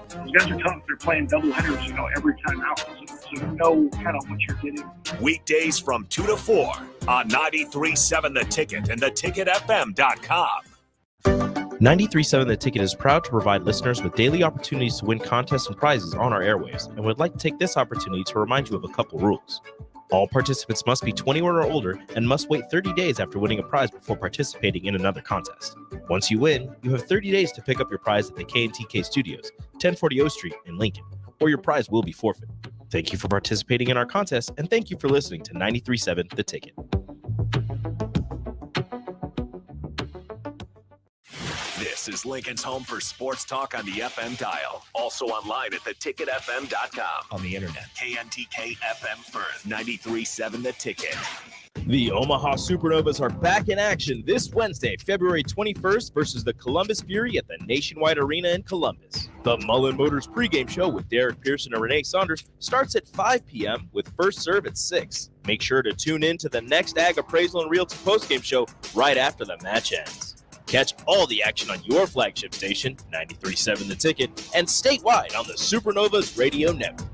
Those guys are tough. They're playing double headers, every time out. So you know kind of what you're getting. Weekdays from 2 to 4 on 93.7 The Ticket and theticketfm.com. 93.7 The Ticket is proud to provide listeners with daily opportunities to win contests and prizes on our airwaves, and would like to take this opportunity to remind you of a couple rules. All participants must be 21 or older and must wait 30 days after winning a prize before participating in another contest. Once you win, you have 30 days to pick up your prize at the K&TK Studios, 1040 O Street in Lincoln, or your prize will be forfeit. Thank you for participating in our contest, and thank you for listening to 93.7 The Ticket. This is Lincoln's home for sports talk on the FM dial. Also online at theticketfm.com. On the internet, KNTK FM Firth, 93.7 The Ticket. The Omaha Supernovas are back in action this Wednesday, February 21st versus the Columbus Fury at the Nationwide Arena in Columbus. The Mullen Motors pregame show with Derek Pearson and Renee Saunders starts at 5 p.m. with first serve at 6. Make sure to tune in to the next Ag Appraisal and Realty postgame show right after the match ends. Catch all the action on your flagship station, 93.7 The Ticket, and statewide on the Supernovas Radio Network.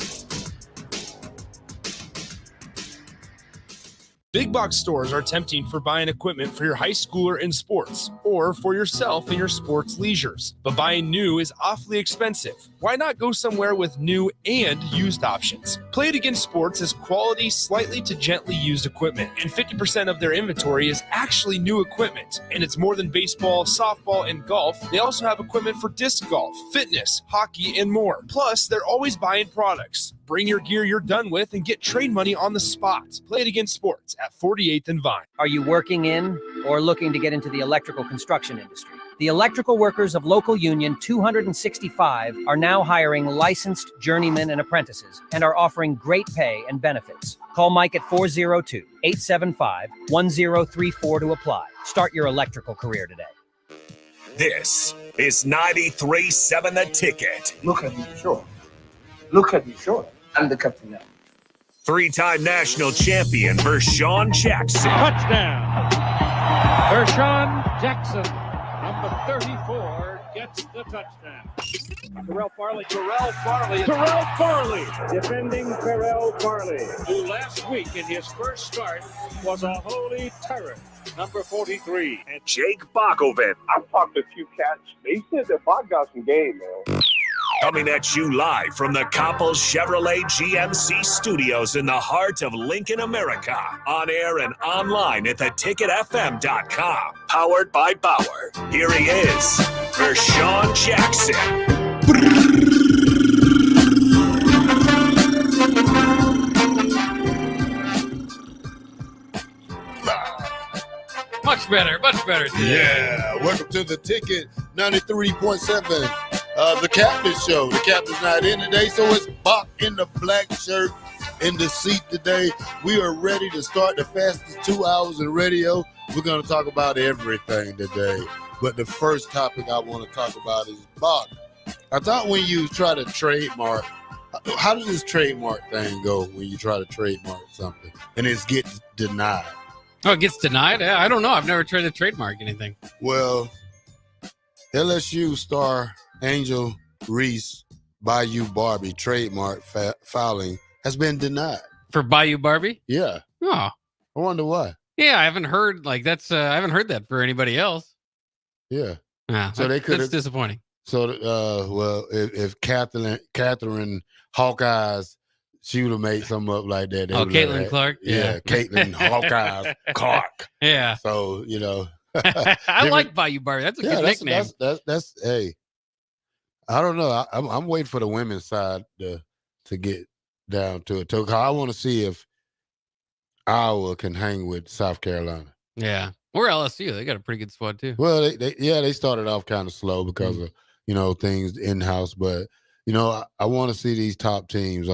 Big box stores are tempting for buying equipment for your high schooler in sports or for yourself in your sports leisures. But buying new is awfully expensive. Why not go somewhere with new and used options? Play It Again Sports has quality, slightly to gently used equipment, and 50% of their inventory is actually new equipment. And it's more than baseball, softball, and golf. They also have equipment for disc golf, fitness, hockey, and more. Plus, they're always buying products. Bring your gear you're done with and get trade money on the spot. Play It Again Sports at 48th and Vine. Are you working in or looking to get into the electrical construction industry? The electrical workers of Local Union 265 are now hiring licensed journeymen and apprentices and are offering great pay and benefits. Call Mike at 402-875-1034 to apply. Start your electrical career today. This is 93.7 The Ticket. Look at me, sure. Look at me, sure. I'm the captain now. Three-time national champion Vershawn Jackson. Touchdown. Vershawn Jackson, number 34, gets the touchdown. Terrell Farley, defending Terrell Farley, who last week in his first start was a holy terror. Number 43. And Jake Bakoven. I've talked to a few cats. They said that Bach got some game, man. Coming at you live from the Coppel Chevrolet GMC studios in the heart of Lincoln, America. On air and online at theticketfm.com. Powered by Bauer. Here he is, Vershawn Jackson. Much better. Yeah, welcome to The Ticket, 93.7. The Captain's Show. The Captain's not in today, so it's Bach in the black shirt in the seat today. We are ready to start the fastest 2 hours in radio. We're going to talk about everything today. But the first topic I want to talk about is Bach. I thought when you try to trademark, how does this trademark thing go when you try to trademark something and it gets denied? Oh, it gets denied? I don't know. I've never tried to trademark anything. Well, LSU star Angel Reese Bayou Barbie trademark filing has been denied. For Bayou Barbie? Yeah. Oh. I wonder why. Yeah, I haven't heard I haven't heard that for anybody else. Yeah. So they could. That's disappointing. So, well, if Catherine Hawkeyes, she would have made something up like that. Oh, Caitlin Clark. Yeah, Caitlin Hawkeyes Clark. Yeah. So I like Bayou Barbie. That's a good nickname. That's hey. I don't know. I'm waiting for the women's side to get down to it. I want to see if Iowa can hang with South Carolina. Yeah. Or LSU. They got a pretty good squad too. Well, they started off kind of slow because of, things in-house. But, I want to see these top teams.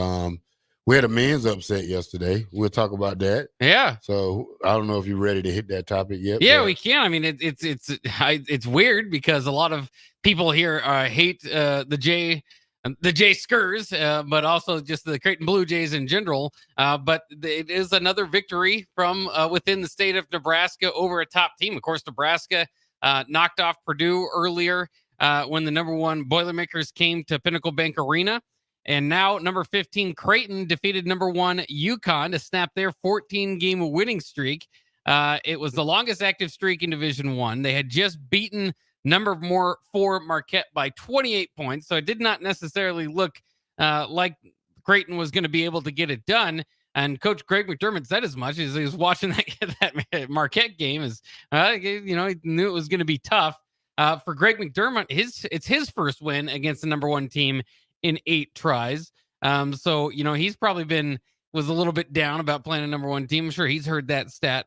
We had a men's upset yesterday. We'll talk about that. Yeah. So I don't know if you're ready to hit that topic yet. Yeah, we can. I mean, it's weird because a lot of people here hate the Jay Skurs, but also just the Creighton Blue Jays in general. But it is another victory from within the state of Nebraska over a top team. Of course, Nebraska knocked off Purdue earlier when the number 1 Boilermakers came to Pinnacle Bank Arena. And now number 15 Creighton defeated number 1 UConn to snap their 14-game winning streak. It was the longest active streak in Division I. They had just beaten number 4 Marquette by 28 points, so it did not necessarily look like Creighton was going to be able to get it done. And Coach Greg McDermott said as much as he was watching that Marquette game. He knew it was going to be tough for Greg McDermott. It's his first win against the number 1 team in 8 tries. So he's probably was a little bit down about playing a number 1 team. I'm sure he's heard that stat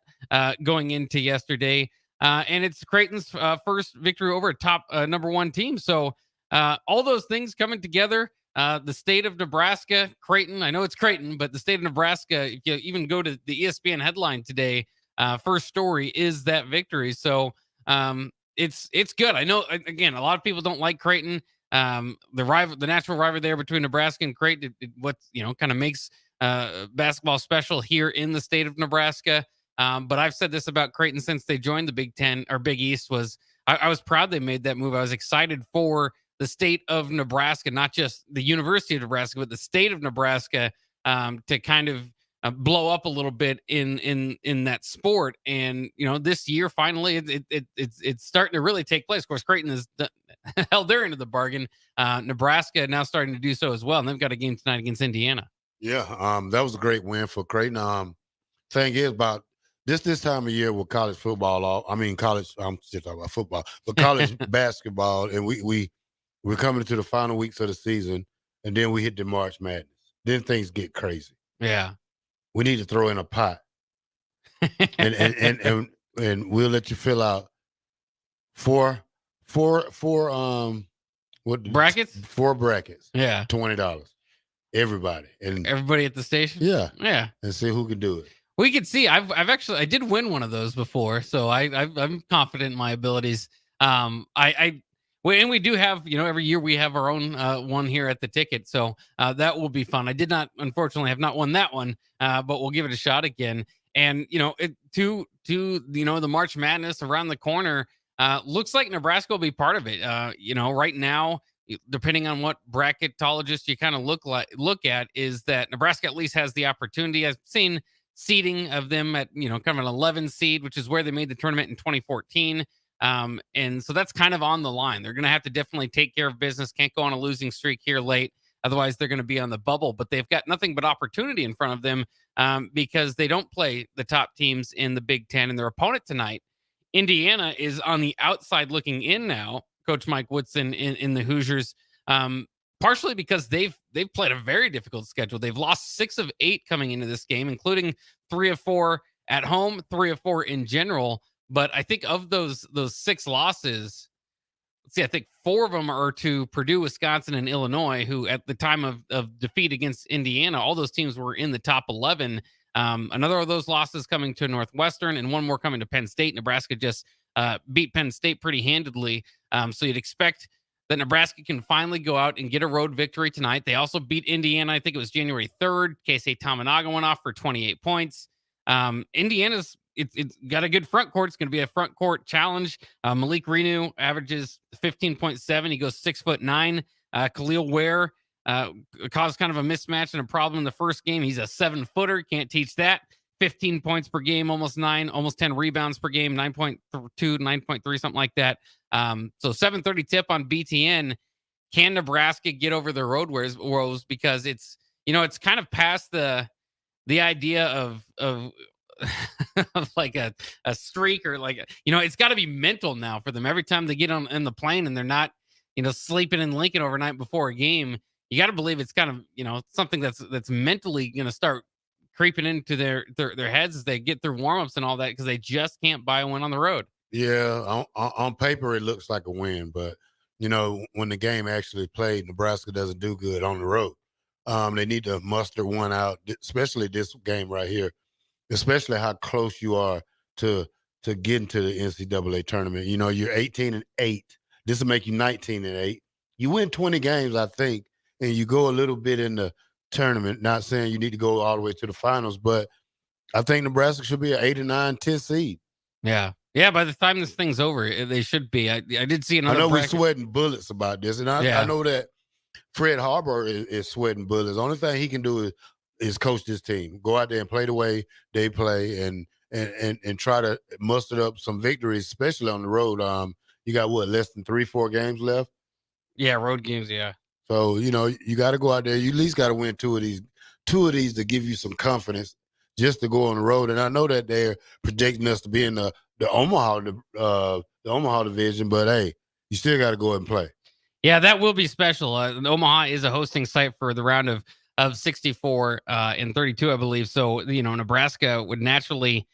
going into yesterday. And it's Creighton's first victory over a top number 1 team. So all those things coming together. The state of Nebraska, Creighton, I know it's Creighton, but the state of Nebraska, if you even go to the ESPN headline today, first story is that victory. So it's good. I know, again, a lot of people don't like Creighton. The natural rivalry there between Nebraska and Creighton, what kind of makes basketball special here in the state of Nebraska. But I've said this about Creighton since they joined the Big Ten or Big East. I was proud they made that move. I was excited for the state of Nebraska, not just the University of Nebraska, but the state of Nebraska to kind of blow up a little bit in that sport. And this year finally it's starting to really take place. Of course, Creighton has held their end of the bargain. Nebraska now starting to do so as well, and they've got a game tonight against Indiana. Yeah, that was a great win for Creighton. Thing is about this time of year with college football. I'm still talking about football, but college basketball, and we're coming to the final weeks of the season, and then we hit the March Madness. Then things get crazy. Yeah. We need to throw in a pot. and we'll let you fill out four brackets? 4 brackets. Yeah. $20. Everybody. And everybody at the station? Yeah. Yeah. And see who can do it. We could see. I did win one of those before, so I'm confident in my abilities. And we do have, every year we have our own one here at the ticket. So that will be fun. I did not, unfortunately, have not won that one, but we'll give it a shot again. And, the March Madness around the corner, looks like Nebraska will be part of it. Right now, depending on what bracketologist you kind of look at, is that Nebraska at least has the opportunity. I've seen seeding of them at, kind of an 11 seed, which is where they made the tournament in 2014. And so that's kind of on the line. They're going to have to definitely take care of business. Can't go on a losing streak here late. Otherwise, they're going to be on the bubble. But they've got nothing but opportunity in front of them because they don't play the top teams in the Big Ten. And their opponent tonight, Indiana, is on the outside looking in now. Coach Mike Woodson in the Hoosiers, partially because they've played a very difficult schedule. They've lost 6 of 8 coming into this game, including 3 of 4 at home, 3 of 4 in general. But I think of those 6 losses, I think 4 of them are to Purdue, Wisconsin, and Illinois, who at the time of defeat against Indiana, all those teams were in the top 11. Another of those losses coming to Northwestern, and one more coming to Penn State. Nebraska just beat Penn State pretty handedly. So you'd expect that Nebraska can finally go out and get a road victory tonight. They also beat Indiana. I think it was January 3rd. Keisei Tamanaga went off for 28 points. Indiana's it's got a good front court. It's going to be a front court challenge. Malik Renu averages 15.7. He goes 6'9". Khalil Ware caused kind of a mismatch and a problem in the first game. He's a 7-footer. Can't teach that. 15 points per game, almost 10 rebounds per game, 9.2, 9.3, something like that. So 7:30 tip on BTN. Can Nebraska get over their road woes? Because it's kind of past the idea of of like a streak or it's got to be mental now for them. Every time they get on the plane and they're not, sleeping in Lincoln overnight before a game, you got to believe it's kind of, something that's mentally going to start creeping into their heads as they get through warmups and all that, because they just can't buy a win on the road. Yeah, on paper it looks like a win, but when the game actually played, Nebraska doesn't do good on the road. They need to muster one out, especially this game right here, especially how close you are to getting to the NCAA tournament. You're 18-8. This will make you 19-8. You win 20 games, I think, and you go a little bit in the tournament. Not saying you need to go all the way to the finals, but I think Nebraska should be an 8 or 9, 10 seed. Yeah. Yeah, by the time this thing's over, they should be. I did see another. I know we're bracket. sweating bullets about this, and I know that Fred Harbor is sweating bullets. The only thing he can do is coach this team, go out there and play the way they play, and try to muster up some victories, especially on the road. You got less than 3-4 games left. Yeah, road games. Yeah. So you got to go out there. You at least got to win two of these to give you some confidence just to go on the road. And I know that they're projecting us to be in the Omaha division, but hey, you still got to go and play. Yeah, that will be special. Omaha is a hosting site for the round of 64 and 32, I believe. So, Nebraska would naturally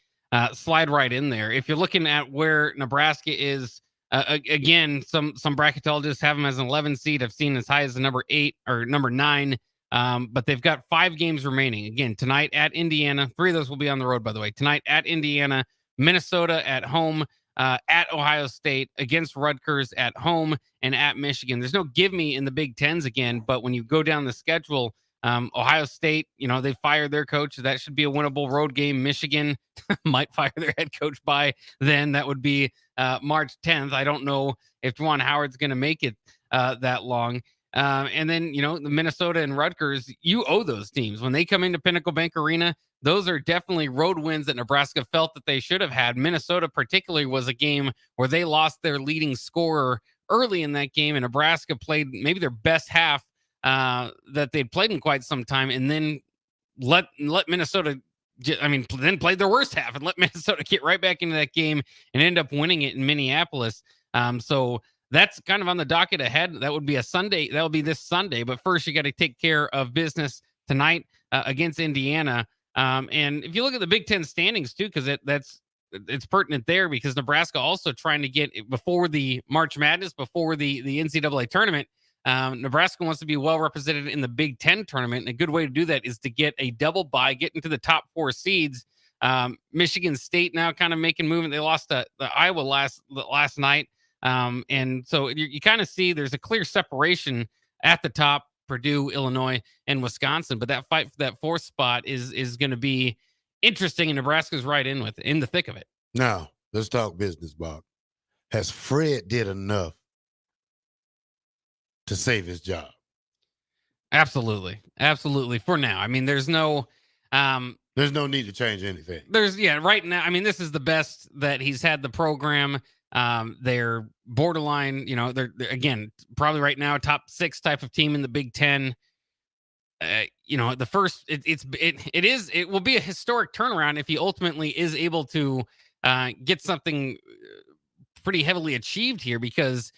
slide right in there. If you're looking at where Nebraska is, again, some bracketologists have them as an 11 seed. I've seen as high as the number 8 or number 9. But they've got 5 games remaining. Again, tonight at Indiana. 3 of those will be on the road, by the way. Tonight at Indiana, Minnesota at home, at Ohio State, against Rutgers at home, and at Michigan. There's no give me in the Big Tens again, but when you go down the schedule, Ohio State, they fired their coach. That should be a winnable road game. Michigan might fire their head coach by then. That would be March 10th. I don't know if Juwan Howard's going to make it that long. And then, the Minnesota and Rutgers, you owe those teams. When they come into Pinnacle Bank Arena, those are definitely road wins that Nebraska felt that they should have had. Minnesota particularly was a game where they lost their leading scorer early in that game, and Nebraska played maybe their best half that they'd played in quite some time, and then let Minnesota, then played their worst half and let Minnesota get right back into that game and end up winning it in Minneapolis. So that's kind of on the docket ahead. That would be a Sunday. That will be this Sunday. But first, you got to take care of business tonight against Indiana. And if you look at the Big Ten standings too, because it's pertinent there, because Nebraska also trying to get before the March Madness, before the NCAA tournament. Nebraska wants to be well represented in the Big Ten tournament. And a good way to do that is to get a double bye, get into the top 4 seeds. Michigan State now kind of making movement. They lost to Iowa last night. And so you kind of see there's a clear separation at the top, Purdue, Illinois, and Wisconsin. But that fight for that 4th spot is going to be interesting, and Nebraska's right in the thick of it. Now, let's talk business, Bob. Has Fred did enough to save his job? Absolutely. For now. There's no need to change anything. Right now. This is the best that he's had the program. They're borderline, they're again, probably right now, top 6 type of team in the Big Ten. The first, it will be a historic turnaround if he ultimately is able to get something pretty heavily achieved here, because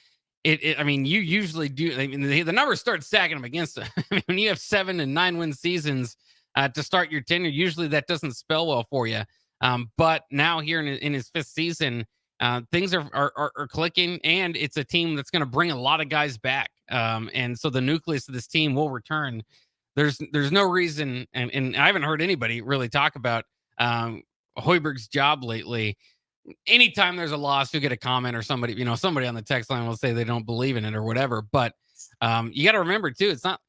you usually do. The numbers start stacking them against him. When you have 7 and 9 win seasons to start your tenure, usually that doesn't spell well for you. But now here in his 5th season, things are clicking, and it's a team that's going to bring a lot of guys back. And so the nucleus of this team will return. There's no reason, and I haven't heard anybody really talk about Hoiberg's job lately. Anytime there's a loss, you'll get a comment, or somebody on the text line will say they don't believe in it or whatever. But you got to remember too, it's not.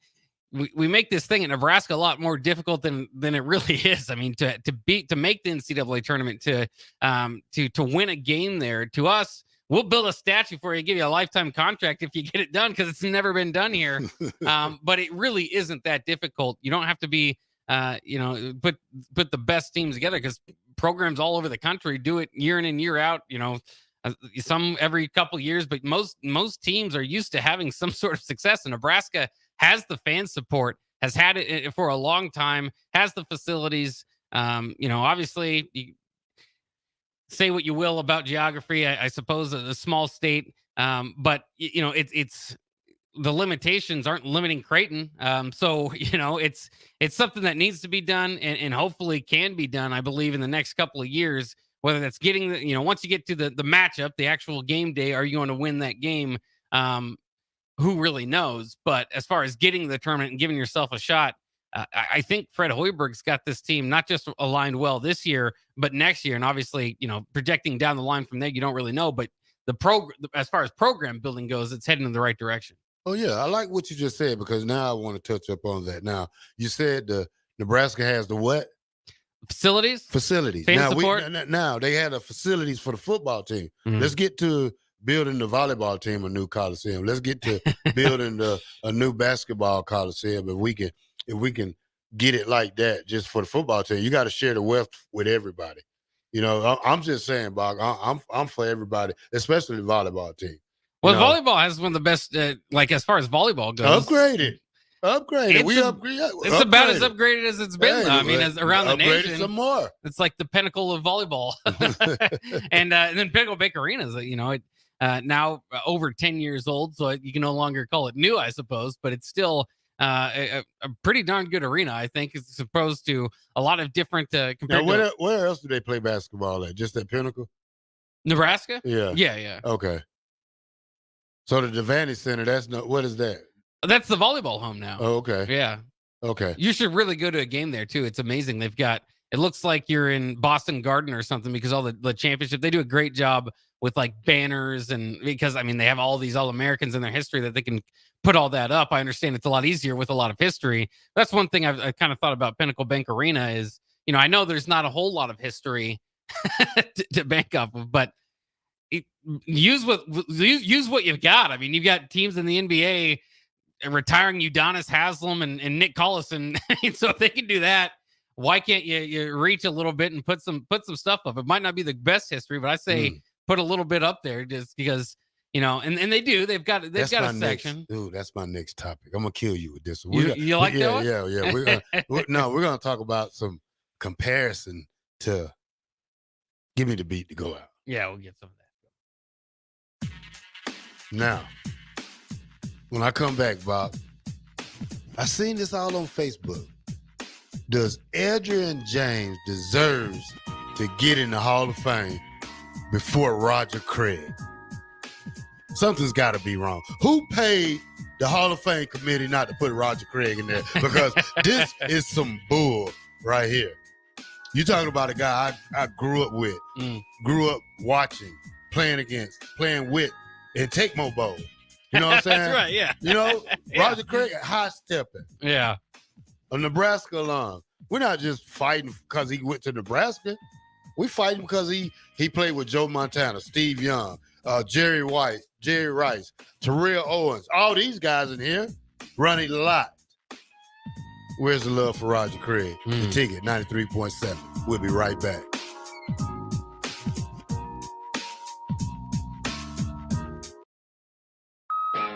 We make this thing at Nebraska a lot more difficult than it really is. To make the NCAA tournament, to win a game there, to us, we'll build a statue for you, give you a lifetime contract if you get it done, because it's never been done here. But it really isn't that difficult. You don't have to be, put the best teams together, because programs all over the country do it year in and year out. Some every couple years, but most teams are used to having some sort of success. And Nebraska has the fan support, has had it for a long time, has the facilities. Obviously, you say what you will about geography. I suppose a small state, but it's the limitations aren't limiting Creighton. So it's something that needs to be done, and hopefully can be done, I believe, in the next couple of years. Whether that's getting once you get to the matchup, the actual game day, are you going to win that game? Who really knows? But as far as getting the tournament and giving yourself a shot, I think Fred Hoiberg's got this team not just aligned well this year, but next year. And obviously, projecting down the line from there, you don't really know. But as far as program building goes, it's heading in the right direction. Oh yeah, I like what you just said, because now I want to touch up on that. Now, you said the Nebraska has the what? Facilities. Fan Now support? now they had a facilities for the football team. Mhm. Let's get to building the volleyball team a new coliseum. Let's get to building a new basketball coliseum. If we can get it like that just for the football team, you got to share the wealth with everybody. I'm just saying, Bob. I'm for everybody, especially the volleyball team. Well, volleyball has one of the best, as far as volleyball goes. Upgraded. It's about as upgraded as it's been. I mean, as around the nation, some more. It's like the pinnacle of volleyball. and then Pinnacle Bank Arena is, now over 10 years old, so you can no longer call it new, I suppose. But it's still a pretty darn good arena, I think, as opposed to a lot of different. Compared now, to where else do they play basketball at? Just at Pinnacle? Nebraska? Yeah. Yeah. Okay. So the Devaney Center, what is that? That's the volleyball home now. Oh, okay. Yeah. Okay. You should really go to a game there too. It's amazing. They've got, it looks like you're in Boston Garden or something because all the championship, they do a great job with like banners, and because they have all these All-Americans in their history that they can put all that up. I understand it's a lot easier with a lot of history. That's one thing I've kind of thought about Pinnacle Bank Arena is, I know there's not a whole lot of history to bank off of, but use what you've got. I mean, you've got teams in the NBA retiring Udonis Haslem and Nick Collison. So if they can do that, why can't you reach a little bit and put some stuff up? It might not be the best history, but I say put a little bit up there just because, and they do. They've got a section. Dude, that's my next topic. I'm gonna kill you with this one. You like that one? Yeah. We're gonna talk about some comparison to. Give me the beat to go out. Yeah, we'll get some of that. Now, when I come back, Bob, I seen this all on Facebook. Does Adrian James deserves to get in the Hall of Fame before Roger Craig? Something's got to be wrong. Who paid the Hall of Fame committee not to put Roger Craig in there? Because this is some bull right here. You're talking about a guy I grew up with, grew up watching, playing against, playing with, and Tecmo Bowl. You know what I'm saying? That's right, yeah. Roger Craig, high stepping. Yeah. A Nebraska alum. We're not just fighting because he went to Nebraska. We fighting because he played with Joe Montana, Steve Young, Jerry Rice, Terrell Owens. All these guys in here running a lot. Where's the love for Roger Craig? The Ticket, 93.7. We'll be right back.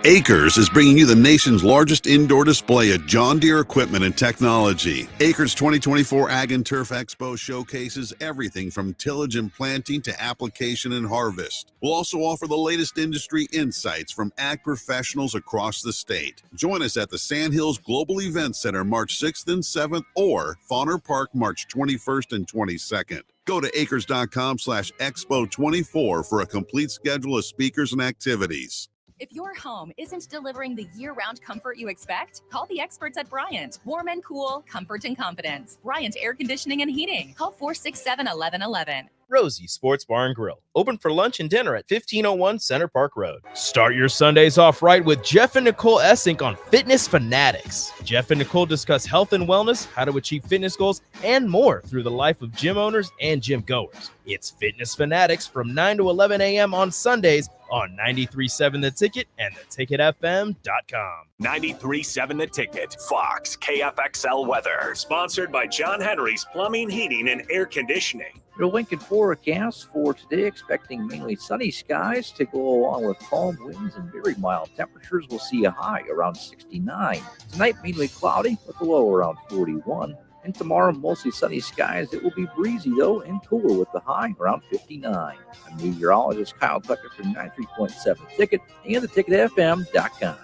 Acres is bringing you the nation's largest indoor display of John Deere equipment and technology. Acres 2024 Ag and Turf Expo showcases everything from tillage and planting to application and harvest. We'll also offer the latest industry insights from ag professionals across the state. Join us at the Sandhills Global Event Center March 6th and 7th or Fauner Park March 21st and 22nd. Go to acres.com/expo24 for a complete schedule of speakers and activities. If your home isn't delivering the year-round comfort you expect, call the experts at Bryant. Warm and cool, comfort and confidence. Bryant Air Conditioning and Heating. Call 467-1111. Rosie Sports Bar and Grill, open for lunch and dinner at 1501 Center Park Road. Start your Sundays off right with Jeff and Nicole Essink on Fitness Fanatics. Jeff and Nicole discuss health and wellness, how to achieve fitness goals, and more through the life of gym owners and gym goers. It's Fitness Fanatics from 9 to 11 a.m. on Sundays on 93.7 The Ticket and theticketfm.com. 93.7 The Ticket, Fox, KFXL weather. Sponsored by John Henry's Plumbing, Heating, and Air Conditioning. Your Lincoln forecast for today, expecting mainly sunny skies to go along with calm winds and very mild temperatures. We'll see a high around 69. Tonight, mainly cloudy with a low around 41. And tomorrow, mostly sunny skies. It will be breezy, though, and cooler with the high around 59. I'm meteorologist Kyle Tucker from 93.7 Ticket and theticketfm.com.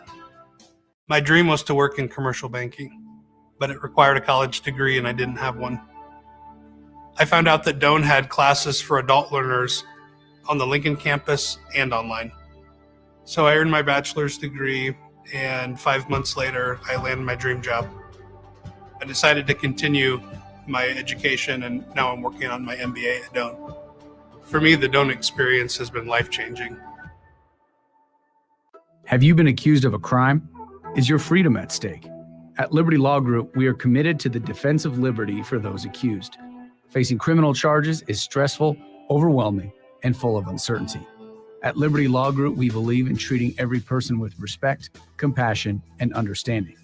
My dream was to work in commercial banking, but it required a college degree, and I didn't have one. I found out that Doane had classes for adult learners on the Lincoln campus and online. So I earned my bachelor's degree, and 5 months later, I landed my dream job. I decided to continue my education, and now I'm working on my MBA at Doane. For me, the Doane experience has been life-changing. Have you been accused of a crime? Is your freedom at stake? At Liberty Law Group, we are committed to the defense of liberty for those accused. Facing criminal charges is stressful, overwhelming, and full of uncertainty. At Liberty Law Group, we believe in treating every person with respect, compassion, and understanding.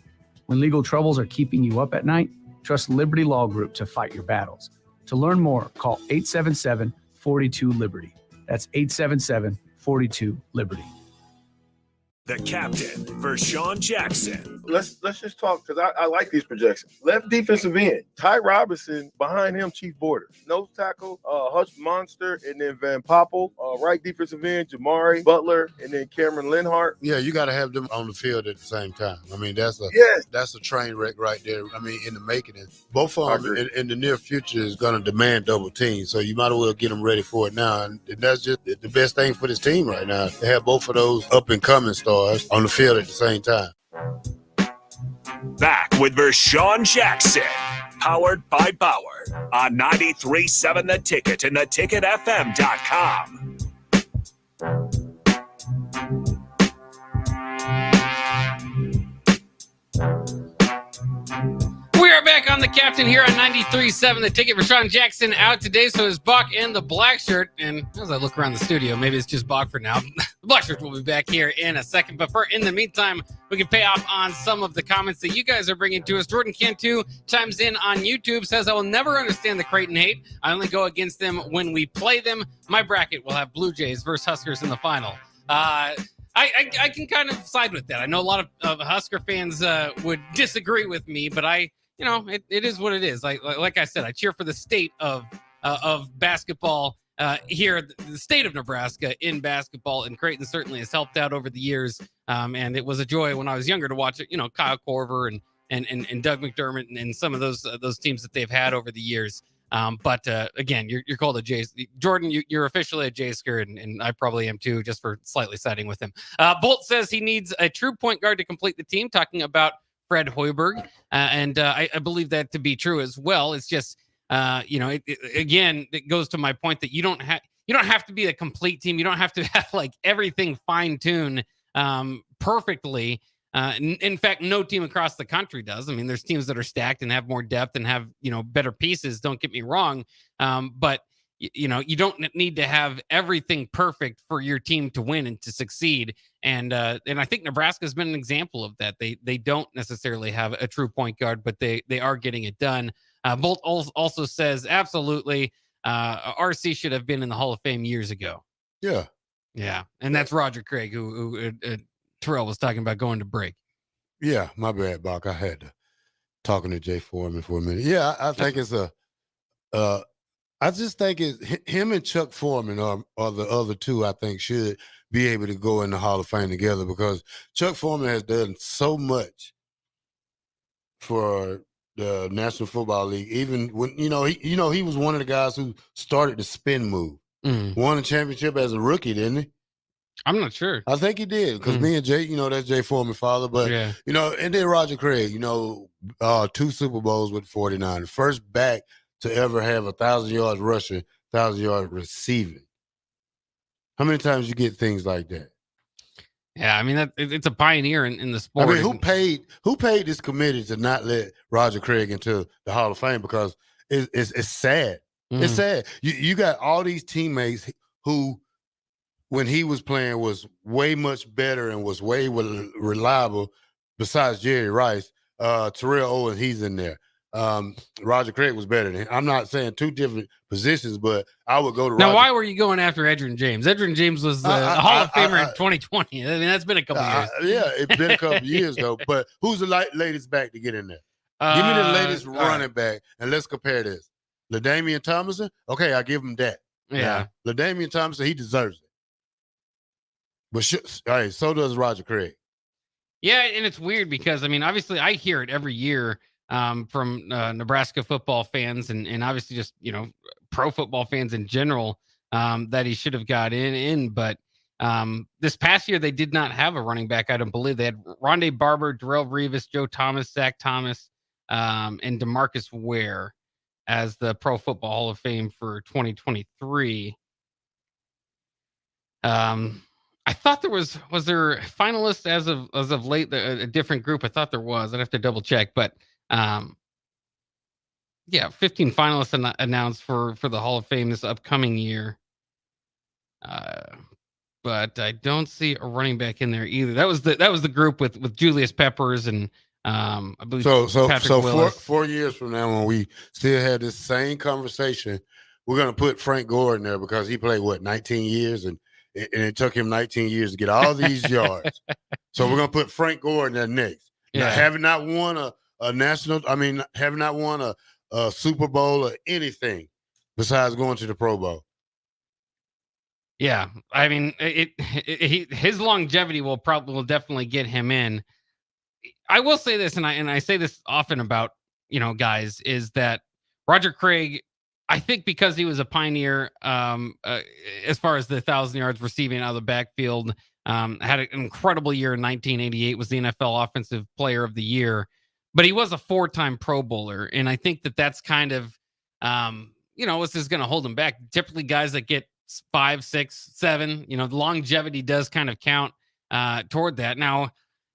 When legal troubles are keeping you up at night, trust Liberty Law Group to fight your battles. To learn more, call 877-42-LIBERTY. That's 877-42-LIBERTY. The captain, Vershawn Jackson. Let's just talk, because I like these projections. Left defensive end, Ty Robinson. Behind him, Chief Borders. Nose tackle, Hutch Monster, and then Van Poppel. Right defensive end, Jamari Butler, and then Cameron Linhart. Yeah, you got to have them on the field at the same time. I mean, that's a train wreck right there. I mean, in the making. And both of them in the near future is going to demand double teams, so you might as well get them ready for it now. And that's just the best thing for this team right now. They have both of those up-and-coming stars on the field at the same time. Back with Vershawn Jackson, powered by Bauer on 93.7 The Ticket and theticketfm.com. We are back on the captain here on 93.7 The Ticket. Vershawn Jackson out today, so is Buck in the black shirt. And as I look around the studio, maybe it's just Buck for now. The black shirt will be back here in a second. But in the meantime, we can pay off on some of the comments that you guys are bringing to us. Jordan Cantu chimes in on YouTube, says, I will never understand the Creighton hate. I only go against them when we play them. My bracket will have Blue Jays versus Huskers in the final. I can kind of side with that. I know a lot of Husker fans would disagree with me, but it is what it is. Like I said, I cheer for the state of basketball here, the state of Nebraska in basketball, and Creighton certainly has helped out over the years. And it was a joy when I was younger to watch it. Kyle Korver and Doug McDermott and some of those teams that they've had over the years. But again, you're called a J. Jordan, you're officially a J Sker, and I probably am too, just for slightly siding with him. Bolt says he needs a true point guard to complete the team, talking about Fred Hoiberg, and I believe that to be true as well. It's just, it goes to my point that you don't have to be a complete team. You don't have to have like everything fine-tuned perfectly. In fact, no team across the country does. I mean, there's teams that are stacked and have more depth and have, better pieces. Don't get me wrong. But you don't need to have everything perfect for your team to win and to succeed. And I think Nebraska has been an example of that. They don't necessarily have a true point guard, but they are getting it done. Bolt also says, absolutely, RC should have been in the Hall of Fame years ago. Yeah. Yeah. And that's Roger Craig, who Terrell was talking about going to break. Yeah, my bad, Bach. I had to talking to Jay Foreman for a minute. Yeah, I think it's I just think him and Chuck Foreman are the other two I think should be able to go in the Hall of Fame together, because Chuck Foreman has done so much for the National Football League. Even when he was one of the guys who started the spin move. Won a championship as a rookie, didn't he? I'm not sure. I think he did, because me and Jay, that's Jay Foreman's father. But, yeah. And then Roger Craig, 2 Super Bowls with 49. First back to ever have 1,000 yards rushing, 1,000 yards receiving. How many times you get things like that? Yeah, I mean, it's a pioneer in the sport. I mean, who paid this committee to not let Roger Craig into the Hall of Fame? Because it's sad. It's sad. You got all these teammates who, when he was playing, was way much better and was way reliable. Besides Jerry Rice, Terrell Owens, he's in there. Roger Craig was better than him. I'm not saying two different positions, but I would go to now. Why were you going after Edgerrin James? Edgerrin James was the Hall of Famer in 2020. I mean, that's been a couple years. Yeah, it's been a couple years though. But who's the latest back to get in there? Give me the latest running back, and let's compare this. LaDainian Tomlinson. Okay, I give him that. Yeah, LaDainian Tomlinson, he deserves it. But so does Roger Craig. Yeah, and it's weird because, I mean, obviously I hear it every year from Nebraska football fans and obviously just, pro football fans in general, that he should have got in. But this past year, they did not have a running back. I don't believe they had Rondé Barber, Darrell Revis, Joe Thomas, Zach Thomas, and DeMarcus Ware as the Pro Football Hall of Fame for 2023. I thought was there finalists as of late, a different group? I thought there was. I'd have to double check, but Yeah, 15 finalists announced for the Hall of Fame this upcoming year. But I don't see a running back in there either. That was the group with Julius Peppers and I believe Patrick Willis. 4 years from now, when we still have this same conversation, we're gonna put Frank Gore in there because he played 19 years and it took him 19 years to get all these yards. So we're gonna put Frank Gore in there next. Yeah. Now, having not won having not won a Super Bowl or anything besides going to the Pro Bowl. Yeah, I mean, his longevity will definitely get him in. I will say this, and I say this often about guys, is that Roger Craig, I think because he was a pioneer as far as the 1,000 yards receiving out of the backfield, had an incredible year in 1988, was the NFL Offensive Player of the Year, but he was a 4-time Pro Bowler, and I think that's kind of what's just going to hold him back. Typically, guys that get 5, 6, 7, the longevity does kind of count toward that. Now,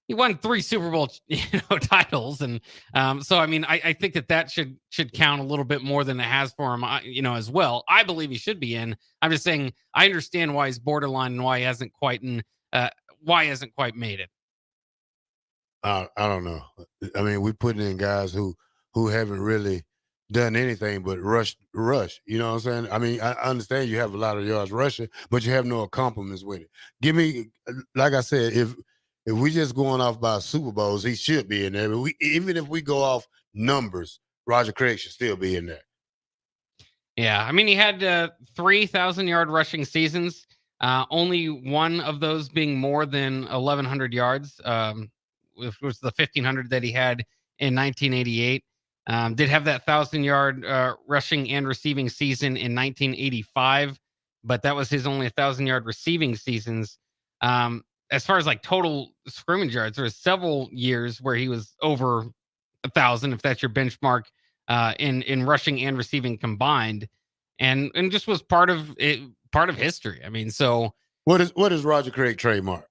he won 3 Super Bowl titles, and so I mean, I think that should count a little bit more than it has for him, as well. I believe he should be in. I'm just saying I understand why he's borderline and why he hasn't quite made it. I don't know. I mean, we putting in guys who haven't really done anything but rush. You know what I'm saying? I mean, I understand you have a lot of yards rushing, but you have no accomplishments with it. Give me, like I said, if we just going off by Super Bowls, he should be in there. But even if we go off numbers, Roger Craig should still be in there. Yeah, I mean, he had 3,000-yard rushing seasons. Only one of those being more than 1,100 yards, which was the 1,500 that he had in 1988. Did have that 1,000-yard rushing and receiving season in 1985, but that was his only 1,000-yard receiving seasons. As far as like total scrimmage yards, there was several years where he was over 1,000, if that's your benchmark, in rushing and receiving combined, and just was part of history. I mean, so what is Roger Craig trademark?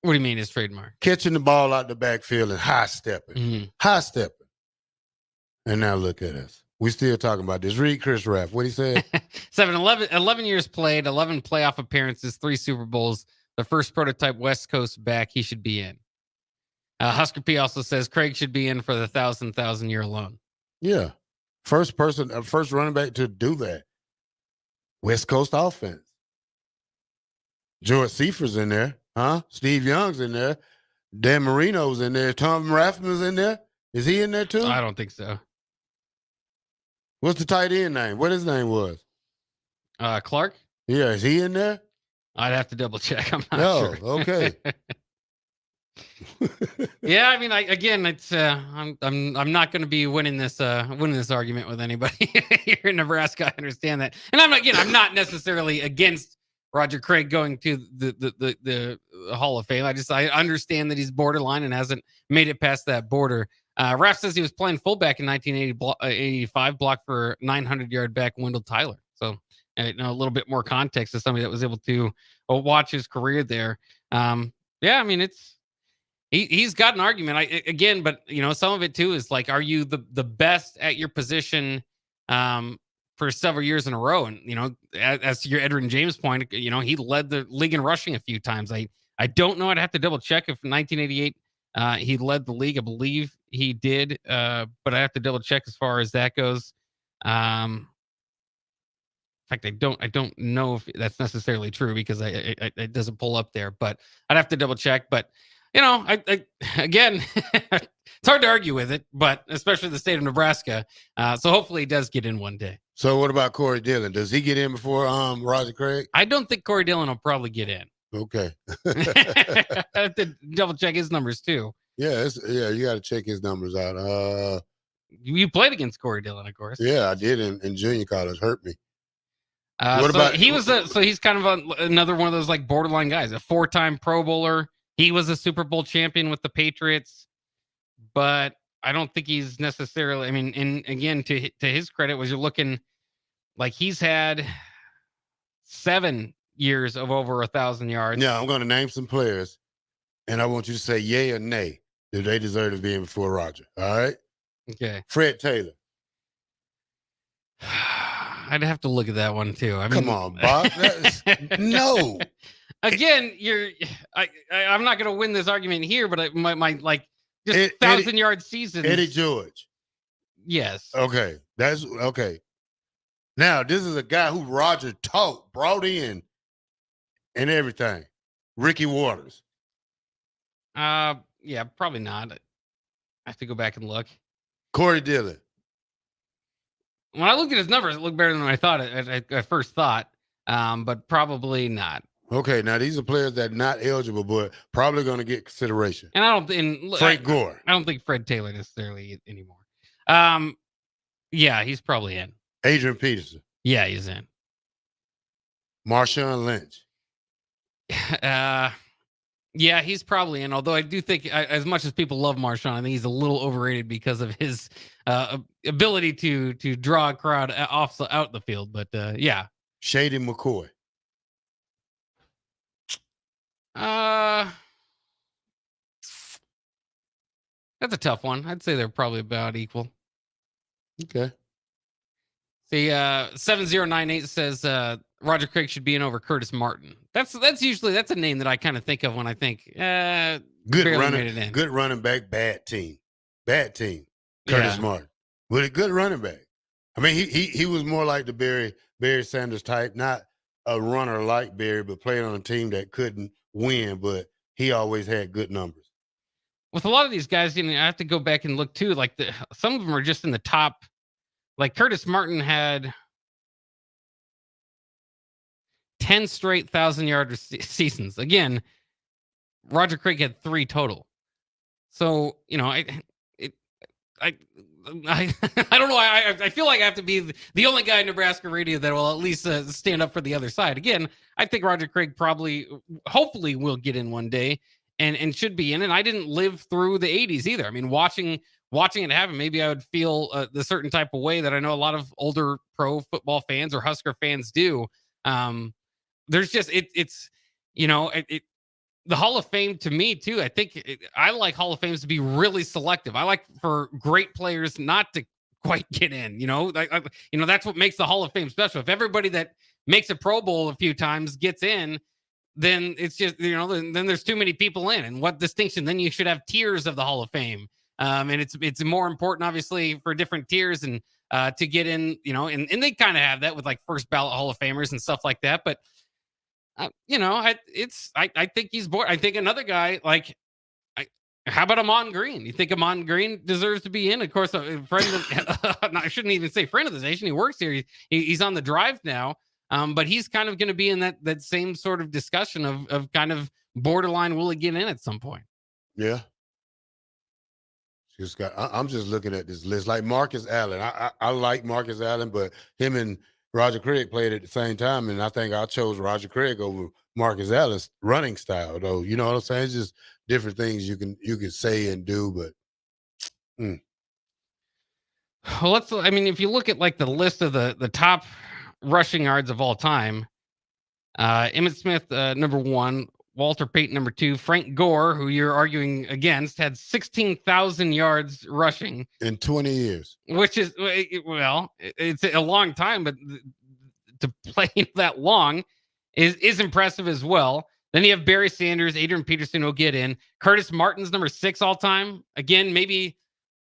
What do you mean his trademark? Catching the ball out the backfield and high stepping. And now look at us. We still talking about this. Read Chris Raff. What he said? 11 years played, 11 playoff appearances, 3 Super Bowls. The first prototype West Coast back he should be in. Husker P also says Craig should be in for the 1,000 year loan. Yeah. First running back to do that. West Coast offense. George Seifert's in there. Huh? Steve Young's in there. Dan Marino's in there. Tom Rathman's in there. Is he in there too? I don't think so. What's the tight end name? What his name was? Clark? Yeah, is he in there? I'd have to double check. I'm not sure. Okay. Yeah, I mean, it's I'm not going to be winning this argument with anybody here in Nebraska. I understand that, and I'm not necessarily against Roger Craig going to the Hall of Fame. I understand that he's borderline and hasn't made it past that border. Raph says he was playing fullback in 1985, blocked for 900-yard back Wendell Tyler. So a little bit more context as somebody that was able to watch his career there. Yeah, I mean, he's got an argument. But some of it too is like, are you the best at your position for several years in a row? And as to your Edgerrin James point, he led the league in rushing a few times. I don't know. I'd have to double check if in 1988 he led the league. I believe he did, but I have to double check as far as that goes. In fact, I don't know if that's necessarily true because it doesn't pull up there, but I'd have to double check. But again, it's hard to argue with it, but especially the state of Nebraska. So hopefully he does get in one day. So what about Corey Dillon? Does he get in before Roger Craig? I don't think Corey Dillon will probably get in. Okay. I have to double check his numbers too. Yeah, you got to check his numbers out. You played against Corey Dillon, of course. Yeah, I did in junior college. Hurt me. He's kind of another one of those like borderline guys, a 4-time Pro Bowler. He was a Super Bowl champion with the Patriots, but I don't think he's necessarily. I mean, and again, to his credit, was you're looking like he's had 7 years of over 1,000 yards. Yeah, I'm going to name some players, and I want you to say yay or nay. Do they deserve to be in before Roger? All right. Okay. Fred Taylor. I'd have to look at that one too. I mean, Come on, Bob. No. Again, I'm not going to win this argument here, but my like just 1,000-yard seasons. Eddie George. Yes. Okay, that's okay. Now this is a guy who Roger brought in, and everything. Ricky Waters. Yeah, probably not. I have to go back and look. Corey Dillon. When I looked at his numbers, it looked better than I thought. I first thought, but probably not. Okay, now these are players that are not eligible, but probably going to get consideration. And I don't. Frank Gore. I don't think Fred Taylor necessarily anymore. Yeah, he's probably in. Adrian Peterson. Yeah, he's in. Marshawn Lynch. Yeah, he's probably in. Although I do think, as much as people love Marshawn, I think he's a little overrated because of his ability to draw a crowd out the field. But yeah, Shady McCoy. That's a tough one. I'd say they're probably about equal. Okay. See, 7098 says Roger Craig should be in over Curtis Martin. That's a name that I kind of think of when I think good running back, bad team. Curtis Martin. But a good running back. I mean, he was more like the Barry Sanders type, not a runner like Barry, but playing on a team that couldn't win, but he always had good numbers. With a lot of these guys, I have to go back and look too. Like some of them are just in the top. Like Curtis Martin had 10 straight 1,000-yard seasons. Again, Roger Craig had 3 total. So, I don't know. I feel like I have to be the only guy in Nebraska radio that will at least stand up for the other side. Again, I think Roger Craig hopefully will get in one day and should be in. And I didn't live through the 80s either. I mean, watching it happen, maybe I would feel the certain type of way that I know a lot of older pro football fans or Husker fans do. There's just the Hall of Fame to me too. I think I like Hall of Fames to be really selective. I like for great players not to quite get in. That's what makes the Hall of Fame special. If everybody that makes a Pro Bowl a few times gets in, then it's just then there's too many people in. And what distinction? Then you should have tiers of the Hall of Fame. And it's more important, obviously, for different tiers and to get in. And they kind of have that with like first ballot Hall of Famers and stuff like that. But I think he's bored. I think another guy how about Amon Green? You think Amon Green deserves to be in? Of course, a friend of, I shouldn't even say friend of the nation. He works here. He's on the drive now. But he's kind of going to be in that same sort of discussion of kind of borderline. Will he get in at some point? Yeah. I'm just looking at this list like Marcus Allen. I like Marcus Allen, but him and Roger Craig played at the same time, and I think I chose Roger Craig over Marcus Allen's running style. Though you know what I'm saying, it's just different things you can say and do. But well, if you look at like the list of the top rushing yards of all time, Emmitt Smith number 1. Walter Payton, number 2. Frank Gore, who you're arguing against, had 16,000 yards rushing in 20 years, which is, it's a long time, but to play that long is impressive as well. Then you have Barry Sanders, Adrian Peterson will get in. Curtis Martin's number 6 all time. Again, maybe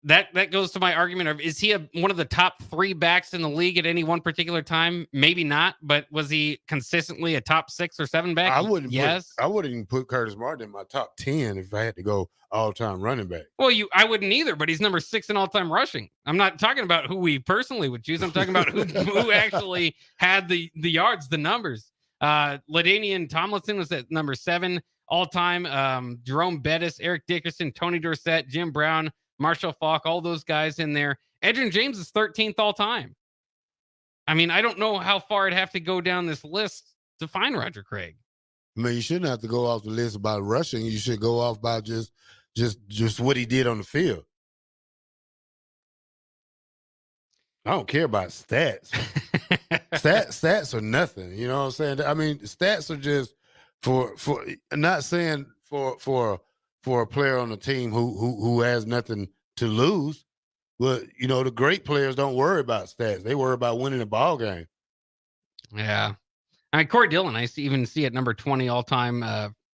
that goes to my argument of, is he one of the top 3 backs in the league at any one particular time? Maybe not, but was he consistently a top 6 or 7 back? I wouldn't even put Curtis Martin in my top 10 if I had to go all-time running back. Well, I wouldn't either, but he's number 6 in all-time rushing. I'm not talking about who we personally would choose. I'm talking about who actually had the yards, the numbers. LaDainian Tomlinson was at number 7 all-time. Jerome Bettis, Eric Dickerson, Tony Dorsett, Jim Brown, Marshall Faulk, all those guys in there. Adrian James is 13th all time. I mean, I don't know how far I'd have to go down this list to find Roger Craig. I mean, you shouldn't have to go off the list about rushing. You should go off by just what he did on the field. I don't care about stats. Stats are nothing. You know what I'm saying? I mean, stats are just for not saying for a player on the team who has nothing to lose. Well, the great players don't worry about stats. They worry about winning a ball game. Yeah. Corey Dillon, I even see at number 20 all time.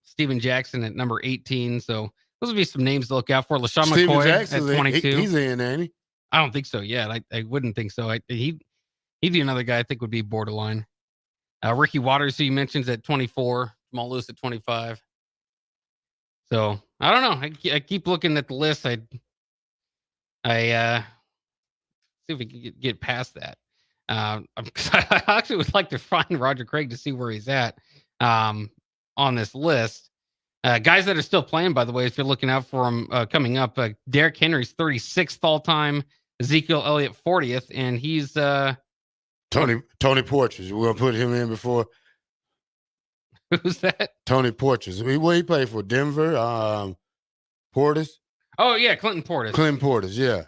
Steven Jackson at number 18. So those would be some names to look out for. LaShawn Steven McCoy Jackson's at 22. He's in, ain't he? I don't think so yet. I wouldn't think so. He'd be another guy I think would be borderline. Ricky Waters, who you mentioned, at 24. Jamal Lewis at 25. So I don't know. I keep looking at the list. I see if we can get past that. I actually would like to find Roger Craig to see where he's at on this list. Guys that are still playing, by the way, if you're looking out for him coming up, Derrick Henry's 36th all time, Ezekiel Elliott 40th, and he's Tony Porches. We'll put him in before. Who's that? Tony Porches. He played for Denver. Portis. Oh yeah, Clinton Portis. Clinton Portis. Yeah.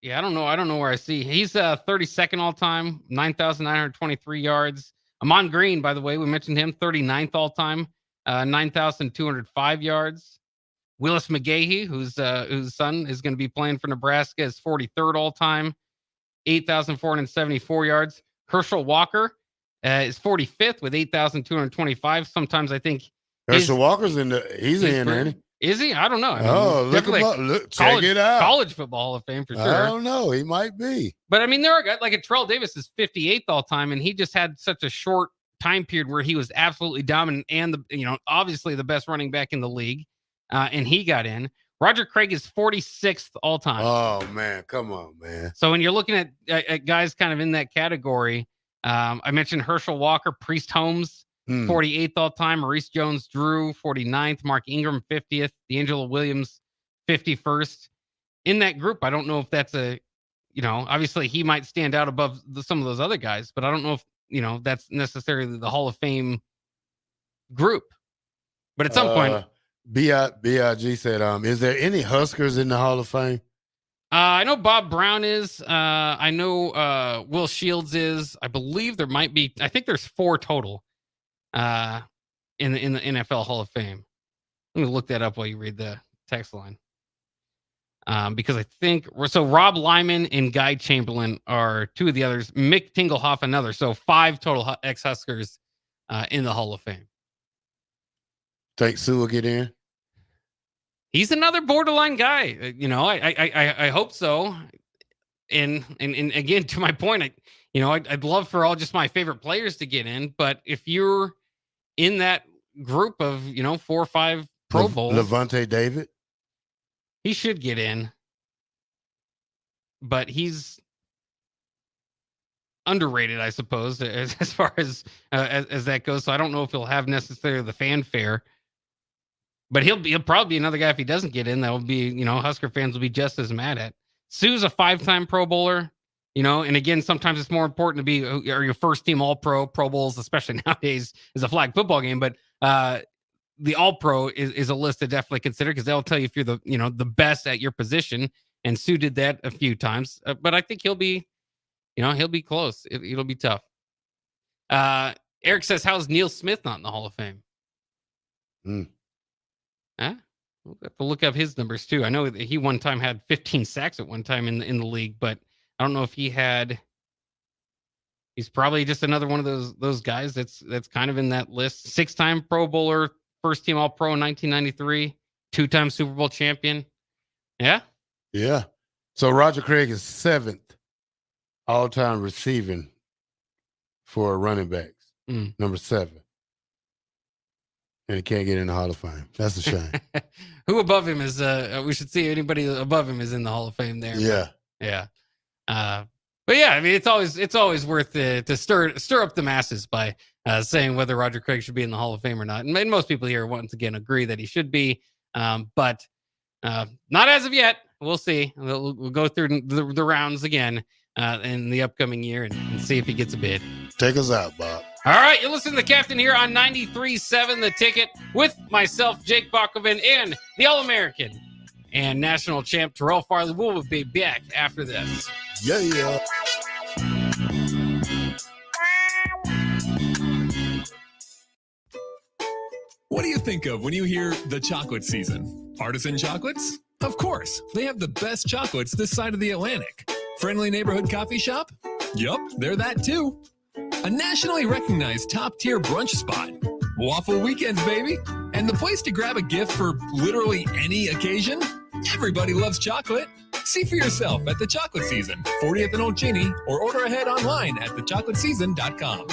Yeah, I don't know where I see. He's 32nd all time, 9,923 yards. Amon Green, by the way, we mentioned him, 39th all time, 9,205 yards. Willis McGahee, whose son is going to be playing for Nebraska, is 43rd all time, 8,474 yards. Herschel Walker is 45th with 8,225. Sometimes I think Herschel Walker's he's in, ain't he? Is he? I don't know. Look him up. Check it out. College Football Hall of Fame for sure. I don't know. He might be. But I mean, there are guys like Terrell Davis is 58th all time, and he just had such a short time period where he was absolutely dominant and obviously the best running back in the league, and he got in. Roger Craig is 46th all time. Oh man, come on, man. So when you're looking at guys kind of in that category, I mentioned Herschel Walker, Priest Holmes. 48th all time, Maurice Jones-Drew, 49th, Mark Ingram, 50th, D'Angelo Williams, 51st. In that group, I don't know if that's obviously he might stand out above some of those other guys, but I don't know if, that's necessarily the Hall of Fame group. But at some point. B.I.G. said, is there any Huskers in the Hall of Fame? I know Bob Brown is. I know Will Shields is. I believe there might be. I think there's 4 total. In the NFL Hall of Fame. Let me look that up while you read the text line. Because I think so. Rob Lyman and Guy Chamberlain are 2 of the others. Mick Tingelhoff another. So 5 total ex-Huskers in the Hall of Fame. Think Sue will get in? He's another borderline guy. I hope so. And again, to my point, I'd love for all just my favorite players to get in, but if you're in that group of 4 or 5 Pro Bowls, Levante David, he should get in, but he's underrated, I suppose, as far as that goes. So I don't know if he'll have necessarily the fanfare, but he'll probably be another guy if he doesn't get in. That will be Husker fans will be just as mad at. Sue's a 5-time Pro Bowler. And again, sometimes it's more important to be your first team All-Pro. Pro Bowls, especially nowadays, is a flag football game. But the All-Pro is a list to definitely consider because they'll tell you if you're the best at your position. And Sue did that a few times. But I think he'll be close. It'll be tough. Eric says, how's Neil Smith not in the Hall of Fame? We'll have to look up his numbers too. I know that he one time had 15 sacks at one time in the league, but I don't know if he's probably just another one of those guys that's kind of in that list. 6-time Pro Bowler, first team All-Pro in 1993, 2-time Super Bowl champion. Yeah. Yeah. So Roger Craig is 7th all-time receiving for running backs. Number 7. And he can't get in the Hall of Fame. That's a shame. Who above him is we should see anybody above him is in the Hall of Fame there. Yeah. Yeah. But yeah, I mean, it's always worth to stir up the masses by saying whether Roger Craig should be in the Hall of Fame or not. And most people here once again agree that he should be, but not as of yet. We'll see. We'll go through the rounds again in the upcoming year and see if he gets a bid. Take us out, Bob. All right, you're listening to the Captain here on 93.7 The Ticket with myself, Jake Bakoven, and the All-American and national champ Terrell Farley. We'll be back after this. Yeah. What do you think of when you hear the chocolate season? Artisan chocolates? Of course, they have the best chocolates this side of the Atlantic. Friendly neighborhood coffee shop? Yup, they're that too. A nationally recognized top-tier brunch spot. Waffle weekends, baby. And the place to grab a gift for literally any occasion? Everybody loves chocolate. See for yourself at The Chocolate Season, 40th and Old Cheney, or order ahead online at thechocolateseason.com.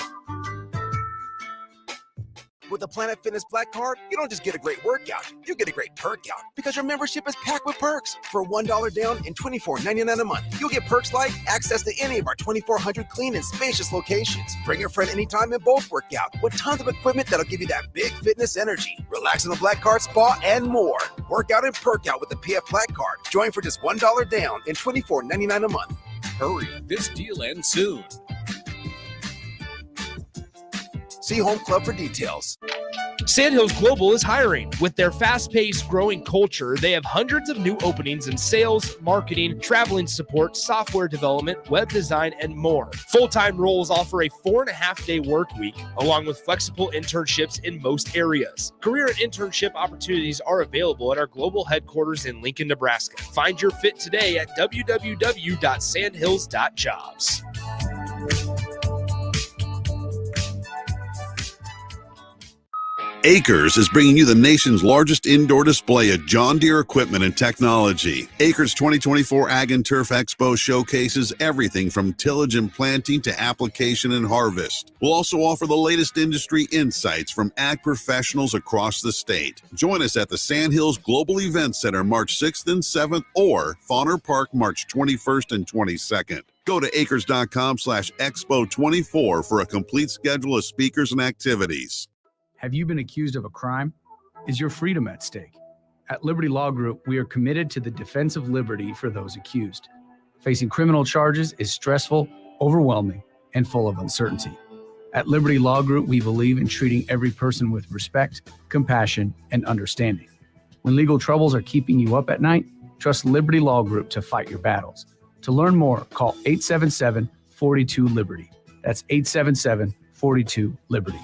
With the Planet Fitness Black Card, you don't just get a great workout, you get a great perk out because your membership is packed with perks. For $1 down and $24.99 a month, you'll get perks like access to any of our 2,400 clean and spacious locations. Bring your friend anytime and both work out with tons of equipment that'll give you that big fitness energy. Relax in the Black Card spa and more. Work out and perk out with the PF Black Card. Join for just $1 down and $24.99 a month. Hurry. This deal ends soon. See Home Club for details. Sandhills Global is hiring. With their fast-paced, growing culture, they have hundreds of new openings in sales, marketing, traveling support, software development, web design, and more. Full-time roles offer a 4.5-day work week, along with flexible internships in most areas. Career and internship opportunities are available at our global headquarters in Lincoln, Nebraska. Find your fit today at www.sandhills.jobs. Acres is bringing you the nation's largest indoor display of John Deere equipment and technology. Acres 2024 Ag and Turf Expo showcases everything from tillage and planting to application and harvest. We'll also offer the latest industry insights from ag professionals across the state. Join us at the Sandhills Global Event Center March 6th and 7th or Fauner Park March 21st and 22nd. Go to acres.com/expo24 for a complete schedule of speakers and activities. Have you been accused of a crime? Is your freedom at stake? At Liberty Law Group, we are committed to the defense of liberty for those accused. Facing criminal charges is stressful, overwhelming, and full of uncertainty. At Liberty Law Group, we believe in treating every person with respect, compassion, and understanding. When legal troubles are keeping you up at night, trust Liberty Law Group to fight your battles. To learn more, call 877-42-LIBERTY. That's 877-42-LIBERTY.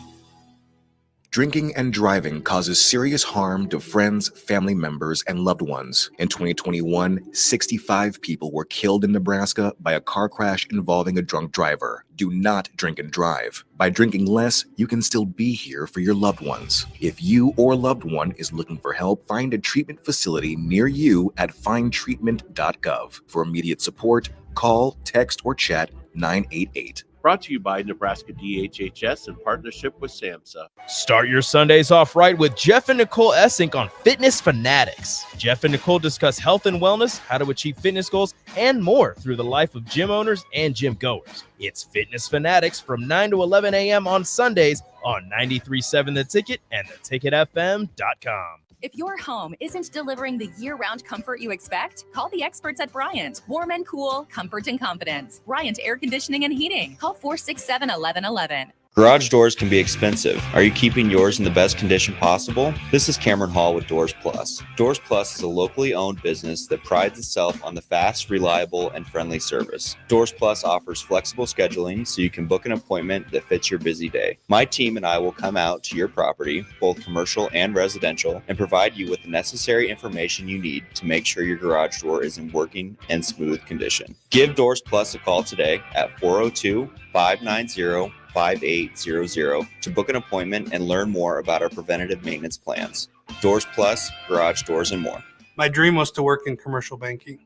Drinking and driving causes serious harm to friends, family members, and loved ones. In 2021, 65 people were killed in Nebraska by a car crash involving a drunk driver. Do not drink and drive. By drinking less, you can still be here for your loved ones. If you or loved one is looking for help, find a treatment facility near you at findtreatment.gov. For immediate support, call, text, or chat 988. Brought to you by Nebraska DHHS in partnership with SAMHSA. Start your Sundays off right with Jeff and Nicole Essink on Fitness Fanatics. Jeff and Nicole discuss health and wellness, how to achieve fitness goals, and more through the life of gym owners and gym goers. It's Fitness Fanatics from 9 to 11 a.m. on Sundays on 93.7 The Ticket and theticketfm.com. If your home isn't delivering the year-round comfort you expect, call the experts at Bryant. Warm and cool, comfort and confidence. Bryant Air Conditioning and Heating. Call 467-1111. Garage doors can be expensive. Are you keeping yours in the best condition possible? This is Cameron Hall with Doors Plus. Doors Plus is a locally owned business that prides itself on the fast, reliable, and friendly service. Doors Plus offers flexible scheduling so you can book an appointment that fits your busy day. My team and I will come out to your property, both commercial and residential, and provide you with the necessary information you need to make sure your garage door is in working and smooth condition. Give Doors Plus a call today at 402-590-5800 to book an appointment and learn more about our preventative maintenance plans. Doors Plus, garage doors, and more. My dream was to work in commercial banking,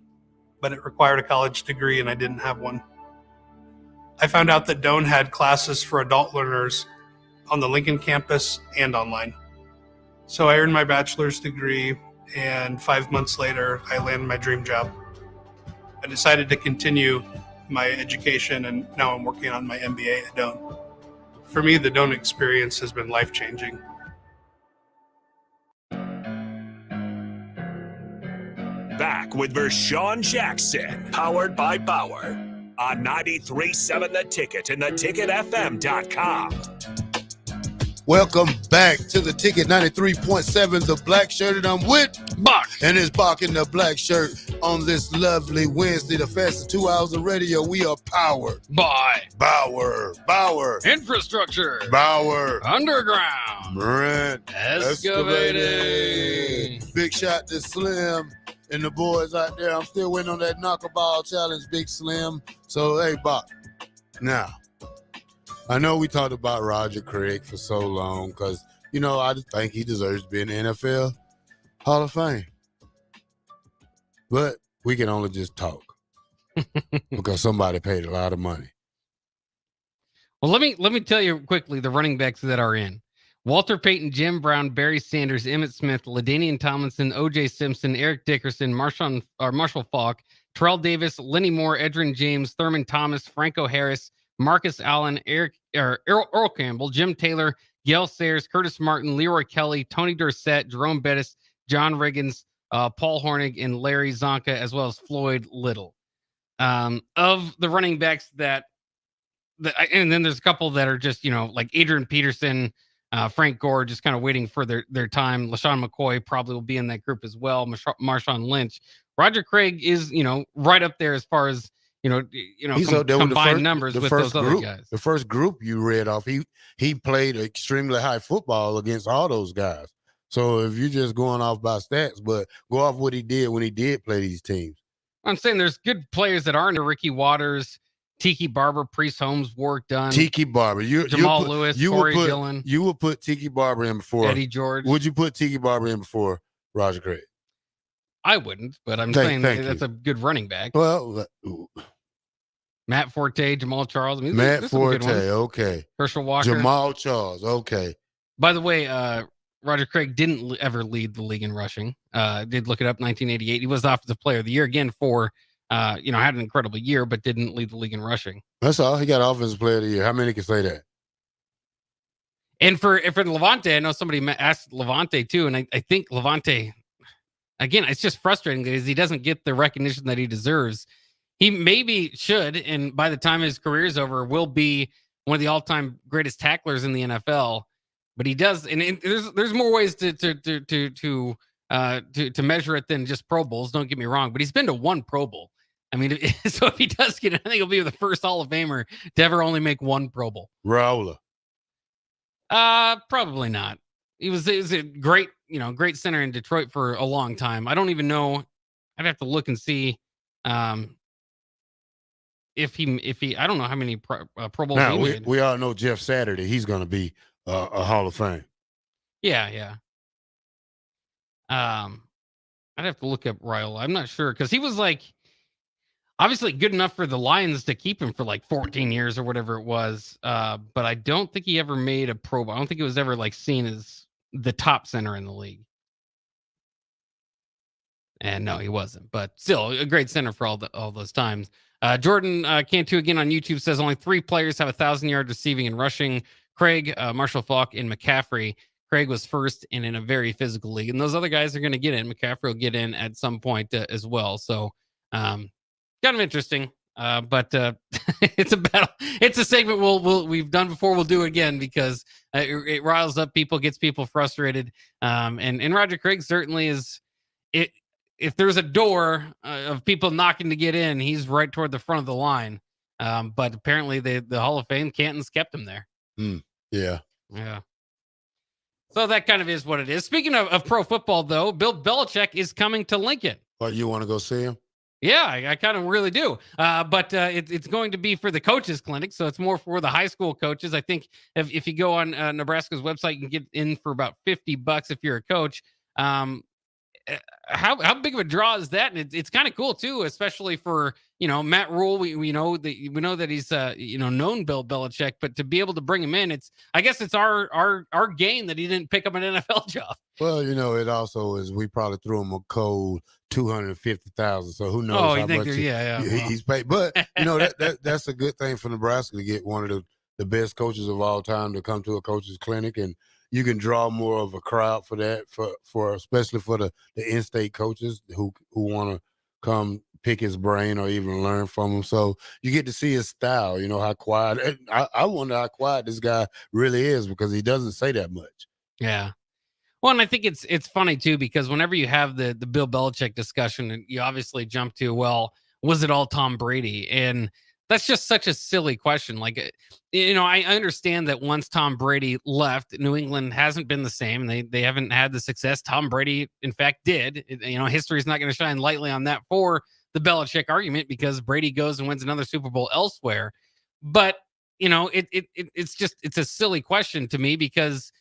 but it required a college degree and I didn't have one. I found out that Doane had classes for adult learners on the Lincoln campus and online. So I earned my bachelor's degree, and 5 months later, I landed my dream job. I decided to continue my education, and now I'm working on my MBA at Doane. For me, the Doane experience has been life-changing. Back with Vershawn Jackson, powered by Bauer, on 93.7 The Ticket and theticketfm.com. Welcome back to the Ticket 93.7, the black shirt, and I'm with Bach. And it's Bach in the black shirt on this lovely Wednesday, the fastest 2 hours of radio. We are powered by Bauer, Infrastructure, Bauer, Underground, Brent, Excavating. Big shot to Slim and the boys out there. I'm still waiting on that knuckleball challenge, Big Slim. So, hey, Bob. Now, I know we talked about Roger Craig for so long because, I just think he deserves to be in the NFL Hall of Fame. But we can only just talk because somebody paid a lot of money. Well, let me tell you quickly the running backs that are in. Walter Payton, Jim Brown, Barry Sanders, Emmitt Smith, LaDainian Tomlinson, O.J. Simpson, Eric Dickerson, Marshall Faulk, Terrell Davis, Lenny Moore, Edrin James, Thurman Thomas, Franco Harris, Marcus Allen, Earl Campbell, Jim Taylor, Gail Sayers, Curtis Martin, Leroy Kelly, Tony Dorsett, Jerome Bettis, John Riggins, Paul Hornig, and Larry Zonka, as well as Floyd Little. Of the running backs and then there's a couple that are just, like Adrian Peterson, Frank Gore, just kind of waiting for their time. LaShawn McCoy probably will be in that group as well. Marshawn Lynch. Roger Craig is, right up there as far as, combined numbers with those other guys. The first group you read off, he played extremely high football against all those guys. So if you're just going off by stats, but go off what he did when he did play these teams. I'm saying there's good players that aren't. Ricky Waters, Tiki Barber, Priest Holmes, Warwick Dunn, Tiki Barber, Jamal Lewis, Corey Dillon. You would put Tiki Barber in before Eddie George. Would you put Tiki Barber in before Roger Craig? I wouldn't, but I'm saying that's a good running back. Well, Matt Forte, Jamal Charles. I mean, Matt Forte, okay. Herschel Walker, Jamal Charles, okay. By the way, Roger Craig didn't ever lead the league in rushing. Did look it up, 1988. He was Offensive Player of the Year again for. Had an incredible year, but didn't lead the league in rushing. That's all. He got Offensive Player of the Year. How many can say that? And for Levante, I know somebody asked Levante too, and I think Levante, again, it's just frustrating because he doesn't get the recognition that he deserves. He maybe should, and by the time his career is over, will be one of the all-time greatest tacklers in the NFL. But he does, and there's more ways to measure it than just Pro Bowls. Don't get me wrong, but he's been to one Pro Bowl. I mean, so if he does get it, I think he'll be the first Hall of Famer to ever only make one Pro Bowl. Raula. Probably not. He was a great center in Detroit for a long time. I don't even know. I'd have to look and see if he. I don't know how many Pro Bowls now, he made. We all know Jeff Saturday. He's going to be a Hall of Fame. Yeah. I'd have to look up Raiola. I'm not sure because he was obviously good enough for the Lions to keep him for 14 years or whatever it was. But I don't think he ever made a Pro Bowl. I don't think he was ever seen as the top center in the league. And no, he wasn't. But still, a great center for all those times. Jordan Cantu again on YouTube says only 3 players have 1,000 yards receiving and rushing: Craig, Marshall Faulk, and McCaffrey. Craig was first and in a very physical league, and those other guys are going to get in. McCaffrey will get in at some point as well. So, kind of interesting. But it's a battle. It's a segment we've done before. We'll do it again because it riles up people, gets people frustrated. And Roger Craig certainly is. If there's a door of people knocking to get in, he's right toward the front of the line. But apparently the Hall of Fame, Canton's kept him there. Yeah. So that kind of is what it is. Speaking of pro football, though, Bill Belichick is coming to Lincoln. What, you want to go see him? Yeah, I kind of really do. But it's going to be for the coaches clinic. So it's more for the high school coaches. I think if you go on Nebraska's website, you can get in for about $50 if you're a coach. How big of a draw is that? And it's kind of cool too, especially for Matt Rule. We know that he's known Bill Belichick, but to be able to bring him in, I guess it's our gain that he didn't pick up an NFL job. Well, it also is we probably threw him a cold $250,000. So who knows how much he's paid. But that's a good thing for Nebraska to get one of the best coaches of all time to come to a coach's clinic, and you can draw more of a crowd for that, for especially for the in-state coaches who want to come pick his brain or even learn from him. So you get to see his style, how quiet. I wonder how quiet this guy really is because he doesn't say that much. Yeah. Well, and I think it's funny too, because whenever you have the Bill Belichick discussion, and you obviously jump to, well, was it all Tom Brady? And that's just such a silly question. Like, I understand that once Tom Brady left, New England hasn't been the same. They haven't had the success Tom Brady, in fact, did. History is not going to shine lightly on that for the Belichick argument because Brady goes and wins another Super Bowl elsewhere. But it's a silly question to me because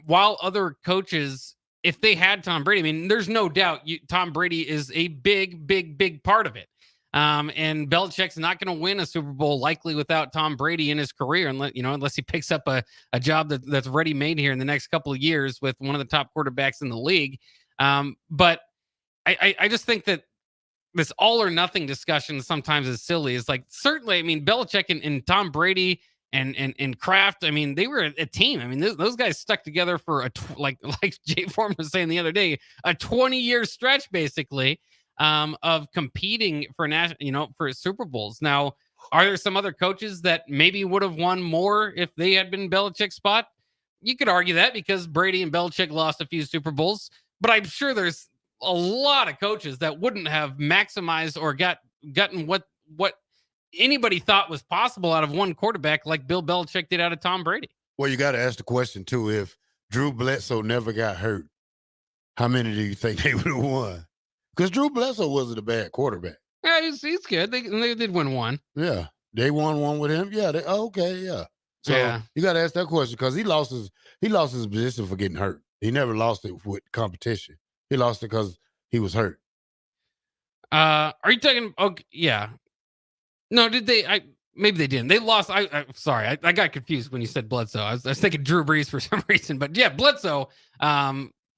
while other coaches, if they had Tom Brady, I mean, there's no doubt Tom Brady is a big part of it. And Belichick's not going to win a Super Bowl likely without Tom Brady in his career, unless he picks up a job that's ready made here in the next couple of years with one of the top quarterbacks in the league. But I just think that this all or nothing discussion sometimes is silly. It's like, certainly, I mean, Belichick and Tom Brady and Kraft, I mean, they were a team. I mean, those guys stuck together for like Jay Foreman was saying the other day, a 20-year stretch basically of competing for for Super Bowls. Now, are there some other coaches that maybe would have won more if they had been Belichick's spot? You could argue that because Brady and Belichick lost a few Super Bowls, but I'm sure there's a lot of coaches that wouldn't have maximized or gotten what anybody thought was possible out of one quarterback like Bill Belichick did out of Tom Brady. Well, you got to ask the question too, if Drew Bledsoe never got hurt, how many do you think they would have won? Because Drew Bledsoe wasn't a bad quarterback. Yeah, he's good. They did win one. Yeah, they won one with him. Yeah, okay, yeah. So you got to ask that question because he lost his position for getting hurt. He never lost it with competition. He lost it because he was hurt. Are you talking? Okay, yeah. No, did they? Maybe they didn't. They lost. Sorry, I got confused when you said Bledsoe. I was thinking Drew Brees for some reason, but yeah, Bledsoe.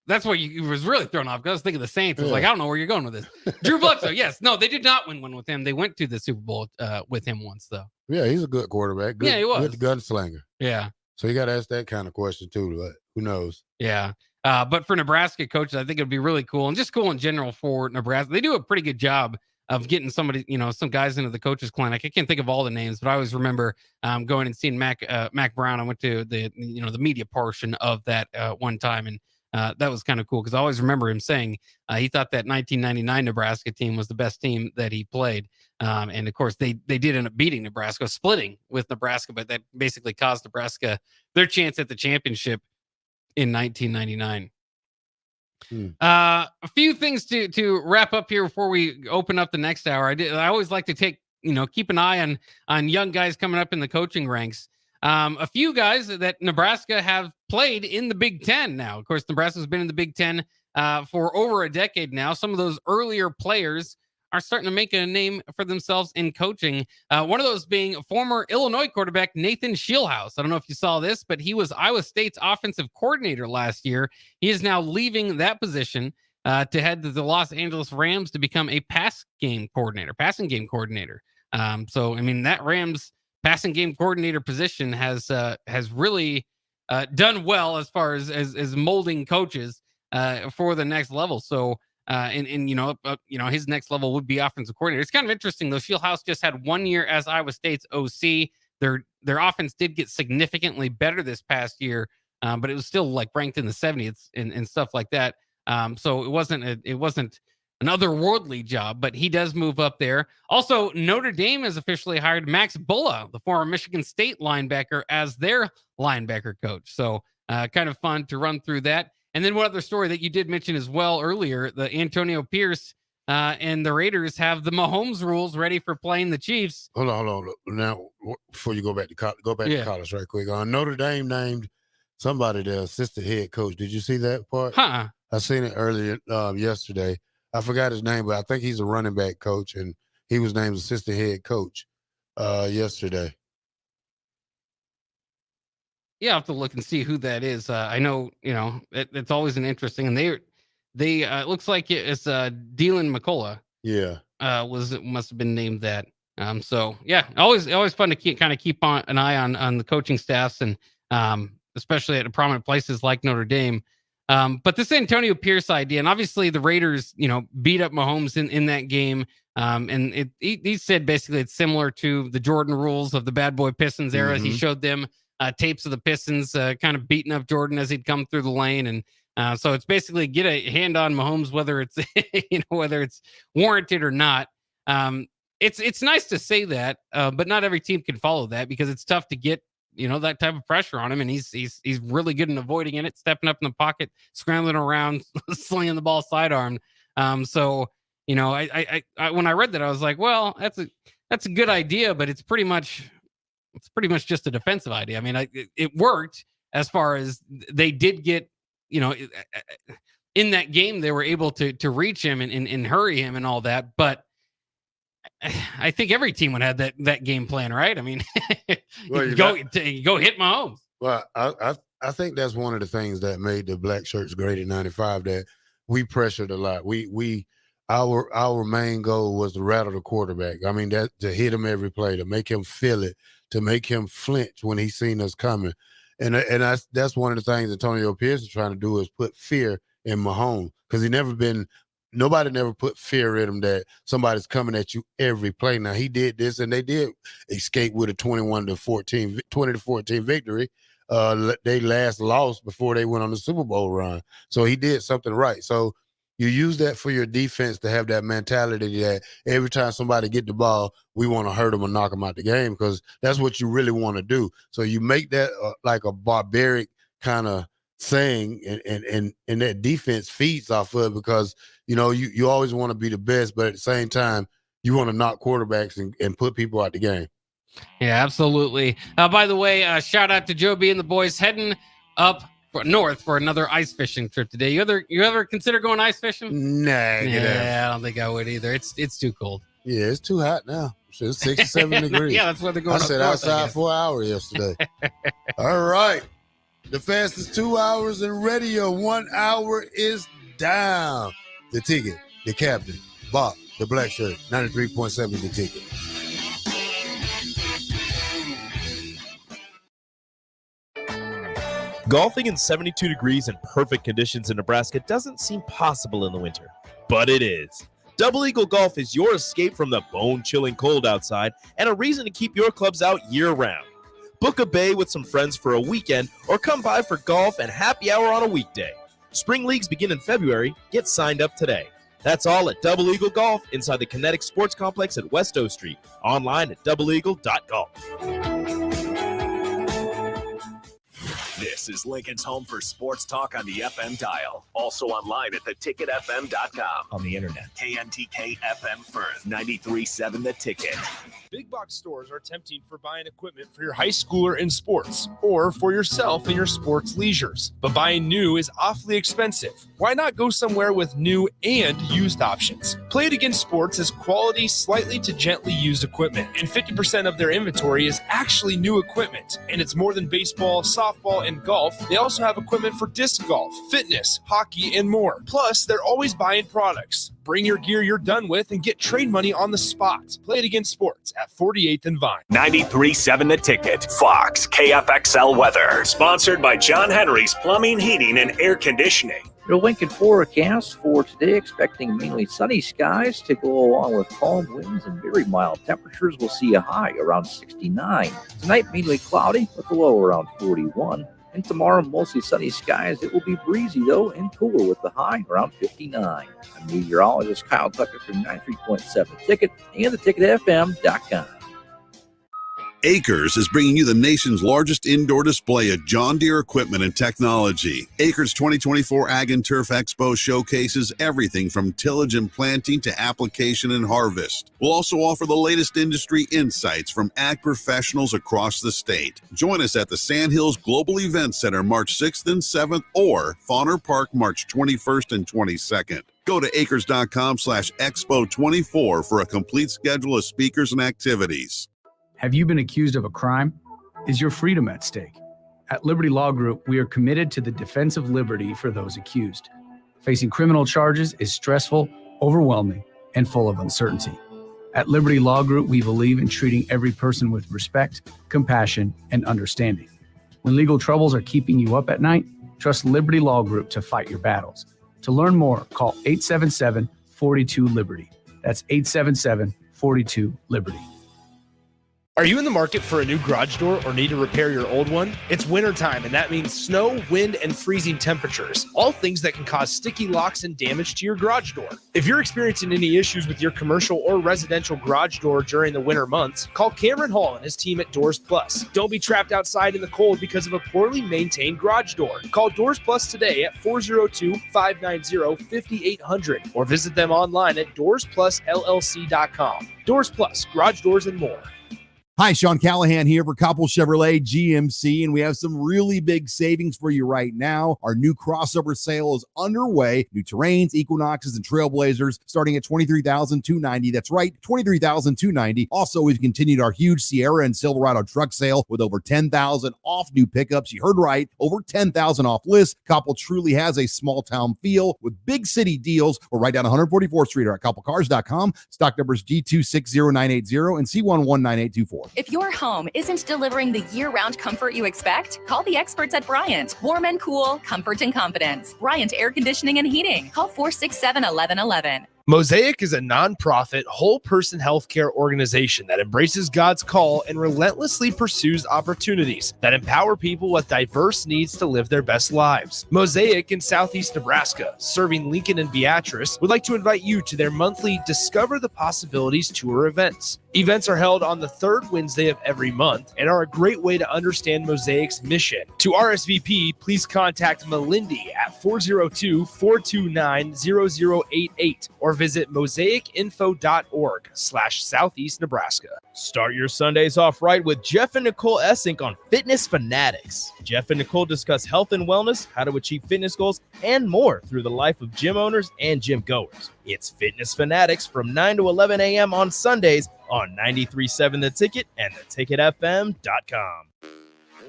That's what you was really thrown off because I was thinking the Saints. I was like, I don't know where you're going with this. Drew Bledsoe. Yes, no, they did not win one with him. They went to the Super Bowl with him once, though. Yeah, he's a good quarterback. Good, yeah, he was. Good gunslinger. Yeah. So you got to ask that kind of question too. But who knows? Yeah. But for Nebraska coaches, I think it'd be really cool and just cool in general for Nebraska. They do a pretty good job of getting somebody, some guys into the coaches clinic. I can't think of all the names, but I always remember going and seeing Mac Brown. I went to the media portion of that one time, and that was kind of cool because I always remember him saying he thought that 1999 Nebraska team was the best team that he played. And of course, they did end up beating Nebraska, splitting with Nebraska, but that basically caused Nebraska their chance at the championship in 1999. A few things to wrap up here before we open up the next hour. I always like to keep an eye on young guys coming up in the coaching ranks. A few guys that Nebraska have played in the Big Ten now. Of course, Nebraska's been in the Big Ten for over a decade now. Some of those earlier players are starting to make a name for themselves in coaching. One of those being former Illinois quarterback Nathan Scheelhaase. I don't know if you saw this, but he was Iowa State's offensive coordinator last year. He is now leaving that position to head to the Los Angeles Rams to become a passing game coordinator. So, I mean, that Rams passing game coordinator position has really done well as far as molding coaches for the next level. So, his next level would be offensive coordinator. It's kind of interesting though. Scheelhaase just had 1 year as Iowa State's OC. Their offense did get significantly better this past year, but it was still like ranked in the 70th and stuff like that. So it wasn't an otherworldly job, but he does move up there. Also, Notre Dame has officially hired Max Bulla, the former Michigan State linebacker, as their linebacker coach. So kind of fun to run through that. And then one other story that you did mention as well earlier, the Antonio Pierce and the Raiders have the Mahomes rules ready for playing the Chiefs. Hold on. Now, before you go back to college right quick. Notre Dame named somebody their assistant head coach. Did you see that part? Huh. I seen it earlier yesterday. I forgot his name, but I think he's a running back coach, and he was named assistant head coach yesterday. Yeah, I have to look and see who that is. I know, it's always an interesting, and they it looks like it's Dylan McCullough. Yeah, must have been named that. So yeah, always fun to keep on an eye on the coaching staffs, and especially at prominent places like Notre Dame. But this Antonio Pierce idea, and obviously the Raiders, beat up Mahomes in that game. And he said basically it's similar to the Jordan rules of the Bad Boy Pistons era. Mm-hmm. He showed them tapes of the Pistons kind of beating up Jordan as he'd come through the lane. And so it's basically get a hand on Mahomes, whether it's, whether it's warranted or not. it's nice to say that, but not every team can follow that because it's tough to get that type of pressure on him, and he's really good in avoiding it, stepping up in the pocket, scrambling around, slinging the ball sidearm. So I when I read that, I was like, well, that's a good idea, but it's pretty much just a defensive idea. I mean, it worked as far as they did get in that game, they were able to reach him and hurry him and all that, but I think every team would have that game plan, right? I mean, go hit Mahomes. Well, I think that's one of the things that made the black shirts great in '95. That we pressured a lot. Our main goal was to rattle the quarterback. I mean, that to hit him every play, to make him feel it, to make him flinch when he seen us coming, and that's one of the things Antonio Pierce is trying to do is put fear in Mahomes because nobody never put fear in him that somebody's coming at you every play. Now he did this, and they did escape with a 20-14 victory. They last lost before they went on the Super Bowl run. So he did something right. So you use that for your defense to have that mentality that every time somebody get the ball, we want to hurt them or knock them out the game because that's what you really want to do. So you make that like a barbaric kind of saying, and that defense feeds off of it because you always want to be the best, but at the same time you want to knock quarterbacks and put people out the game. Yeah, absolutely. By the way, shout out to Joe B and the boys heading up north for another ice fishing trip today. You ever consider going ice fishing? Nah, I don't think I would either. It's too cold. Yeah, it's too hot now. It's 67 degrees. Yeah, that's where they're going. I sat outside for an hour yesterday. All right. The fastest 2 hours in radio, 1 hour is down. The Ticket, the captain, Bob, the black shirt, 93.7 The Ticket. Golfing in 72 degrees and perfect conditions in Nebraska doesn't seem possible in the winter, but it is. Double Eagle Golf is your escape from the bone-chilling cold outside and a reason to keep your clubs out year-round. Book a bay with some friends for a weekend or come by for golf and happy hour on a weekday. Spring leagues begin in February. Get signed up today. That's all at Double Eagle Golf inside the Kinetic Sports Complex at West O Street. Online at doubleeagle.golf. This is Lincoln's home for sports talk on the FM dial. Also online at theticketfm.com. On the internet. KNTK FM Firth, 93.7 The Ticket. Big box stores are tempting for buying equipment for your high schooler in sports or for yourself in your sports leisures. But buying new is awfully expensive. Why not go somewhere with new and used options? Play It Again Sports has quality, slightly to gently used equipment, and 50% of their inventory is actually new equipment. And it's more than baseball, softball, and golf. They also have equipment for disc golf, fitness, hockey, and more. Plus, they're always buying products. Bring your gear you're done with and get trade money on the spot. Play It Again Sports at 48th and Vine. 93.7 The Ticket. Fox KFXL weather. Sponsored by John Henry's Plumbing, Heating, and Air Conditioning. The Lincoln forecast for today, expecting mainly sunny skies to go along with calm winds and very mild temperatures. We'll see a high around 69. Tonight, mainly cloudy with a low around 41. And tomorrow, mostly sunny skies. It will be breezy, though, and cooler with the high around 59. I'm meteorologist Kyle Tucker from 93.7 Ticket and theticketfm.com. Acres is bringing you the nation's largest indoor display of John Deere equipment and technology. Acres 2024 Ag and Turf Expo showcases everything from tillage and planting to application and harvest. We'll also offer the latest industry insights from ag professionals across the state. Join us at the Sandhills Global Event Center March 6th and 7th or Fauner Park March 21st and 22nd. Go to acres.com/expo24 for a complete schedule of speakers and activities. Have you been accused of a crime? Is your freedom at stake? At Liberty Law Group, we are committed to the defense of liberty for those accused. Facing criminal charges is stressful, overwhelming, and full of uncertainty. At Liberty Law Group, we believe in treating every person with respect, compassion, and understanding. When legal troubles are keeping you up at night, trust Liberty Law Group to fight your battles. To learn more, call 877-42-LIBERTY. That's 877-42-LIBERTY. Are you in the market for a new garage door or need to repair your old one? It's wintertime, and that means snow, wind, and freezing temperatures, all things that can cause sticky locks and damage to your garage door. If you're experiencing any issues with your commercial or residential garage door during the winter months, call Cameron Hall and his team at Doors Plus. Don't be trapped outside in the cold because of a poorly maintained garage door. Call Doors Plus today at 402-590-5800 or visit them online at doorsplusllc.com. Doors Plus, garage doors and more. Hi, Sean Callahan here for Coppell Chevrolet GMC, and we have some really big savings for you right now. Our new crossover sale is underway. New Terrains, Equinoxes, and Trailblazers starting at $23,290. That's right, $23,290. Also, we've continued our huge Sierra and Silverado truck sale with over $10,000 off new pickups. You heard right, over $10,000 off list. Coppell truly has a small town feel with big city deals. We're right down 144th Street or at CoppellCars.com. Stock numbers G260980 and C119824. If your home isn't delivering the year-round comfort you expect, call the experts at Bryant. Warm and cool, comfort and confidence. Bryant Air Conditioning and Heating. Call 467-1111. Mosaic is a nonprofit, whole-person healthcare organization that embraces God's call and relentlessly pursues opportunities that empower people with diverse needs to live their best lives. Mosaic in Southeast Nebraska, serving Lincoln and Beatrice, would like to invite you to their monthly Discover the Possibilities tour events. Events are held on the third Wednesday of every month and are a great way to understand Mosaic's mission. To RSVP, please contact Melindy at 402-429-0088 or visit mosaicinfo.org/Southeast Nebraska. Start your Sundays off right with Jeff and Nicole Essink on Fitness Fanatics. Jeff and Nicole discuss health and wellness, how to achieve fitness goals, and more through the life of gym owners and gym goers. It's Fitness Fanatics from 9 to 11 a.m. on Sundays on 93.7 The Ticket and theticketfm.com.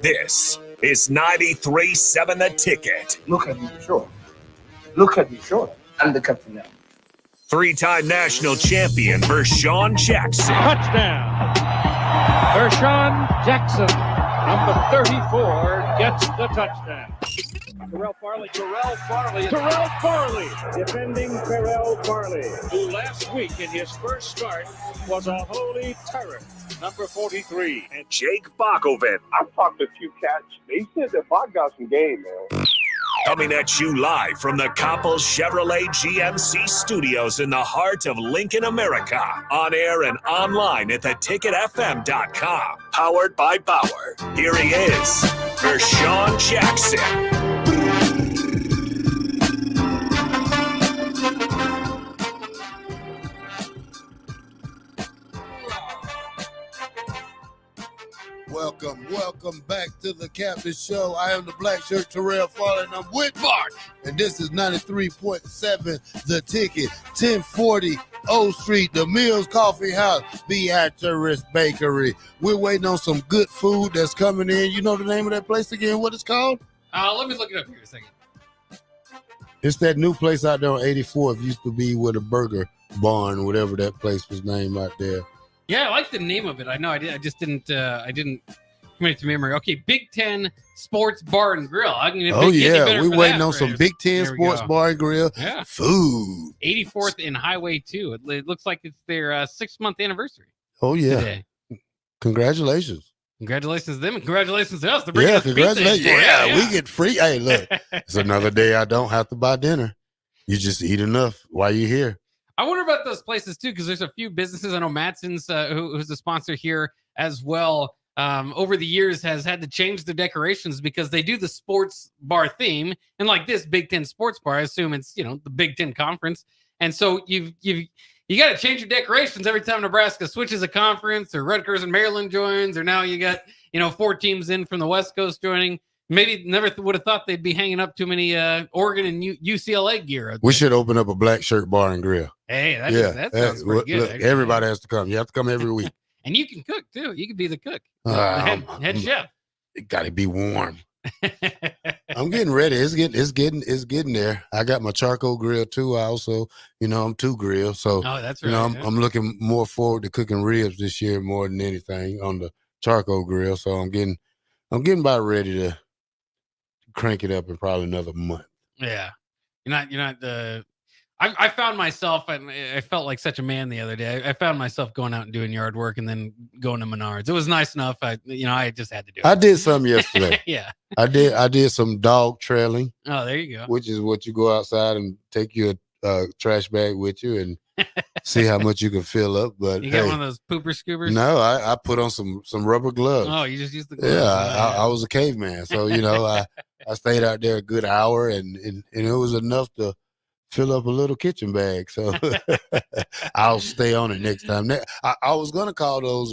This is 93.7 The Ticket. Look at me, sure. Look at me, sure. I'm the captain now. Three-time national champion Vershawn Jackson. Touchdown. Vershawn Jackson, number 34, gets the touchdown. Terrell Farley, defending Terrell Farley, who last week in his first start was a holy terror, number 43. And Jake Bakoven. I've talked to a few cats. They said that Bach got some game, man. Coming at you live from the Coppell Chevrolet GMC studios in the heart of Lincoln, America. On air and online at theticketfm.com. Powered by Bauer. Here he is, Vershawn Jackson. Welcome back to the Captain Show. I am the black shirt Terrell Farley, and I'm with Bart. And this is 93.7 The Ticket, 1040 O Street, the Mills Coffee House, Beatrice Bakery. We're waiting on some good food that's coming in. You know the name of that place again? What it's called? Let me look it up here a second. It's that new place out there on 84th. Used to be with a burger barn, whatever that place was named out there. Yeah, I like the name of it. I know I did. I just didn't. I didn't commit to memory. Okay, Big Ten Sports Bar and Grill. We're waiting on some Big Ten Sports Bar and Grill. Yeah, food. 84th and Highway 2. It looks like it's their 6-month anniversary. Oh yeah! Today. Congratulations. Congratulations to them. And congratulations to us. Yeah, congratulations. Yeah, we get free. Hey, look, it's another day I don't have to buy dinner. You just eat enough while you're here. I wonder about those places too, because there's a few businesses. I know Matson's, who's a sponsor here as well, over the years has had to change their decorations because they do the sports bar theme, and like this Big Ten Sports Bar, I assume it's the Big Ten Conference, and so you got to change your decorations every time Nebraska switches a conference, or Rutgers and Maryland joins, or now you got 4 teams in from the West Coast joining. Maybe never would have thought they'd be hanging up too many Oregon and UCLA gear. We should open up a black shirt bar and grill. Hey, that sounds pretty good. Look, everybody has to come. You have to come every week. And you can cook too. You can be the cook, head chef. It got to be warm. I'm getting ready. It's getting there. I got my charcoal grill too. I also, I'm 2 grills. So, that's right. I'm looking more forward to cooking ribs this year more than anything on the charcoal grill. So I'm getting about ready to crank it up in probably another month. Yeah. You're not I found myself, and I felt like such a man the other day. I found myself going out and doing yard work and then going to Menards. It was nice enough. I just had to do it. I did some yesterday. Yeah. I did some dog trailing. Oh, there you go. Which is what you go outside and take your trash bag with you and see how much you can fill up. But You got one of those pooper scoopers? No, I put on some rubber gloves. Oh, you just used the gloves. Yeah, I was a caveman, so I stayed out there a good hour, and it was enough to fill up a little kitchen bag. So I'll stay on it next time. I was gonna call those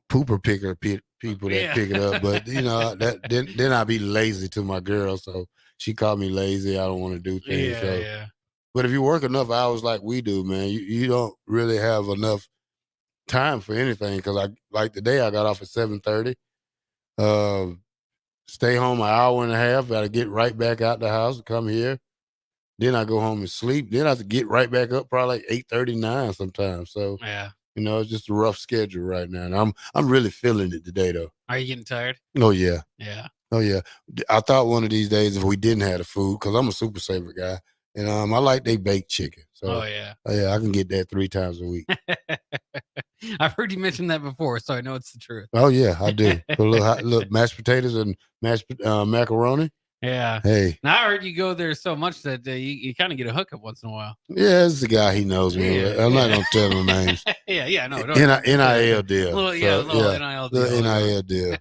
pooper picker people that pick it up, but then I'd be lazy to my girl, so she called me lazy. I don't want to do things. Yeah. But if you work enough hours like we do, man, you don't really have enough time for anything. Because like today, I got off at 7:30. Stay home an hour and a half. Got to get right back out the house, come here. Then I go home and sleep. Then I have to get right back up probably like 8:39 sometimes. So Yeah. it's just a rough schedule right now. And I'm really feeling it today though. Are you getting tired? Oh yeah. Yeah. Oh yeah. I thought one of these days if we didn't have the food, because I'm a Super Saver guy, and I like they baked chicken. So yeah. I can get that 3 times a week. I've heard you mention that before, so I know it's the truth. Oh yeah, I do. Put a little mashed potatoes and mashed macaroni. Yeah. Hey. Now I heard you go there so much that you kind of get a hookup once in a while. Yeah, it's the guy. He knows me. Yeah, I'm not gonna tell him names. Yeah, no. NIL deal. Little NIL deal. The NIL deal.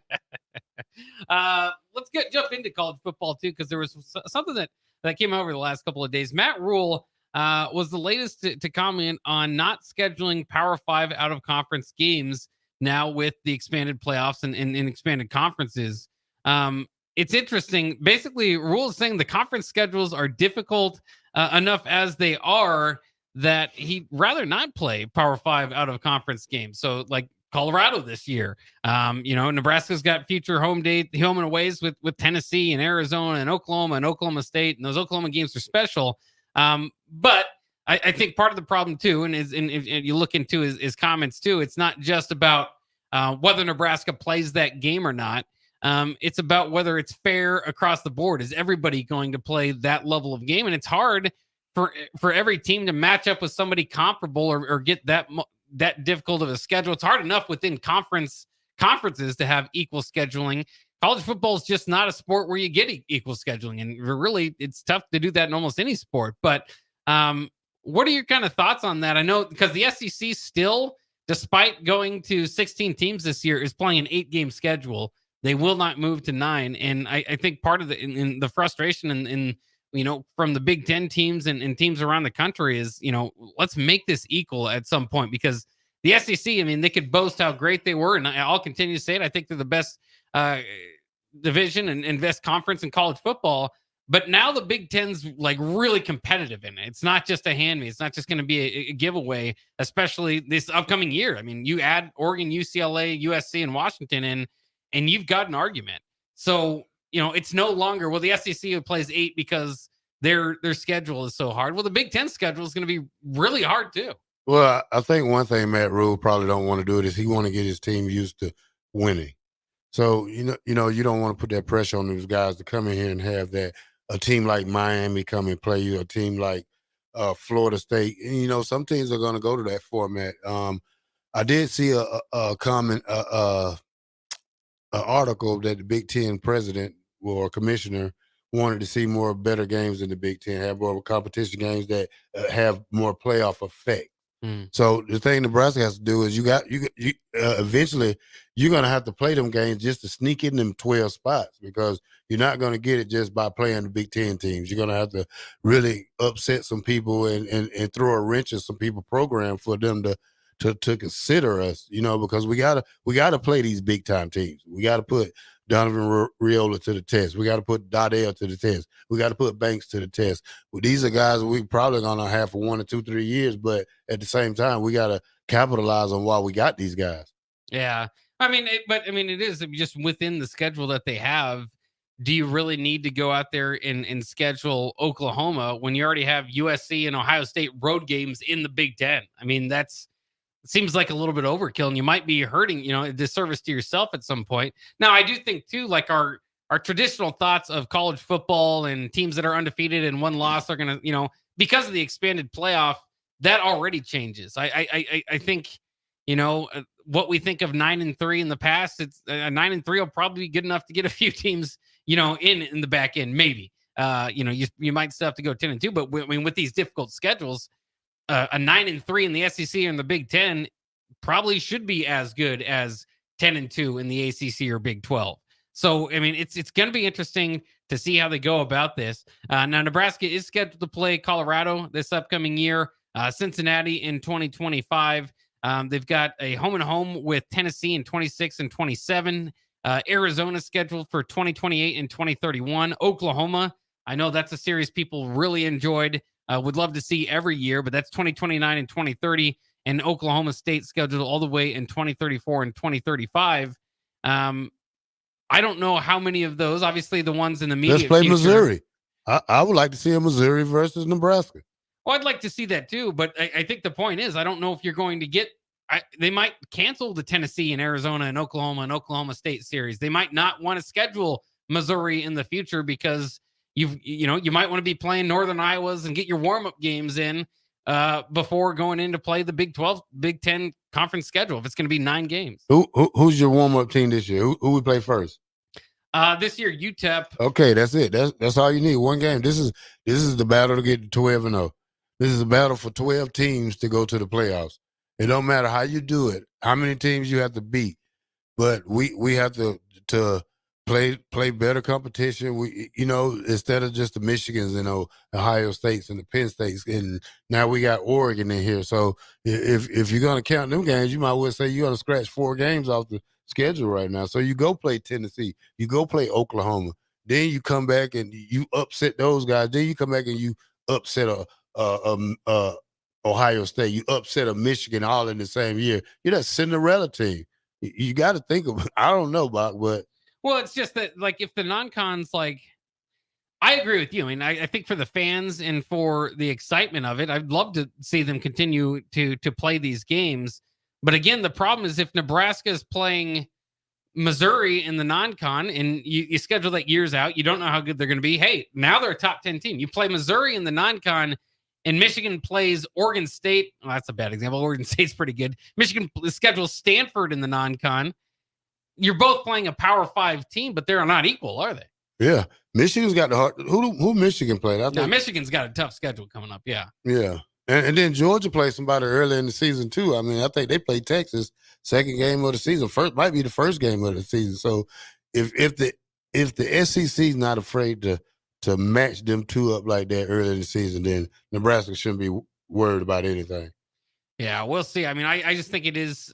Let's jump into college football too, because there was something that came over the last couple of days. Matt Rule was the latest to comment on not scheduling Power 5 out of conference games now with the expanded playoffs and expanded conferences. It's interesting. Basically, Rule is saying the conference schedules are difficult enough as they are that he'd rather not play Power 5 out of conference games. So like Colorado this year, Nebraska's got future home and aways with Tennessee and Arizona and Oklahoma State, and those Oklahoma games are special. But I think part of the problem too, and if you look into his comments too, it's not just about whether Nebraska plays that game or not. It's about whether it's fair across the board. Is everybody going to play that level of game? And it's hard for every team to match up with somebody comparable or get that difficult of a schedule. It's hard enough within conferences to have equal scheduling. College football is just not a sport where you get equal scheduling, and really, it's tough to do that in almost any sport. But what are your kind of thoughts on that? I know because the SEC still, despite going to 16 teams this year, is playing an 8-game schedule. They will not move to 9, and I think part of the frustration in from the Big Ten teams and teams around the country is let's make this equal at some point, because the SEC, I mean, they could boast how great they were, and I'll continue to say it. I think they're the best division and best conference in college football. But now the Big Ten's like really competitive in it. It's not just a hand me. It's not just going to be a giveaway, especially this upcoming year. I mean, you add Oregon, UCLA, USC, and Washington in, and you've got an argument. So, it's no longer, well, the SEC plays 8 because their schedule is so hard. Well, the Big Ten schedule is going to be really hard too. Well, I think one thing Matt Rule probably don't want to do is he want to get his team used to winning. So, you don't want to put that pressure on those guys to come in here and have that. A team like Miami come and play you, a team like Florida State. And, some teams are going to go to that format. I did see a comment, an article that the Big Ten president or commissioner wanted to see more better games in the Big Ten, have more competition games that have more playoff effect. So the thing Nebraska has to do is eventually you're going to have to play them games just to sneak in them 12 spots, because you're not going to get it just by playing the Big Ten teams. You're going to have to really upset some people and throw a wrench in some people's program for them to consider us, because we gotta play these big time teams. We got to put Donovan Riola to the test. We got to put Dardell to the test. We got to put Banks to the test. Well, these are guys we probably gonna have for 1 or 2, 3 years, but at the same time, we got to capitalize on why we got these guys. Yeah, it is just within the schedule that they have. Do you really need to go out there and schedule Oklahoma when you already have USC and Ohio State road games in the Big Ten? I mean, seems like a little bit overkill, and you might be hurting, a disservice to yourself at some point. Now, I do think too, like our traditional thoughts of college football and teams that are undefeated and one loss are going to, because of the expanded playoff, that already changes. I think, what we think of 9-3 in the past, it's 9-3 will probably be good enough to get a few teams, in the back end, maybe. You might still have to go 10-2, but with these difficult schedules, a 9-3 in the SEC and the Big Ten probably should be as good as 10-2 in the ACC or Big 12. So, it's going to be interesting to see how they go about this. Now, Nebraska is scheduled to play Colorado this upcoming year, Cincinnati in 2025. They've got a home with Tennessee in 26 and 27. Arizona scheduled for 2028 and 2031. Oklahoma, I know that's a series people really enjoyed. Would love to see every year, but that's 2029 and 2030. And Oklahoma State scheduled all the way in 2034 and 2035. I don't know how many of those. Obviously, the ones in the immediate Let's play future. Missouri. I would like to see a Missouri versus Nebraska. Well, I'd like to see that too, but I think the point is, I don't know if you're going to get. They might cancel the Tennessee and Arizona and Oklahoma State series. They might not want to schedule Missouri in the future because you might want to be playing Northern Iowas and get your warm up games in before going in to play the Big 12, Big 10 conference schedule. If it's going to be 9 games. Who's your warm up team this year? Who we play first? This year, UTEP. Okay, that's it. That's all you need. One game. This is the battle to get to 12-0. This is a battle for 12 teams to go to the playoffs. It don't matter how you do it, how many teams you have to beat, but we have to play better competition. We instead of just the Michigans and Ohio States and the Penn States, and now we got Oregon in here. So if you're gonna count them games, you might well say you got to scratch 4 games off the schedule right now. So you go play Tennessee, you go play Oklahoma, then you come back and you upset those guys. Then you come back and you upset Ohio State, you upset a Michigan all in the same year. You're that Cinderella team. You got to think of. I don't know, Bach, but. Well, it's just that, if the non-cons, I agree with you. I think for the fans and for the excitement of it, I'd love to see them continue to play these games. But again, the problem is if Nebraska is playing Missouri in the non-con and you schedule that years out, you don't know how good they're going to be. Hey, now they're a top 10 team. You play Missouri in the non-con and Michigan plays Oregon State. Well, that's a bad example. Oregon State's pretty good. Michigan schedules Stanford in the non-con. You're both playing a Power 5 team, but they're not equal, are they? Yeah. Michigan's got the hard. Who Michigan played? Michigan's got a tough schedule coming up. Yeah. Yeah. And then Georgia played somebody early in the season, too. I think they played Texas, second game of the season. Might be the first game of the season. So if the SEC's not afraid to match them two up like that early in the season, then Nebraska shouldn't be worried about anything. Yeah, we'll see. I just think it is.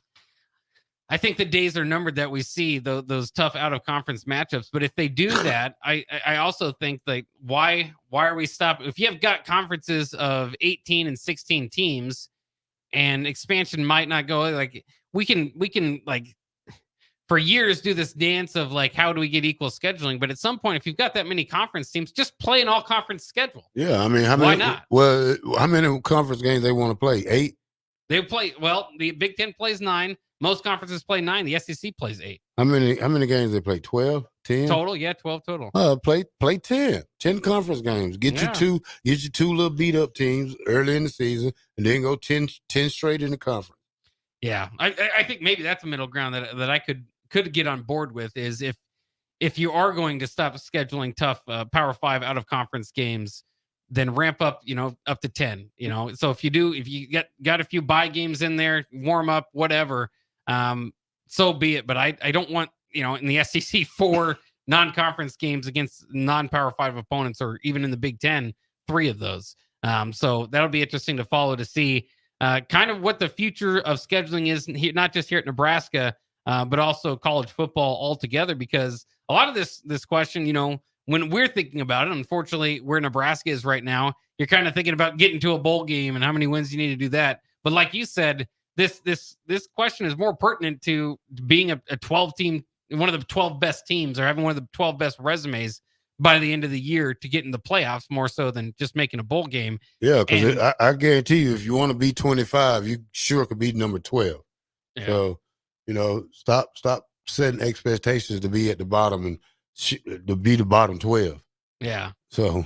I think the days are numbered that we see those tough out of conference matchups. But if they do that, I also think why are we stopping? If you have got conferences of 18 and 16 teams, and expansion might not go we can for years do this dance of how do we get equal scheduling? But at some point, if you've got that many conference teams, just play an all conference schedule. Yeah, why not? Well, how many conference games they want to play? 8? They play the Big 10 plays 9. Most conferences play 9. The SEC plays 8. How many games they play? 12, 10 total? Yeah, 12 total. Play 10 conference games. Get your two little beat up teams early in the season, and then go 10 straight in the conference. Yeah, I think maybe that's a middle ground that I could get on board with is if you are going to stop scheduling tough Power 5 out of conference games, then ramp up, up to 10. So if you got a few bye games in there, warm up, whatever. So be it. But I don't want, in the SEC 4 non-conference games against non-Power 5 opponents, or even in the Big 10, 3 of those. So that'll be interesting to follow to see kind of what the future of scheduling is here, not just here at Nebraska, but also college football altogether, because a lot of this question, when we're thinking about it, unfortunately, where Nebraska is right now, you're kind of thinking about getting to a bowl game and how many wins you need to do that. But like you said, this question is more pertinent to being a 12 team, one of the 12 best teams, or having one of the 12 best resumes by the end of the year to get in the playoffs, more so than just making a bowl game. Yeah, because I guarantee you, if you want to be 25, you sure could be number 12. Yeah. So, stop setting expectations to be at the bottom and to be the bottom 12. Yeah. So,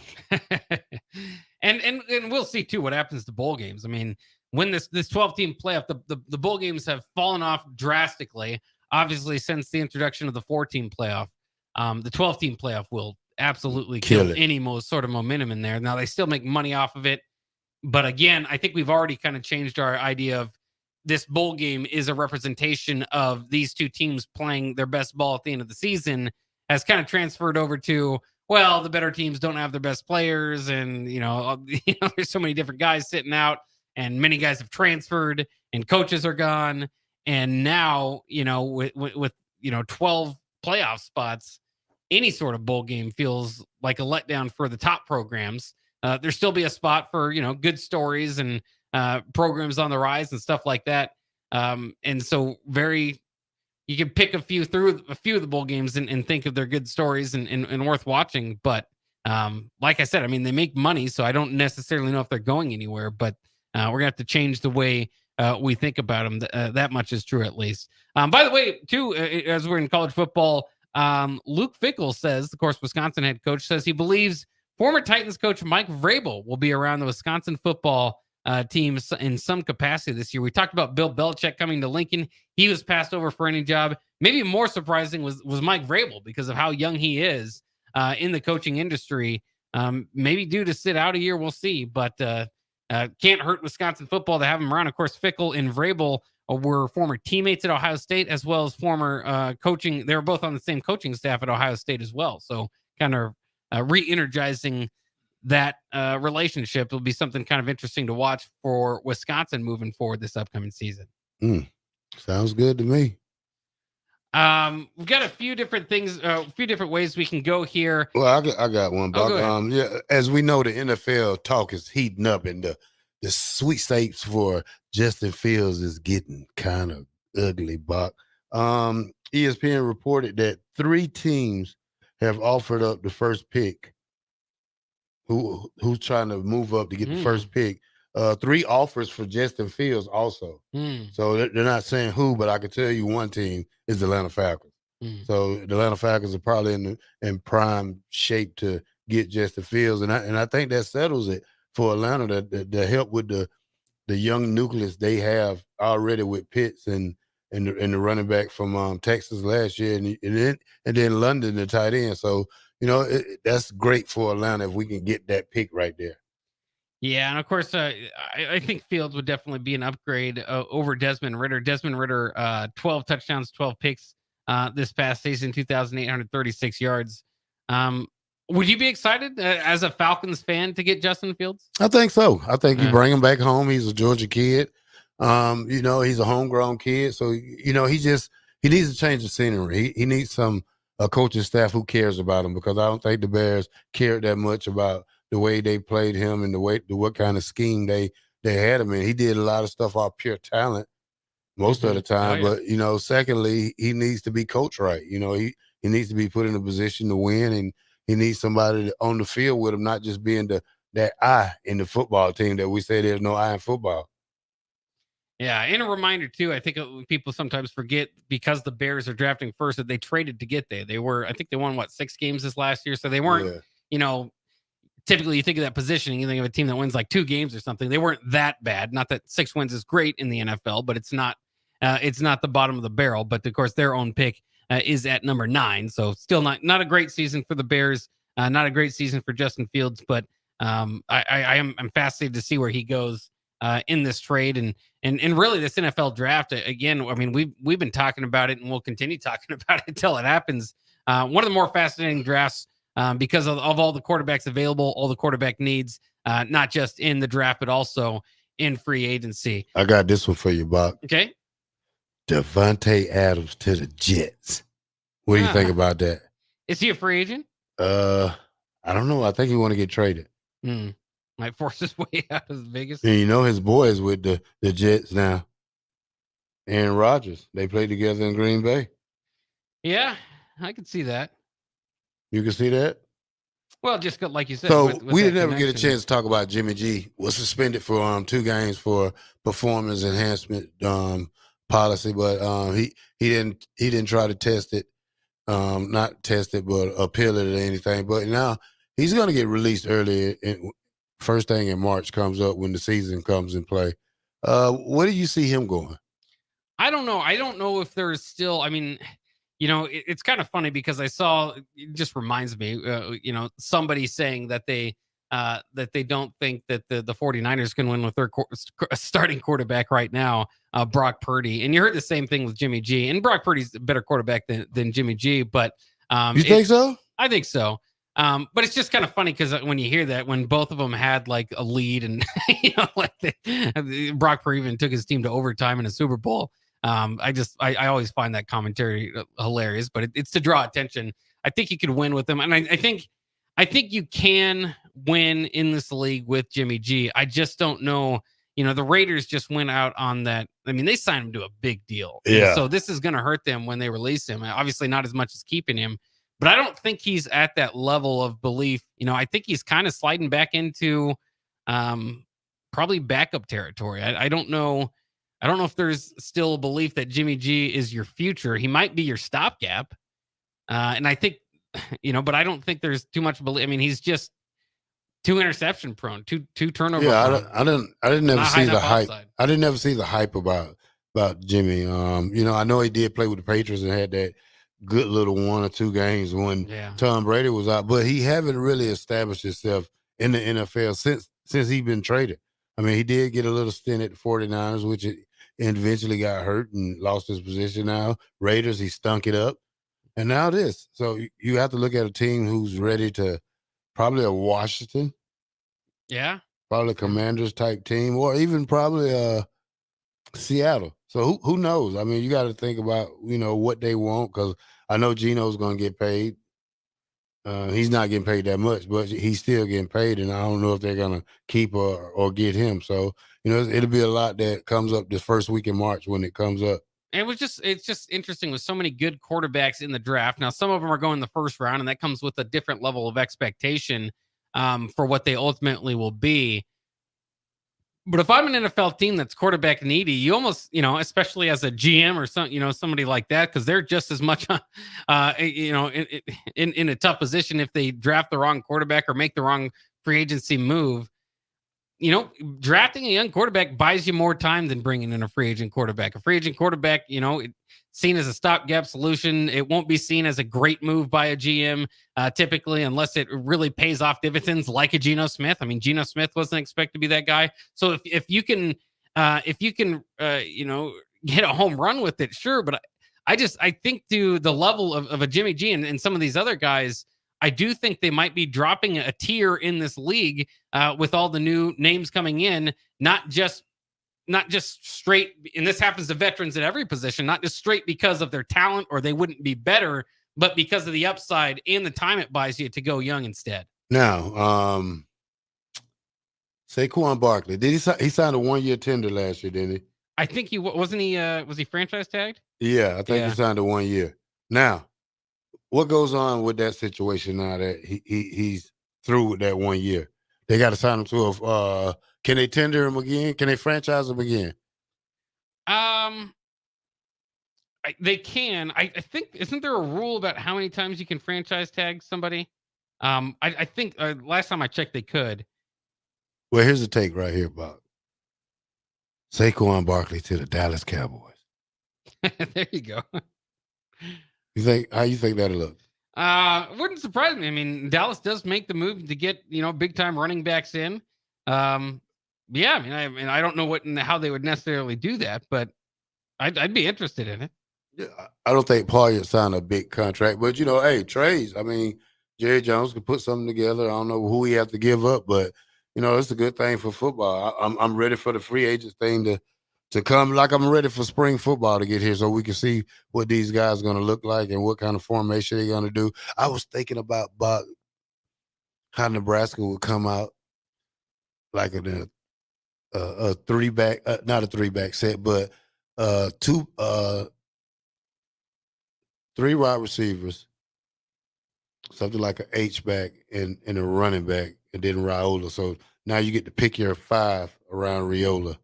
and we'll see too what happens to bowl games. I mean, when this 12-team playoff, the bowl games have fallen off drastically. Obviously, since the introduction of the 4-team playoff, the 12-team playoff will absolutely kill any sort of momentum in there. Now they still make money off of it, but again, I think we've already kind of changed our idea of this bowl game is a representation of these two teams playing their best ball at the end of the season. Has kind of transferred over to, well, the better teams don't have their best players, and there's so many different guys sitting out, and many guys have transferred, and coaches are gone, and now with 12 playoff spots, any sort of bowl game feels like a letdown for the top programs. There still be a spot for good stories and programs on the rise and stuff like that, and so you can pick a few of the bowl games and think of their good stories and worth watching. But like I said, I mean, they make money, so I don't necessarily know if they're going anywhere. But we're gonna have to change the way we think about them. That much is true, at least. By the way, too, as we're in college football, Luke Fickell says, of course, Wisconsin head coach, says he believes former Titans coach Mike Vrabel will be around the Wisconsin football team in some capacity this year. We talked about Bill Belichick coming to Lincoln. He was passed over for any job. Maybe more surprising was Mike Vrabel because of how young he is in the coaching industry. Maybe due to sit out a year, we'll see. But can't hurt Wisconsin football to have him around. Of course, Fickell and Vrabel were former teammates at Ohio State, as well as former coaching. They were both on the same coaching staff at Ohio State as well. So kind of re-energizing that relationship will be something kind of interesting to watch for Wisconsin moving forward this upcoming season. Sounds good to me. We've got a few different things, a few different ways we can go here. Well, I got one, Buck. Go as we know, the NFL talk is heating up, and the sweepstakes for Justin Fields is getting kind of ugly, Buck. ESPN reported that 3 teams have offered up the first pick. Who's trying to move up to get the first pick? 3 offers for Justin Fields also. So they're not saying who, but I can tell you one team is the Atlanta Falcons. So the Atlanta Falcons are probably in prime shape to get Justin Fields, and I think that settles it for Atlanta. To help with the young nucleus they have already with Pitts and the running back from Texas last year, and then London, the tight end. So that's great for Atlanta if we can get that pick right there. Yeah, and of course, I think Fields would definitely be an upgrade over Desmond Ridder. Desmond Ridder, 12 touchdowns, 12 picks this past season, 2,836 yards. Would you be excited as a Falcons fan to get Justin Fields? I think so. I think you bring him back home. He's a Georgia kid. He's a homegrown kid. So, he needs to change the scenery. He needs a coaching staff who cares about him, because I don't think the Bears cared that much about the way they played him and what kind of scheme they had him in. He did a lot of stuff off pure talent most of the time. But, secondly, he needs to be coached right. He needs to be put in a position to win, and he needs somebody on the field with him, not just being that eye in the football team that we say there's no eye in football. Yeah, and a reminder, too, I think people sometimes forget, because the Bears are drafting first, that they traded to get there. I think they won, 6 games this last year, so they weren't, typically you think of that positioning, you think of a team that wins 2 games or something. They weren't that bad. Not that 6 wins is great in the NFL, but it's not the bottom of the barrel. But, of course, their own pick is at number 9, so still not a great season for the Bears, not a great season for Justin Fields, but I'm fascinated to see where he goes in this trade and really this NFL draft. Again, I mean, we've been talking about it, and we'll continue talking about it until it happens. One of the more fascinating drafts because of all the quarterbacks available, all the quarterback needs, not just in the draft, but also in free agency. I got this one for you, Bob. Okay. Devontae Adams to the Jets. What do you think about that? Is he a free agent? I don't know. I think he want to get traded. Might force his way out of Vegas. And his boys with the Jets now. Aaron Rodgers. They played together in Green Bay. Yeah, I can see that. You can see that? Well, just like you said. So with we didn't ever get a chance to talk about Jimmy G. Was suspended for 2 games for performance enhancement policy, but he didn't try to test it not tested, but appeal it or anything. But now he's going to get released early. First thing in March comes up when the season comes in play. Where do you see him going? I don't know. I don't know if there's still, I mean, it's kind of funny because I saw, it just reminds me, somebody saying that they don't think that the 49ers can win with their starting quarterback right now, Brock Purdy. And you heard the same thing with Jimmy G. And Brock Purdy's a better quarterback than Jimmy G. But you think so? I think so. But it's just kind of funny because when you hear that, when both of them had like a lead and Brock Purdy even took his team to overtime in a Super Bowl. I always find that commentary hilarious, but it's to draw attention. I think you could win with them, and I think you can win in this league with Jimmy G. I just don't know. The Raiders just went out on that. I mean, they signed him to a big deal. Yeah. So this is going to hurt them when they release him. Obviously, not as much as keeping him, but I don't think he's at that level of belief. I think he's kind of sliding back into probably backup territory. I don't know. I don't know if there's still a belief that Jimmy G is your future. He might be your stopgap. And I think, but I don't think there's too much belief. I mean, he's just too interception prone, too turnover. Yeah, I didn't ever see the hype. Outside. I didn't ever see the hype about Jimmy. I know he did play with the Patriots and had that good little 1 or 2 games when Tom Brady was out, but he haven't really established himself in the NFL since he's been traded. I mean, he did get a little stint at the 49ers, which eventually got hurt and lost his position. Now Raiders, he stunk it up, and now this. So you have to look at a team who's ready to probably a Washington, probably a Commanders type team, or even probably Seattle. So who knows? I mean, you got to think about what they want, because I know Geno's going to get paid. He's not getting paid that much, but he's still getting paid, and I don't know if they're going to keep or get him. So, it'll be a lot that comes up this first week in March when it comes up. And it's just interesting with so many good quarterbacks in the draft. Now, some of them are going the first round, and that comes with a different level of expectation for what they ultimately will be. But if I'm an NFL team that's quarterback needy, you almost, especially as a GM or somebody like that, because they're just as much, in a tough position if they draft the wrong quarterback or make the wrong free agency move. Drafting a young quarterback buys you more time than bringing in a free agent quarterback. A free agent quarterback, it's seen as a stopgap solution. It won't be seen as a great move by a GM, typically, unless it really pays off dividends like a Geno Smith. I mean, Geno Smith wasn't expected to be that guy. So if you can get a home run with it, sure. But I think to the level of a Jimmy G and some of these other guys, I do think they might be dropping a tier in this league with all the new names coming in, not just straight. And this happens to veterans at every position, not just straight because of their talent or they wouldn't be better, but because of the upside and the time it buys you to go young instead. Now, Saquon Barkley, he signed a 1-year tender last year, didn't he? I think he wasn't he. Was he franchise tagged? Yeah, I think he signed a 1 year. Now, what goes on with that situation now that he's through with that 1 year? They got to sign him to a. Can they tender him again? Can they franchise him again? They can. I think, isn't there a rule about how many times you can franchise tag somebody? I think last time I checked, they could. Well, here's the take right here, Bob. Saquon Barkley to the Dallas Cowboys. There you go. How you think that'll look? Wouldn't surprise me. I mean, Dallas does make the move to get big time running backs in. Yeah, I mean, I don't know how they would necessarily do that, but I'd be interested in it. Yeah, I don't think Pollard signed a big contract, but hey, trades. I mean, Jerry Jones could put something together. I don't know who he has to give up, but it's a good thing for football. I'm ready for the free agent thing to come, like I'm ready for spring football to get here, so we can see what these guys are going to look like and what kind of formation they're going to do. I was thinking about how Nebraska would come out like a 3-back, not a 3-back set, but 3 wide receivers, something like an H-back and a running back, and then Raiola. So now you get to pick your 5 around Raiola.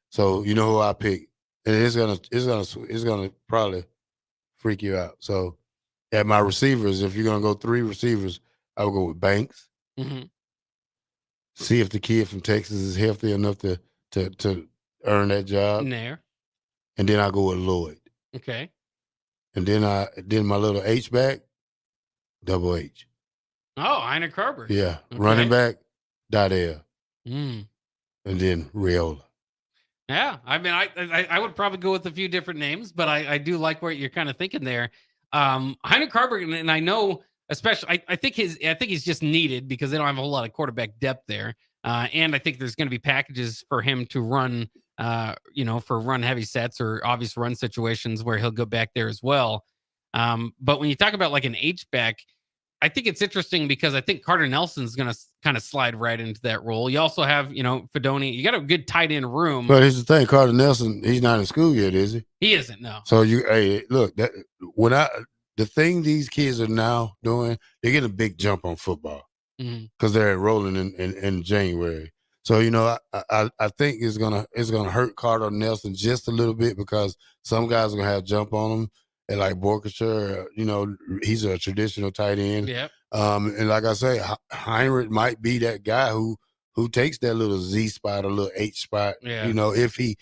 So you know who I pick, and it's gonna probably freak you out. So at my receivers, if you're going to go 3 receivers, I would go with Banks. Mm-hmm. See if the kid from Texas is healthy enough to earn that job. Nair. And then I go with Lloyd. Okay. And then my little H back, Double H. Oh, Heiner Carber. Yeah. Okay. Running back, Dardell. Mm. And then Riola. Yeah. I mean, I would probably go with a few different names, but I do like what you're kind of thinking there. Heiner Carber, and I know, especially, I think he's just needed because they don't have a whole lot of quarterback depth there. And I think there's going to be packages for him to run, for run heavy sets or obvious run situations where he'll go back there as well. But when you talk about like an H-back, I think it's interesting because I think Carter Nelson's going to kind of slide right into that role. You also have, Fedoni. You got a good tight end room. But here's the thing, Carter Nelson, he's not in school yet, is he? He isn't, no. So the thing these kids are now doing, they're getting a big jump on football because they're enrolling in January. So I think it's gonna hurt Carter Nelson just a little bit because some guys are gonna have jump on him, and like Borkshire, he's a traditional tight end. Yeah. And like I say, Heinrich might be that guy who takes that little Z spot or little H spot. Yeah. If he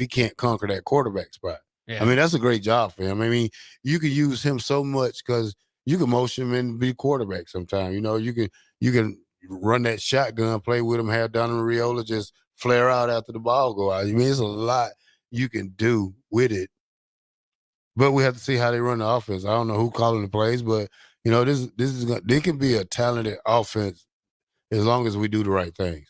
can't conquer that quarterback spot. Yeah. I mean, that's a great job for him. I mean, you can use him so much because you can motion him in to be quarterback sometime. You can run that shotgun, play with him, have Donovan Riola just flare out after the ball go out. I mean, there's a lot you can do with it. But we have to see how they run the offense. I don't know who calling the plays, but they can be a talented offense as long as we do the right things.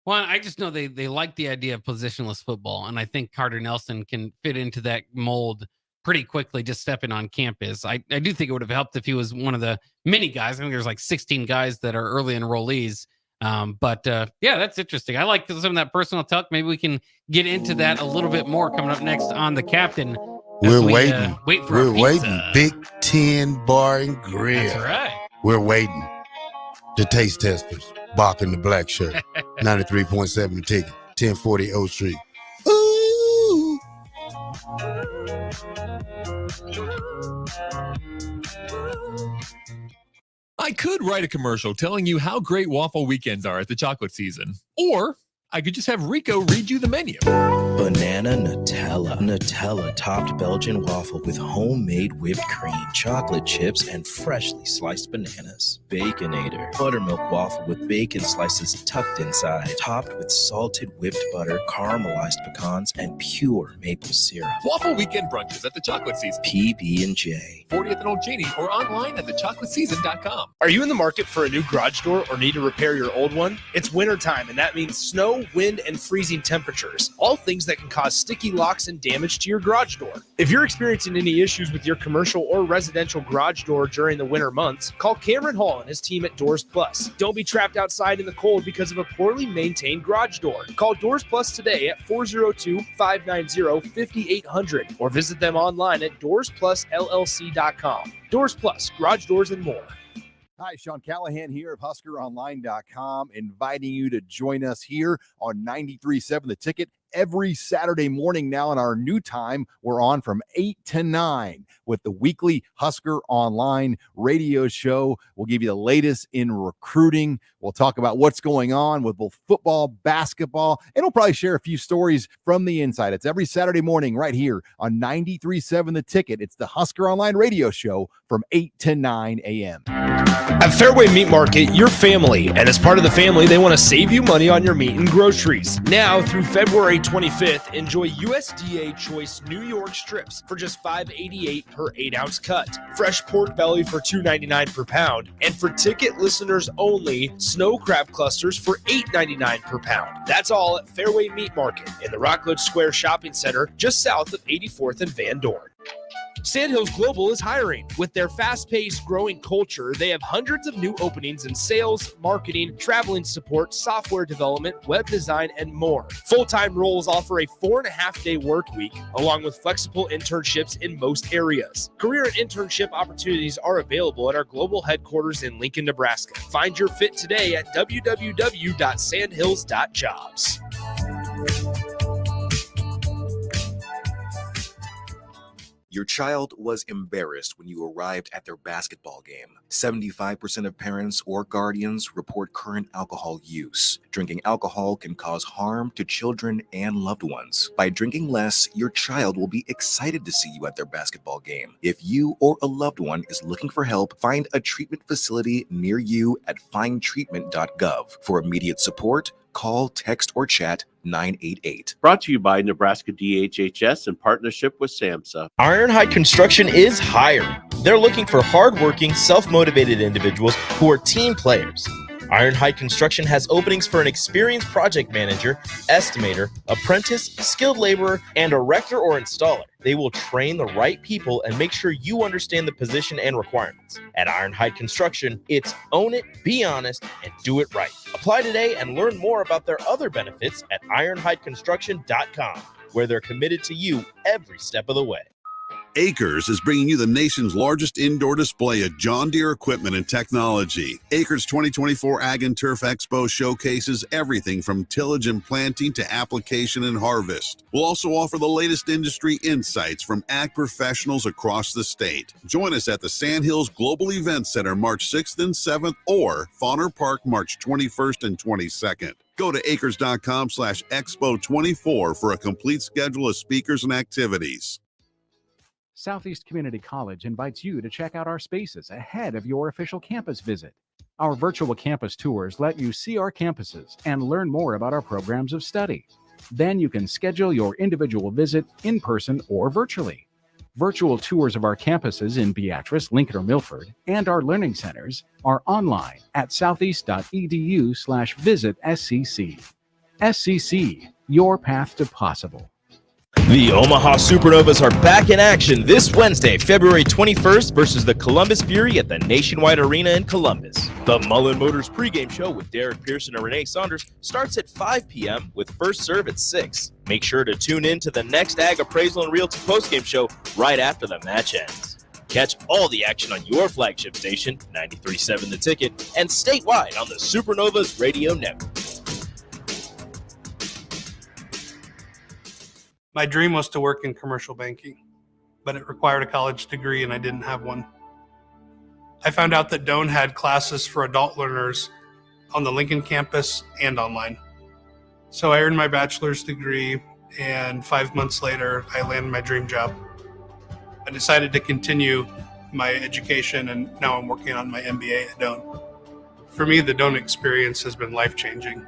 Well, I just know they like the idea of positionless football, and I think Carter Nelson can fit into that mold pretty quickly just stepping on campus. I do think it would have helped if he was one of the many guys. I think there's like 16 guys that are early enrollees. But that's interesting. I like some of that personal talk. Maybe we can get into that a little bit more coming up next on The Captain. We're waiting. We're waiting. Big 10 Bar and Grill. That's right. We're waiting. The taste testers. Bach in the black shirt. 93.7 The Ticket. 1040 O Street. Ooh. I could write a commercial telling you how great waffle weekends are at the chocolate season. Or I could just have Rico read you the menu. Banana Nutella. Nutella topped Belgian waffle with homemade whipped cream, chocolate chips, and freshly sliced bananas. Baconator. Buttermilk waffle with bacon slices tucked inside, topped with salted whipped butter, caramelized pecans, and pure maple syrup. Waffle weekend brunches at the chocolate season. PB&J. 40th and Old Cheney or online at thechocolateseason.com. Are you in the market for a new garage door or need to repair your old one? It's wintertime, and that means snow, wind, and freezing temperatures. All things that can cause sticky locks and damage to your garage door. If you're experiencing any issues with your commercial or residential garage door during the winter months, call Cameron Hall and his team at Doors Plus. Don't be trapped outside in the cold because of a poorly maintained garage door. Call Doors Plus today at 402-590-5800 or visit them online at doorsplusllc.com. Doors Plus, garage doors and more. Hi, Sean Callahan here of HuskerOnline.com, inviting you to join us here on 93.7 The Ticket every Saturday morning now in our new time. We're on from 8 to 9 with the weekly Husker Online radio show. We'll give you the latest in recruiting. We'll talk about what's going on with both football, basketball, and we'll probably share a few stories from the inside. It's every Saturday morning right here on 93.7 The Ticket. It's the Husker Online radio show from 8 to 9 a.m. At Fairway Meat Market, your family, and as part of the family, they want to save you money on your meat and groceries. Now through February 25th, enjoy USDA Choice New York strips for just $5.88 per 8-ounce cut, fresh pork belly for $2.99 per pound, and for ticket listeners only, snow crab clusters for $8.99 per pound. That's all at Fairway Meat Market in the Rockledge Square Shopping Center, just south of 84th and Van Dorn. Sandhills Global is hiring. With their fast-paced, growing culture, they have hundreds of new openings in sales, marketing, traveling support, software development, web design, and more. Full-time roles offer a 4.5-day work week, along with flexible internships in most areas. Career and internship opportunities are available at our global headquarters in Lincoln, Nebraska. Find your fit today at Your child was embarrassed when you arrived at their basketball game. 75% of parents or guardians report current alcohol use. Drinking alcohol can cause harm to children and loved ones. By drinking less, your child will be excited to see you at their basketball game. If you or a loved one is looking for help, find a treatment facility near you at findtreatment.gov. For immediate support, call, text, or chat 988. Brought to you by Nebraska DHHS in partnership with SAMHSA. Ironhide Construction is hiring. They're looking for hardworking, self-motivated individuals who are team players. Ironhide Construction has openings for an experienced project manager, estimator, apprentice, skilled laborer, and erector or installer. They will train the right people and make sure you understand the position and requirements. At Ironhide Construction, it's own it, be honest, and do it right. Apply today and learn more about their other benefits at ironhideconstruction.com, where they're committed to you every step of the way. Acres is bringing you the nation's largest indoor display of John Deere equipment and technology. Acres 2024 Ag and Turf Expo showcases everything from tillage and planting to application and harvest. We'll also offer the latest industry insights from ag professionals across the state. Join us at the Sandhills Global Event Center March 6th and 7th or Fauner Park March 21st and 22nd. Go to acres.com/expo24 for a complete schedule of speakers and activities. Southeast Community College invites you to check out our spaces ahead of your official campus visit. Our virtual campus tours let you see our campuses and learn more about our programs of study. Then you can schedule your individual visit in person or virtually. Virtual tours of our campuses in Beatrice, Lincoln, or Milford, and our learning centers are online at southeast.edu/visit SCC. SCC, your path to possible. The Omaha Supernovas are back in action this Wednesday, February 21st versus the Columbus Fury at the Nationwide Arena in Columbus. The Mullen Motors pregame show with Derek Pearson and Renee Saunders starts at 5 p.m. with first serve at 6. Make sure to tune in to the next Ag Appraisal and Realty postgame show right after the match ends. Catch all the action on your flagship station, 93.7 The Ticket, and statewide on the Supernovas Radio Network. My dream was to work in commercial banking, but it required a college degree and I didn't have one. I found out that Doane had classes for adult learners on the Lincoln campus and online. So I earned my bachelor's degree, and 5 months later, I landed my dream job. I decided to continue my education, and now I'm working on my MBA at Doane. For me, the Doane experience has been life-changing.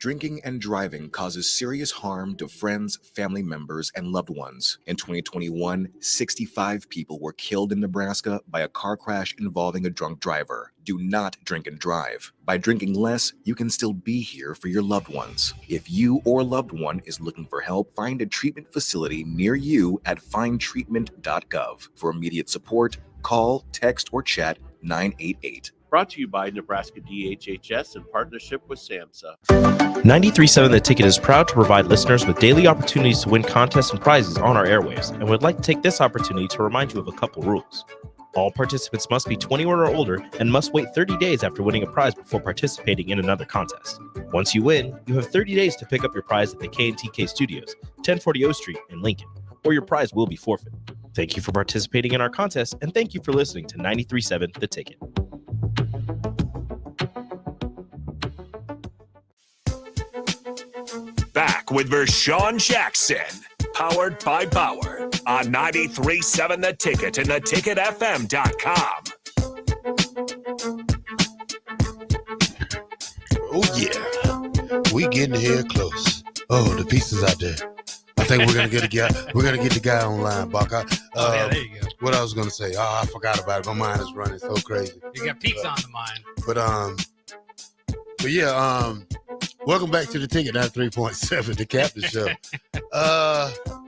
Drinking and driving causes serious harm to friends, family members, and loved ones. In 2021, 65 people were killed in Nebraska by a car crash involving a drunk driver. Do not drink and drive. By drinking less, you can still be here for your loved ones. If you or loved one is looking for help, find a treatment facility near you at findtreatment.gov. For immediate support, call, text, or chat 988. Brought to you by Nebraska DHHS in partnership with SAMHSA. 93.7 The Ticket is proud to provide listeners with daily opportunities to win contests and prizes on our airwaves, and would like to take this opportunity to remind you of a couple rules. All participants must be 21 or older and must wait 30 days after winning a prize before participating in another contest. Once you win, you have 30 days to pick up your prize at the K&TK Studios, 1040 O Street in Lincoln, or your prize will be forfeited. Thank you for participating in our contest, and thank you for listening to 93.7 The Ticket. Back with Vershawn Jackson, powered by Bauer, on 93.7 The Ticket and theticketfm.com. Oh yeah, we getting here close. Oh, the pieces out there. I think we're gonna get a guy. We're gonna get the guy online, Buck. There you go. What I was gonna say? Oh, I forgot about it. My mind is running so crazy. You got pizza on the mind. But yeah, welcome back to the Ticket 93.7, the Captain Show.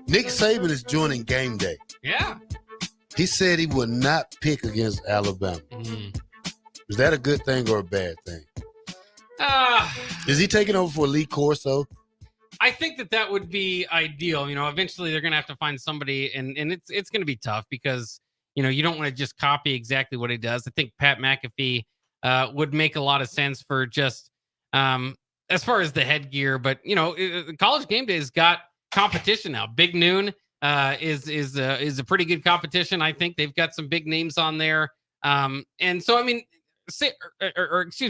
Nick Saban is joining game day. Yeah. He said he would not pick against Alabama. Is that a good thing or a bad thing? Is he taking over for Lee Corso? I think that would be ideal. You know, eventually they're going to have to find somebody, and it's going to be tough because, you know, you don't want to just copy exactly what he does. I think Pat McAfee would make a lot of sense for just as far as the headgear. But, you know, College Game Day's got competition now. Big Noon is a pretty good competition. I think they've got some big names on there. And so, I mean, excuse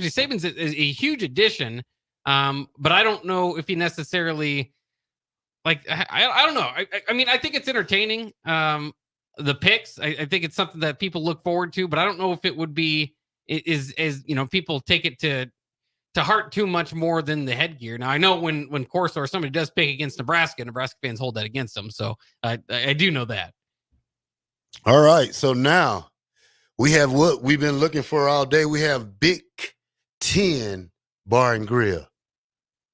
me, Saban's is a huge addition. But I don't know if he necessarily I don't know. I mean, I think it's entertaining. The picks, I think it's something that people look forward to, but I don't know if it would be is people take it to heart too much more than the headgear. Now I know when Corso or somebody does pick against Nebraska fans hold that against them. So I do know that. All right. So now we have what we've been looking for all day. We have Big Ten Bar and Grill.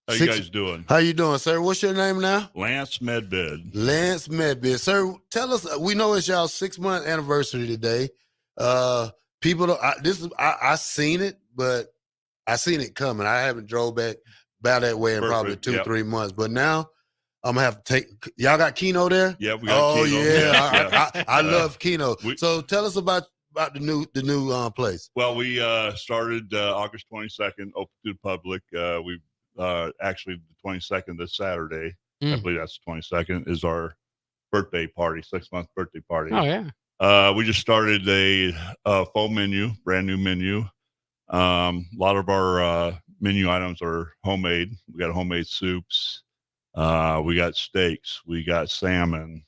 How you guys doing? How you doing, sir? What's your name now? Lance Medbed. Lance Medbed. Sir, tell us, we know it's y'all 6-month anniversary today. People, I seen it, but I seen it coming. I haven't drove back that way in probably 2-3 months. But now I'm going to have to take, y'all got Keno there? Yeah, we got Keno. Yeah. I love Keno. So tell us about the new place. Well, we started August 22nd, open to the public. We actually the 22nd this Saturday, I believe that's the 22nd, is our birthday party, 6-month birthday party. Oh yeah. We just started a full menu, brand new menu. A lot of our menu items are homemade. We got homemade soups. We got steaks. We got salmon.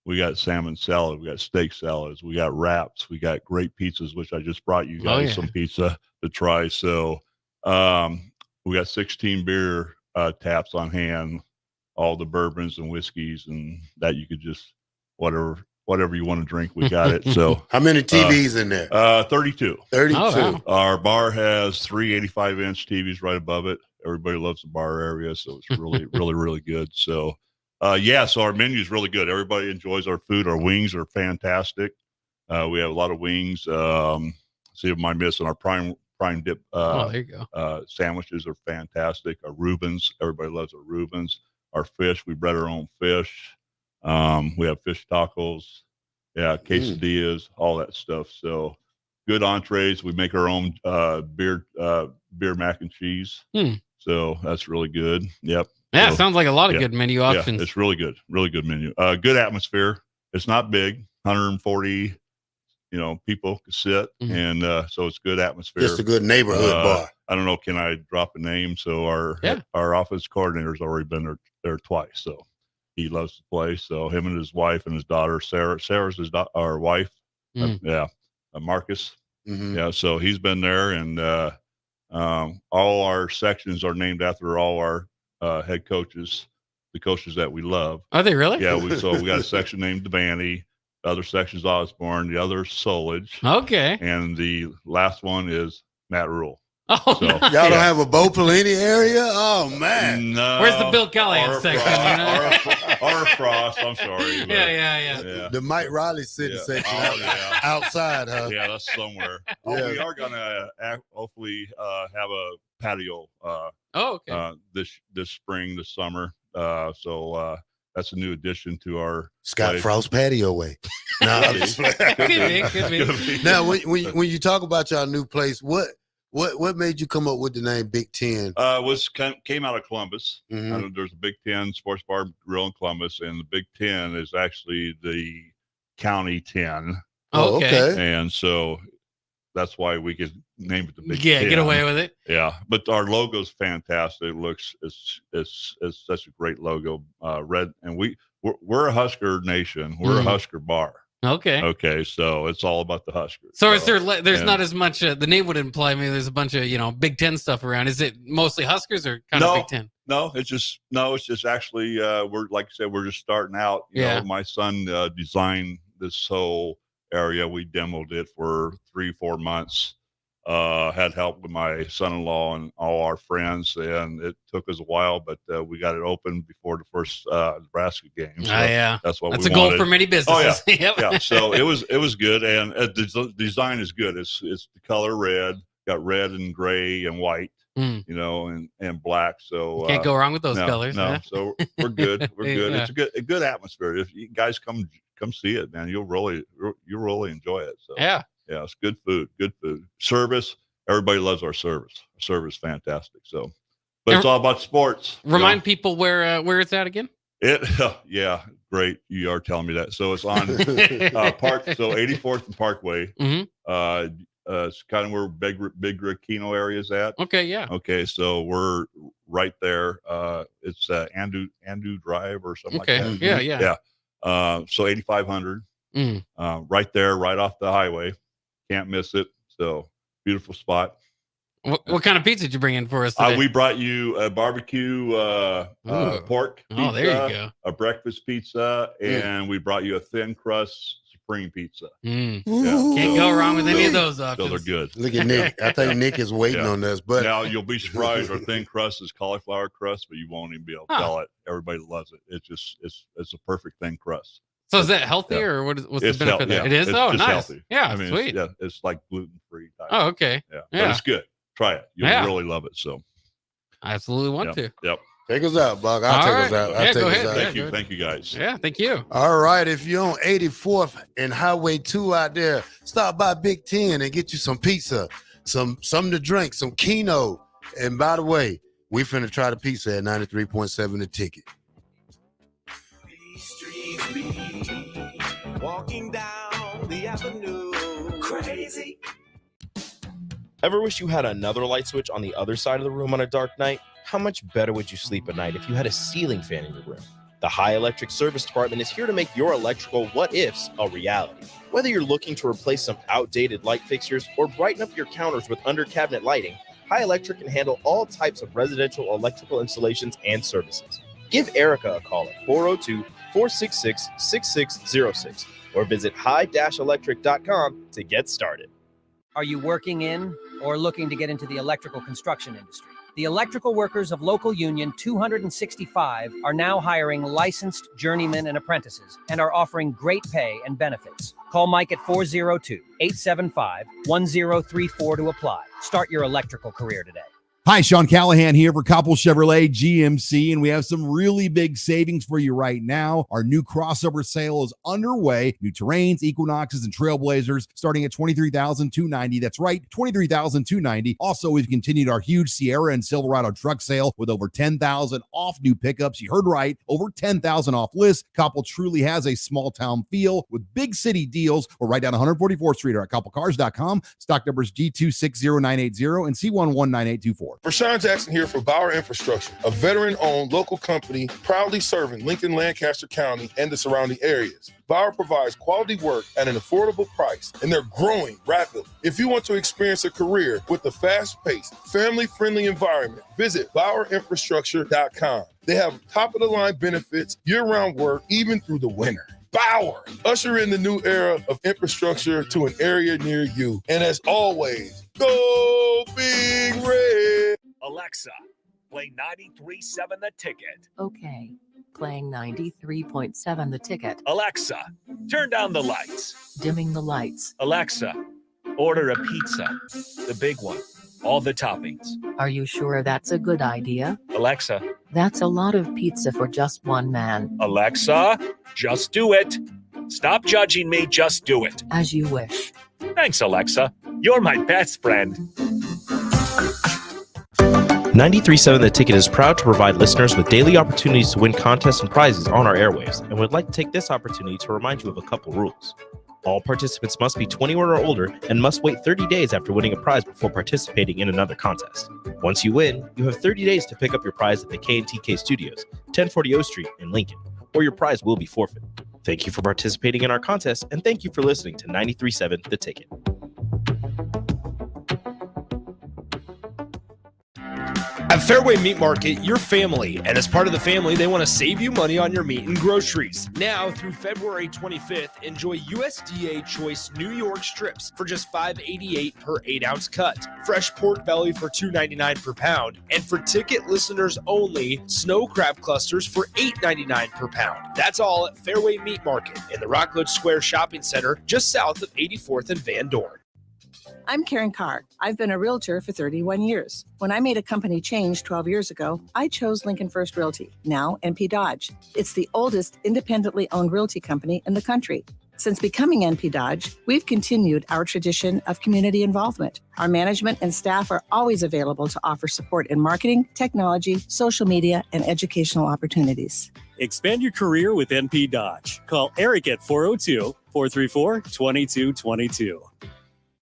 We got salmon salad. We got steak salads. We got wraps. We got great pizzas, which I just brought you guys some pizza to try. So we got 16 beer taps on hand, all the bourbons and whiskeys, and that you could just whatever you want to drink, we got it. So how many TVs in there? 32. 32. Oh, wow. Our bar has 3 85-inch TVs right above it. Everybody loves the bar area, so it's really, really good. So, so our menu is really good. Everybody enjoys our food. Our wings are fantastic. We have a lot of wings. See if I'm missing our prime dip. There you go. Sandwiches are fantastic. Our Reubens, everybody loves our Reubens. Our fish, we bred our own fish. We have fish tacos, quesadillas, all that stuff. So good entrees. We make our own beer mac and cheese. So that's really good. Yep. Yeah, so, sounds like a lot of good menu options. Yeah, it's really good menu. Good atmosphere. It's not big, 140, people can sit, and so it's good atmosphere. Just a good neighborhood bar. I don't know. Can I drop a name? So our office coordinator's already been there twice. So he loves the place. So him and his wife and his daughter, Sarah's our wife. Marcus. Mm-hmm. Yeah. So he's been there, and all our sections are named after all our head coaches, the coaches that we love. Are they really? Yeah. We got a section named Devaney. The other section's Osborne. The other Solich. Okay. And the last one is Matt Rule. Oh, so, nice. Y'all don't have a Bo Pelini area? Oh man. No. Where's the Bill Callahan section? Or Frost. I'm sorry. But, yeah. The Mike Riley City section outside, huh? Yeah, that's somewhere. We are gonna hopefully have a patio. This spring, this summer. So that's a new addition to our Scott place. Frost patio way. No, could be. Now, when you talk about y'all new place, what made you come up with the name Big Ten? Came out of Columbus. Mm-hmm. There's a Big Ten sports bar grill in Columbus, and the Big Ten is actually the county 10. Oh, okay. And so that's why we could name it the Big 10. Yeah, get away with it. Yeah, but our logo's fantastic. It looks it's such a great logo. Red, and we're a Husker nation. We're a Husker bar. Okay, so it's all about the Huskers. So is there's not as much, the name would imply maybe there's a bunch of, Big Ten stuff around. Is it mostly Huskers or kind of Big Ten? No, it's just actually, we're, like I said, we're just starting out. You know, my son designed this whole area. We demoed it for 3-4 months. Had help with my son-in-law and all our friends, and it took us a while, but we got it open before the first Nebraska game. So that's what that's we a goal wanted. for many businesses. Oh, yeah. So it was good, and the design is good. It's the color red, got red and gray and white, and black. So can't go wrong with those colors. No, huh? so we're good. We're good. Yeah. It's a good atmosphere. If you guys come see it, man, you'll really enjoy it. So yeah, it's good food. Service. Everybody loves our service. Our service is fantastic. So, but it's all about sports. Remind people where it's at again. Yeah, great. You are telling me that. So it's on Park. So 84th and Parkway. It's kind of where Big Keno area is at. Okay, yeah. Okay, so we're right there. It's Andu Drive or something like that. Yeah. So 8500. Right there, right off the highway. Can't miss it. So beautiful spot. What kind of pizza did you bring in for us today? We brought you a barbecue pork pizza, oh, there you go. a breakfast pizza, and we brought you a thin crust supreme pizza. Can't go wrong with any of those options. So they're good. Look at Nick. I think Nick is waiting on this. But now you'll be surprised. Our thin crust is cauliflower crust, but you won't even be able to tell it. Everybody loves it. It's a perfect thin crust. So is that healthy or what's the benefit of that? It is? It's Oh, just nice. Healthy. Yeah, sweet. It's like gluten-free type. Oh, okay. Yeah. But it's good. Try it. You'll really love it. So I absolutely want to. Yep. Take us out, Buck. I'll take us out. Go ahead. Thank you. Thank you, guys. Yeah, thank you. All right. If you're on 84th and Highway 2 out there, stop by Big Ten and get you some pizza, something to drink, some Keno. And by the way, we finna try the pizza at 93.7 The Ticket. Walking down the avenue, crazy. Ever wish you had another light switch on the other side of the room on a dark night? How much better would you sleep at night if you had a ceiling fan in your room? The High Electric Service Department is here to make your electrical what-ifs a reality. Whether you're looking to replace some outdated light fixtures or brighten up your counters with under-cabinet lighting, High Electric can handle all types of residential electrical installations and services. Give Erica a call at 402-466-6606 or visit high-electric.com to get started. Are you working in or looking to get into the electrical construction industry? The electrical workers of Local Union 265 are now hiring licensed journeymen and apprentices and are offering great pay and benefits. Call Mike at 402-875-1034 to apply. Start your electrical career today. Hi, Sean Callahan here for Koppel Chevrolet GMC, and we have some really big savings for you right now. Our new crossover sale is underway. New Terrains, Equinoxes, and Trailblazers starting at $23,290. That's right, $23,290. Also, we've continued our huge Sierra and Silverado truck sale with over $10,000 off new pickups. You heard right, over $10,000 off list. Koppel truly has a small town feel with big city deals. We're right down 144th Street or at KoppelCars.com. Stock numbers G260980 and C119824. Rashawn Jackson here for Bauer Infrastructure, a veteran-owned local company proudly serving Lincoln, Lancaster County, and the surrounding areas. Bauer provides quality work at an affordable price, and they're growing rapidly. If you want to experience a career with a fast-paced, family-friendly environment, visit BauerInfrastructure.com. They have top-of-the-line benefits, year-round work, even through the winter. Bauer, usher in the new era of infrastructure to an area near you. And as always, go Big Red. Alexa, play 93.7 The Ticket. Okay, playing 93.7 The Ticket. Alexa, turn down the lights. Dimming the lights. Alexa, order a pizza, the big one, all the toppings. Are you sure that's a good idea? Alexa, that's a lot of pizza for just one man. Alexa, just do it. Stop judging me, just do it. As you wish. Thanks, Alexa. You're my best friend. 93.7 The Ticket is proud to provide listeners with daily opportunities to win contests and prizes on our airwaves, and would like to take this opportunity to remind you of a couple rules. All participants must be 21 or older and must wait 30 days after winning a prize before participating in another contest. Once you win, you have 30 days to pick up your prize at the K&TK Studios, 1040 O Street in Lincoln, or your prize will be forfeited. Thank you for participating in our contest, and thank you for listening to 93.7 The Ticket. At Fairway Meat Market, your family, and as part of the family, they want to save you money on your meat and groceries. Now through February 25th, enjoy USDA Choice New York strips for just $5.88 per 8-ounce cut, fresh pork belly for $2.99 per pound, and for ticket listeners only, snow crab clusters for $8.99 per pound. That's all at Fairway Meat Market in the Rockledge Square Shopping Center, just south of 84th and Van Dorn. I'm Karen Carr. I've been a realtor for 31 years. When I made a company change 12 years ago, I chose Lincoln First Realty, now NP Dodge. It's the oldest independently owned realty company in the country. Since becoming NP Dodge, we've continued our tradition of community involvement. Our management and staff are always available to offer support in marketing, technology, social media, and educational opportunities. Expand your career with NP Dodge. Call Eric at 402-434-2222.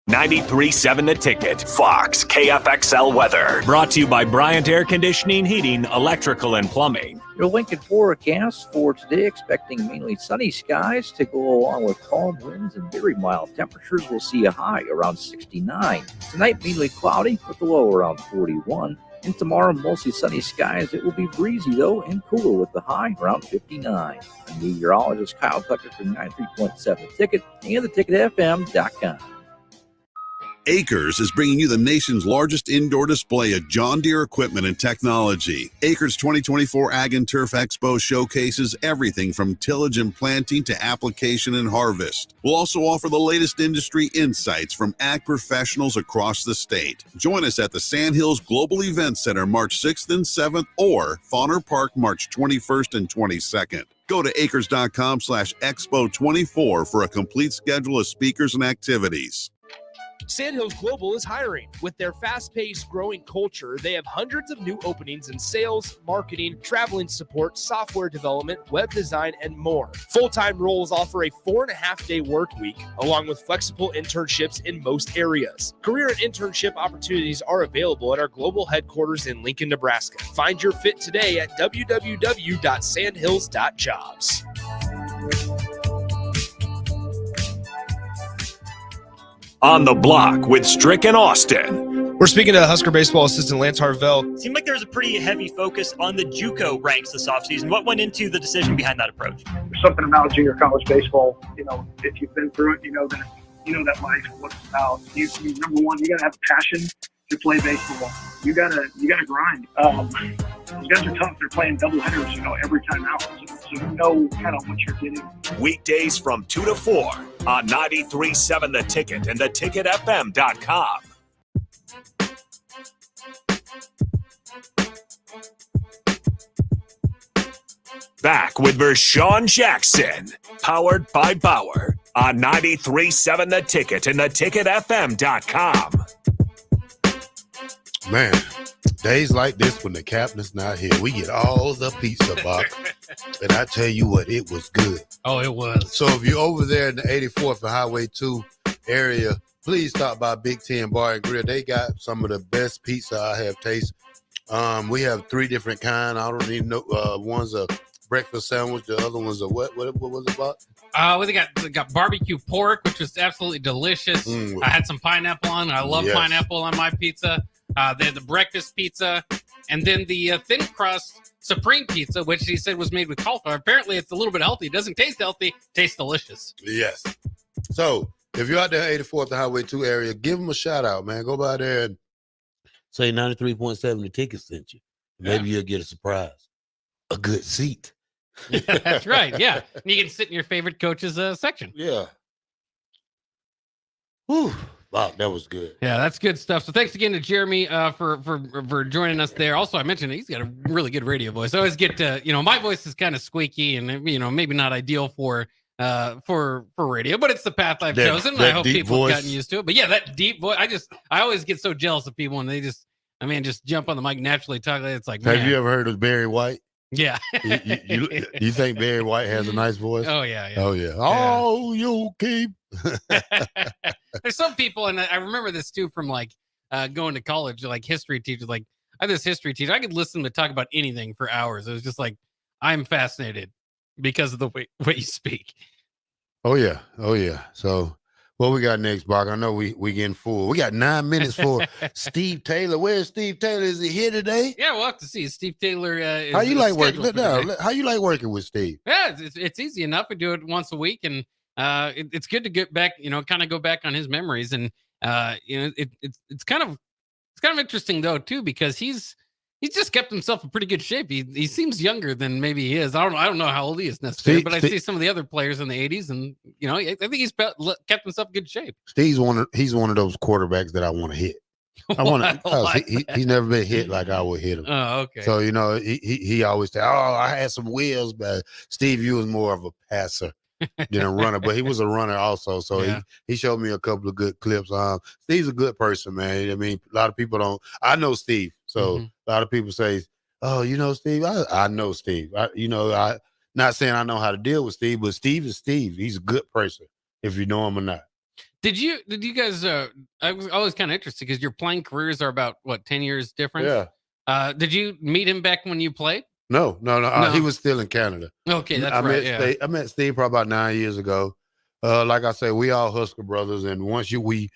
93.7 The Ticket, Fox, KFXL weather. Brought to you by Bryant Air Conditioning, Heating, Electrical, and Plumbing. Your Lincoln forecast for today, expecting mainly sunny skies to go along with calm winds and very mild temperatures. We'll see a high around 69. Tonight, mainly cloudy with a low around 41. And tomorrow, mostly sunny skies. It will be breezy, though, and cooler with the high around 59. I'm meteorologist Kyle Tucker from 93.7 Ticket and theticketfm.com. Acres is bringing you the nation's largest indoor display of John Deere equipment and technology. Acres 2024 Ag and Turf Expo showcases everything from tillage and planting to application and harvest. We'll also offer the latest industry insights from ag professionals across the state. Join us at the Sandhills Global Event Center March 6th and 7th or Fauner Park March 21st and 22nd. Go to acres.com/expo24 for a complete schedule of speakers and activities. Sandhills Global is hiring. With their fast-paced, growing culture, they have hundreds of new openings in sales, marketing, traveling support, software development, web design, and more. Full-time roles offer a 4.5-day work week, along with flexible internships in most areas. Career and internship opportunities are available at our global headquarters in Lincoln, Nebraska. Find your fit today at www.sandhills.jobs. On the Block with Strick and Austin. We're speaking to Husker baseball assistant Lance Harvell. Seemed like there was a pretty heavy focus on the JUCO ranks this offseason. What went into the decision behind that approach? There's something about junior college baseball. You know, if you've been through it, you know that life, what it's about. You number one, you gotta have a passion to play baseball. You gotta grind. These guys are tough. They're playing doubleheaders, every time out. So you know kind of what you're getting. Weekdays from 2 to 4 on 93.7 The Ticket and theticketfm.com. Back with Vershawn Jackson, powered by Bauer on 93.7 The Ticket and theticketfm.com. Man, days like this when the captain's not here, we get all the pizza box. And I tell you what, it was good. Oh, it was. So if you're over there in the 84th and Highway 2 area, please stop by Big Ten Bar and Grill. They got some of the best pizza I have tasted. We have 3 different kinds. I don't even know. One's a breakfast sandwich. The other one's a what was it about? They got barbecue pork, which was absolutely delicious. I had some pineapple on. I love pineapple on my pizza. They had the breakfast pizza, and then the thin crust supreme pizza, which he said was made with cauliflower. Apparently, it's a little bit healthy. It doesn't taste healthy. Tastes delicious. Yes. So if you're out there 84th and Highway 2 area, give them a shout out, man. Go by there and say 93.7 The Ticket sent you. Maybe you'll get a surprise. A good seat. That's right. Yeah. And you can sit in your favorite coach's section. Yeah. Whew. Wow, that was good. Yeah, that's good stuff. So thanks again to Jeremy for joining us there. Also, I mentioned he's got a really good radio voice. I always get to, my voice is kind of squeaky and maybe not ideal for radio, but it's the path I've chosen. And I hope people have gotten used to it. But yeah, that deep voice, I always get so jealous of people when they just jump on the mic naturally talk. It's like, have you ever heard of Barry White? Yeah. you think Barry White has a nice voice? Oh yeah. Oh yeah. Oh, you keep. There's some people, and I remember this too from going to college, like history teachers. Like I had this history teacher. I could listen to talk about anything for hours. It was just like I'm fascinated because of the way you speak. Oh yeah. So what we got next, Bach? I know we getting full. We got 9 minutes for Steve Taylor. Where's Steve Taylor? Is he here today? Yeah, we'll have to see. Steve Taylor. How you like working? How you like working with Steve? Yeah, it's easy enough. We do it once a week, and it's good to get back. Kind of go back on his memories, and it's kind of interesting though too because he's just kept himself in pretty good shape. He seems younger than maybe he is. I don't know how old he is necessarily, but I see some of the other players in the 80s, and I think he's kept himself in good shape. He's one of those quarterbacks that I want to hit. I want to. He's never been hit like I would hit him. Oh, okay. So he always say, "Oh, I had some wheels," but Steve, you was more of a passer than a runner, but he was a runner also. So he showed me a couple of good clips. Steve's a good person, man. I mean, a lot of people don't. I know Steve, so a lot of people say, oh, Steve, I know Steve. I not saying I know how to deal with Steve, but Steve is Steve. He's a good person, if you know him or not. Did you guys? I was always kind of interested because your playing careers are about 10 years difference. Yeah. Did you meet him back when you played? No. No. He was still in Canada. Okay, that's right. I met Steve probably about 9 years ago. Like I say, we all Husker brothers, and once we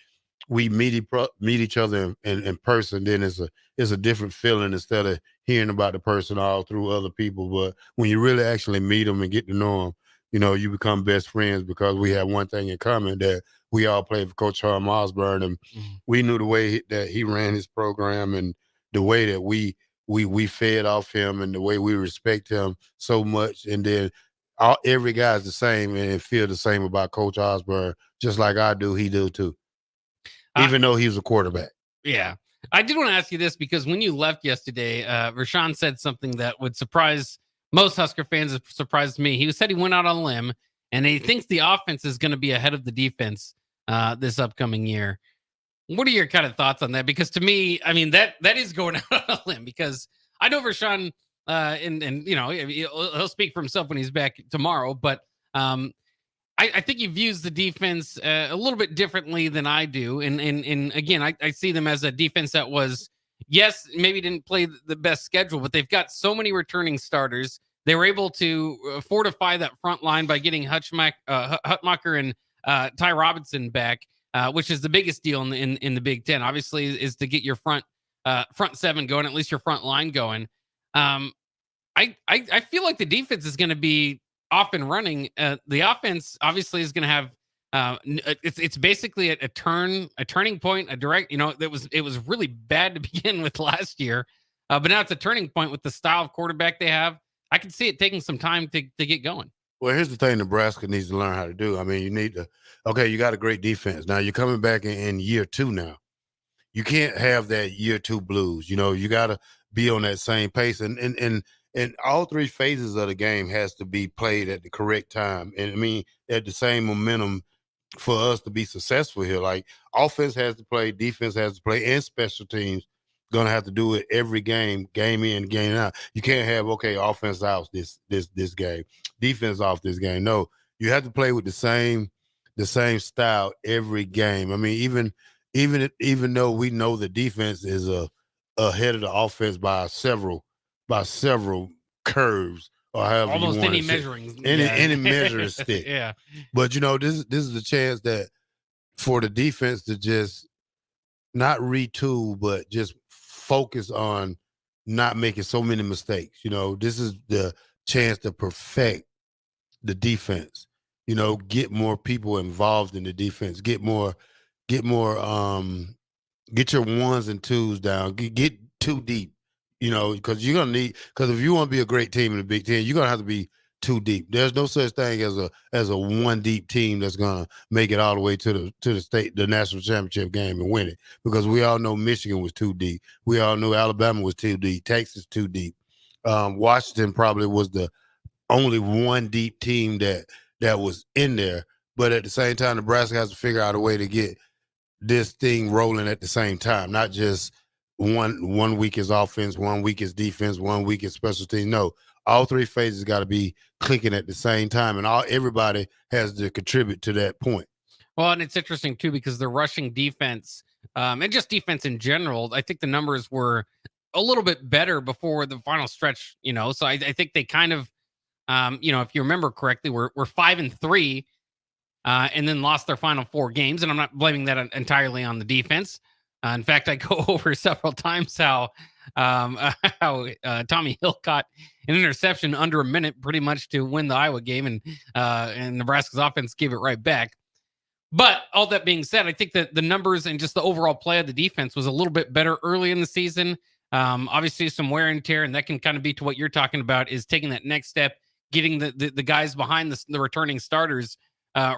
meet each other in person, then it's a different feeling instead of hearing about the person all through other people. But when you really actually meet them and get to know them, you become best friends because we have one thing in common, that we all played for Coach Harm Osborne, and we knew the way that he ran his program and the way that we fed off him and the way we respect him so much. And then every guy's the same and feel the same about Coach Osborne, just like I do. He do too, even though he was a quarterback. Yeah. I did want to ask you this because when you left yesterday, Rashawn said something that would surprise most Husker fans. It surprised me. He said he went out on a limb and he thinks the offense is going to be ahead of the defense this upcoming year. What are your kind of thoughts on that? Because to me, I mean, that is going out on a limb, because I know Rashawn, and he'll speak for himself when he's back tomorrow, but I think he views the defense a little bit differently than I do. And again, I see them as a defense that was, yes, maybe didn't play the best schedule, but they've got so many returning starters. They were able to fortify that front line by getting Hutmacher and Ty Robinson back, which is the biggest deal in the Big Ten. Obviously, is to get your front seven going, at least your front line going. I feel like the defense is going to be off and running. The offense obviously is going to have it's basically a turning point, a direct. It was really bad to begin with last year, but now it's a turning point with the style of quarterback they have. I can see it taking some time to get going. Well, here's the thing Nebraska needs to learn how to do. I mean, you got a great defense. Now you're coming back in year 2 now. You can't have that year 2 blues. You got to be on that same pace. And all 3 phases of the game has to be played at the correct time. And I mean, at the same momentum for us to be successful here. Like, offense has to play, defense has to play, and special teams going to have to do it every game in, game out. You can't have, offense out this game, defense off this game. No, you have to play with the same style every game. I mean, even though we know the defense is ahead of the offense by several curves, or however almost you want any to measuring any measuring stick. Yeah. But this is a chance that for the defense to just not retool, but just focus on not making so many mistakes. This is the chance to perfect the defense. Get more people involved in the defense. Get your 1s and 2s down. Get too deep. Because you're gonna need. Because if you want to be a great team in the Big Ten, you're gonna have to be too deep. There's no such thing as a 1 deep team that's gonna make it all the way to the national championship game and win it. Because we all know Michigan was too deep. We all know Alabama was too deep. Texas too deep. Washington probably was the only 1 deep team that was in there. But at the same time, Nebraska has to figure out a way to get this thing rolling at the same time, not just one week is offense, 1 week is defense, 1 week is special teams. No, all 3 phases got to be clicking at the same time, and everybody has to contribute to that point. Well, and it's interesting too because the rushing defense and just defense in general, I think the numbers were a little bit better before the final stretch. So I think they kind of, if you remember correctly, we're 5-3, and then lost their final 4 games, and I'm not blaming that entirely on the defense. In fact, I go over several times how Tommy Hill caught an interception under a minute pretty much to win the Iowa game, and Nebraska's offense gave it right back. But all that being said, I think that the numbers and just the overall play of the defense was a little bit better early in the season. Obviously, some wear and tear, and that can kind of be to what you're talking about, is taking that next step, getting the guys behind the returning starters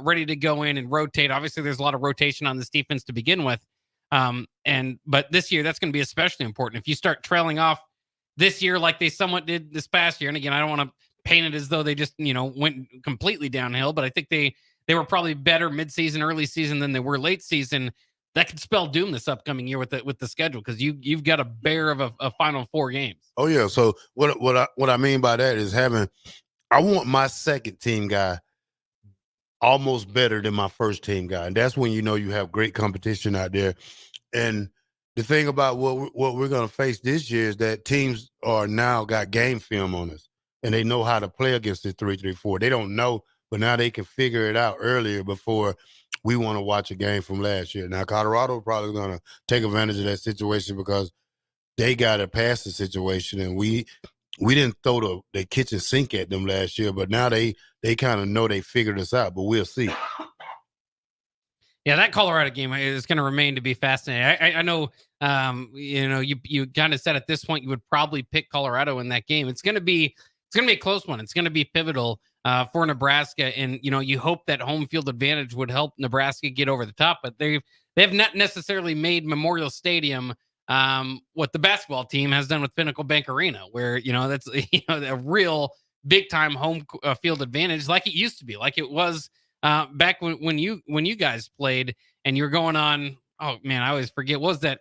ready to go in and rotate. Obviously, there's a lot of rotation on this defense to begin with. But this year, that's going to be especially important. If you start trailing off this year like they somewhat did this past year, and again, I don't want to paint it as though they just went completely downhill, but I think they were probably better midseason, early season than they were late season. that could spell doom this upcoming year with the schedule, because you've got a bear of a final 4 games. Oh yeah. So what I mean by that is I want my second team guy almost better than my first team guy, and that's when you have great competition out there. And the thing about what we're going to face this year is that teams are now got game film on us, and they know how to play against the 3-3-4. They don't know, but now they can figure it out earlier before we want to watch a game from last year. Now, Colorado probably going to take advantage of that situation because they got a passing situation, and we didn't throw the kitchen sink at them last year, but now they kind of know they figured us out, but we'll see. Yeah, that Colorado game is going to remain to be fascinating. I know, you kind of said at this point you would probably pick Colorado in that game. It's going to be a close one. It's going to be pivotal for Nebraska, and you hope that home field advantage would help Nebraska get over the top. But they have not necessarily made Memorial Stadium what the basketball team has done with Pinnacle Bank Arena, where that's a real big time home field advantage, like it used to be, like it was. Back when you guys played and you're going on, oh man, I always forget, what was that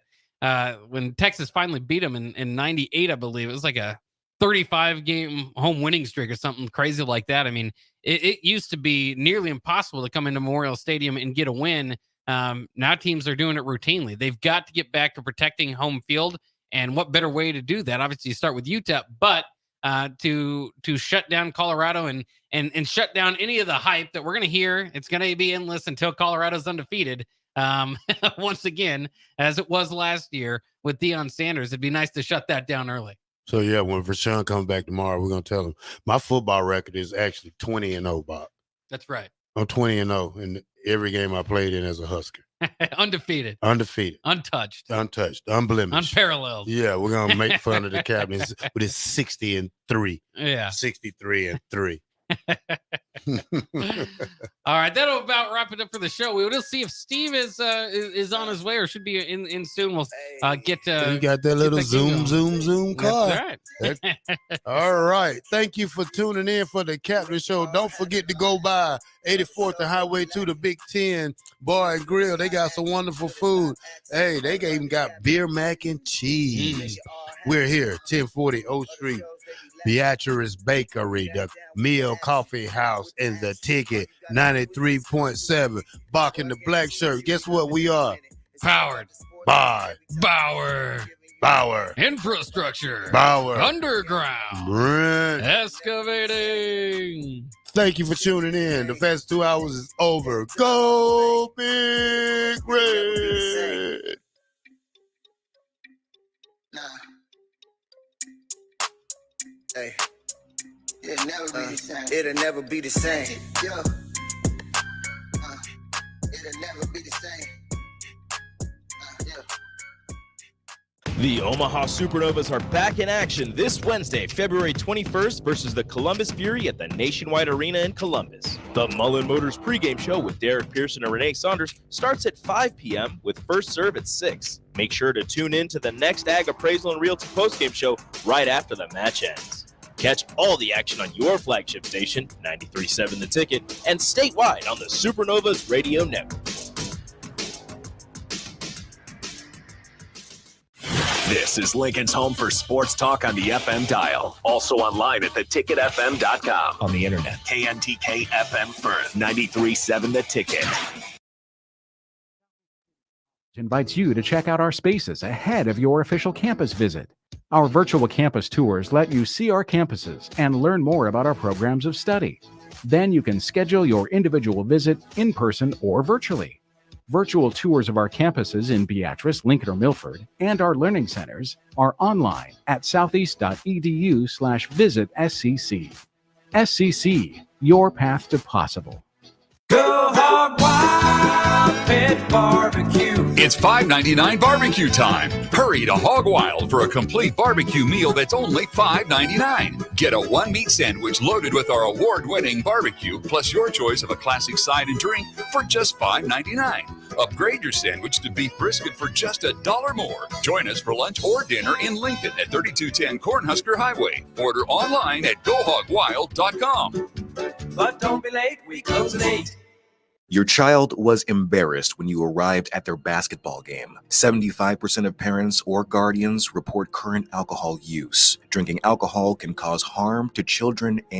when Texas finally beat them in 98, I believe. It was like a 35 game home winning streak or something crazy like that. I mean, it used to be nearly impossible to come into Memorial Stadium and get a win. Now teams are doing it routinely. They've got to get back to protecting home field, and what better way to do that? Obviously you start with UTEP, but to shut down Colorado and shut down any of the hype that we're going to hear. It's going to be endless until Colorado's undefeated. Once again, as it was last year with Deion Sanders, it'd be nice to shut that down early. So yeah, when Rashawn comes back tomorrow, we're going to tell him my football record is actually 20-0, Bob. That's right. I'm 20-0 in every game I played in as a Husker. Undefeated, untouched, unblemished, unparalleled. Yeah, we're gonna make fun of the captain with his 60-3. Yeah, 63-3. All right, that'll about wrap it up for the show. We will see if Steve is on his way or should be in soon. We'll get. You got that little zoom card. That's right. All right. Thank you for tuning in for the Captain Show. Don't forget to go by 84th and Highway 2 to Big 10 Bar and Grill. They got some wonderful food. Hey, they even got beer, mac, and cheese. We're here, 1040 O Street. Beatrice Bakery, the Meal Coffee House, and the Ticket 93.7. Bach in the black shirt. Guess what we are? Powered by Bauer Infrastructure. Bauer Underground. Brent. Excavating. Thank you for tuning in. The fast 2 hours is over. Go Big Red. Hey, it'll never be the same. It'll never be the same. Yo. It'll never be the same. The Omaha Supernovas are back in action this Wednesday, February 21st versus the Columbus Fury at the Nationwide Arena in Columbus. The Mullen Motors pregame show with Derek Pearson and Renee Saunders starts at 5 p.m. with first serve at 6. Make sure to tune in to the next Ag Appraisal and Realty postgame show right after the match ends. Catch all the action on your flagship station, 93.7 The Ticket, and statewide on the Supernovas Radio Network. This is Lincoln's home for sports talk on the FM dial. Also online at theticketfm.com. On the internet. KNTK FM Firth, 93.7 The Ticket. Invites you to check out our spaces ahead of your official campus visit. Our virtual campus tours let you see our campuses and learn more about our programs of study. Then you can schedule your individual visit in person or virtually. Virtual tours of our campuses in Beatrice, Lincoln, or Milford, and our learning centers are online at southeast.edu/visit SCC. SCC, your path to possible. Go Hog Wild Pit Barbecue. It's $5.99 barbecue time. Hurry to Hog Wild for a complete barbecue meal that's only $5.99. Get a one-meat sandwich loaded with our award-winning barbecue, plus your choice of a classic side and drink for just $5.99. Upgrade your sandwich to beef brisket for just $1 more. Join us for lunch or dinner in Lincoln at 3210 Cornhusker Highway. Order online at GoHogWild.com. But don't be late, we close at 8. Your child was embarrassed when you arrived at their basketball game. 75% of parents or guardians report current alcohol use. Drinking alcohol can cause harm to children and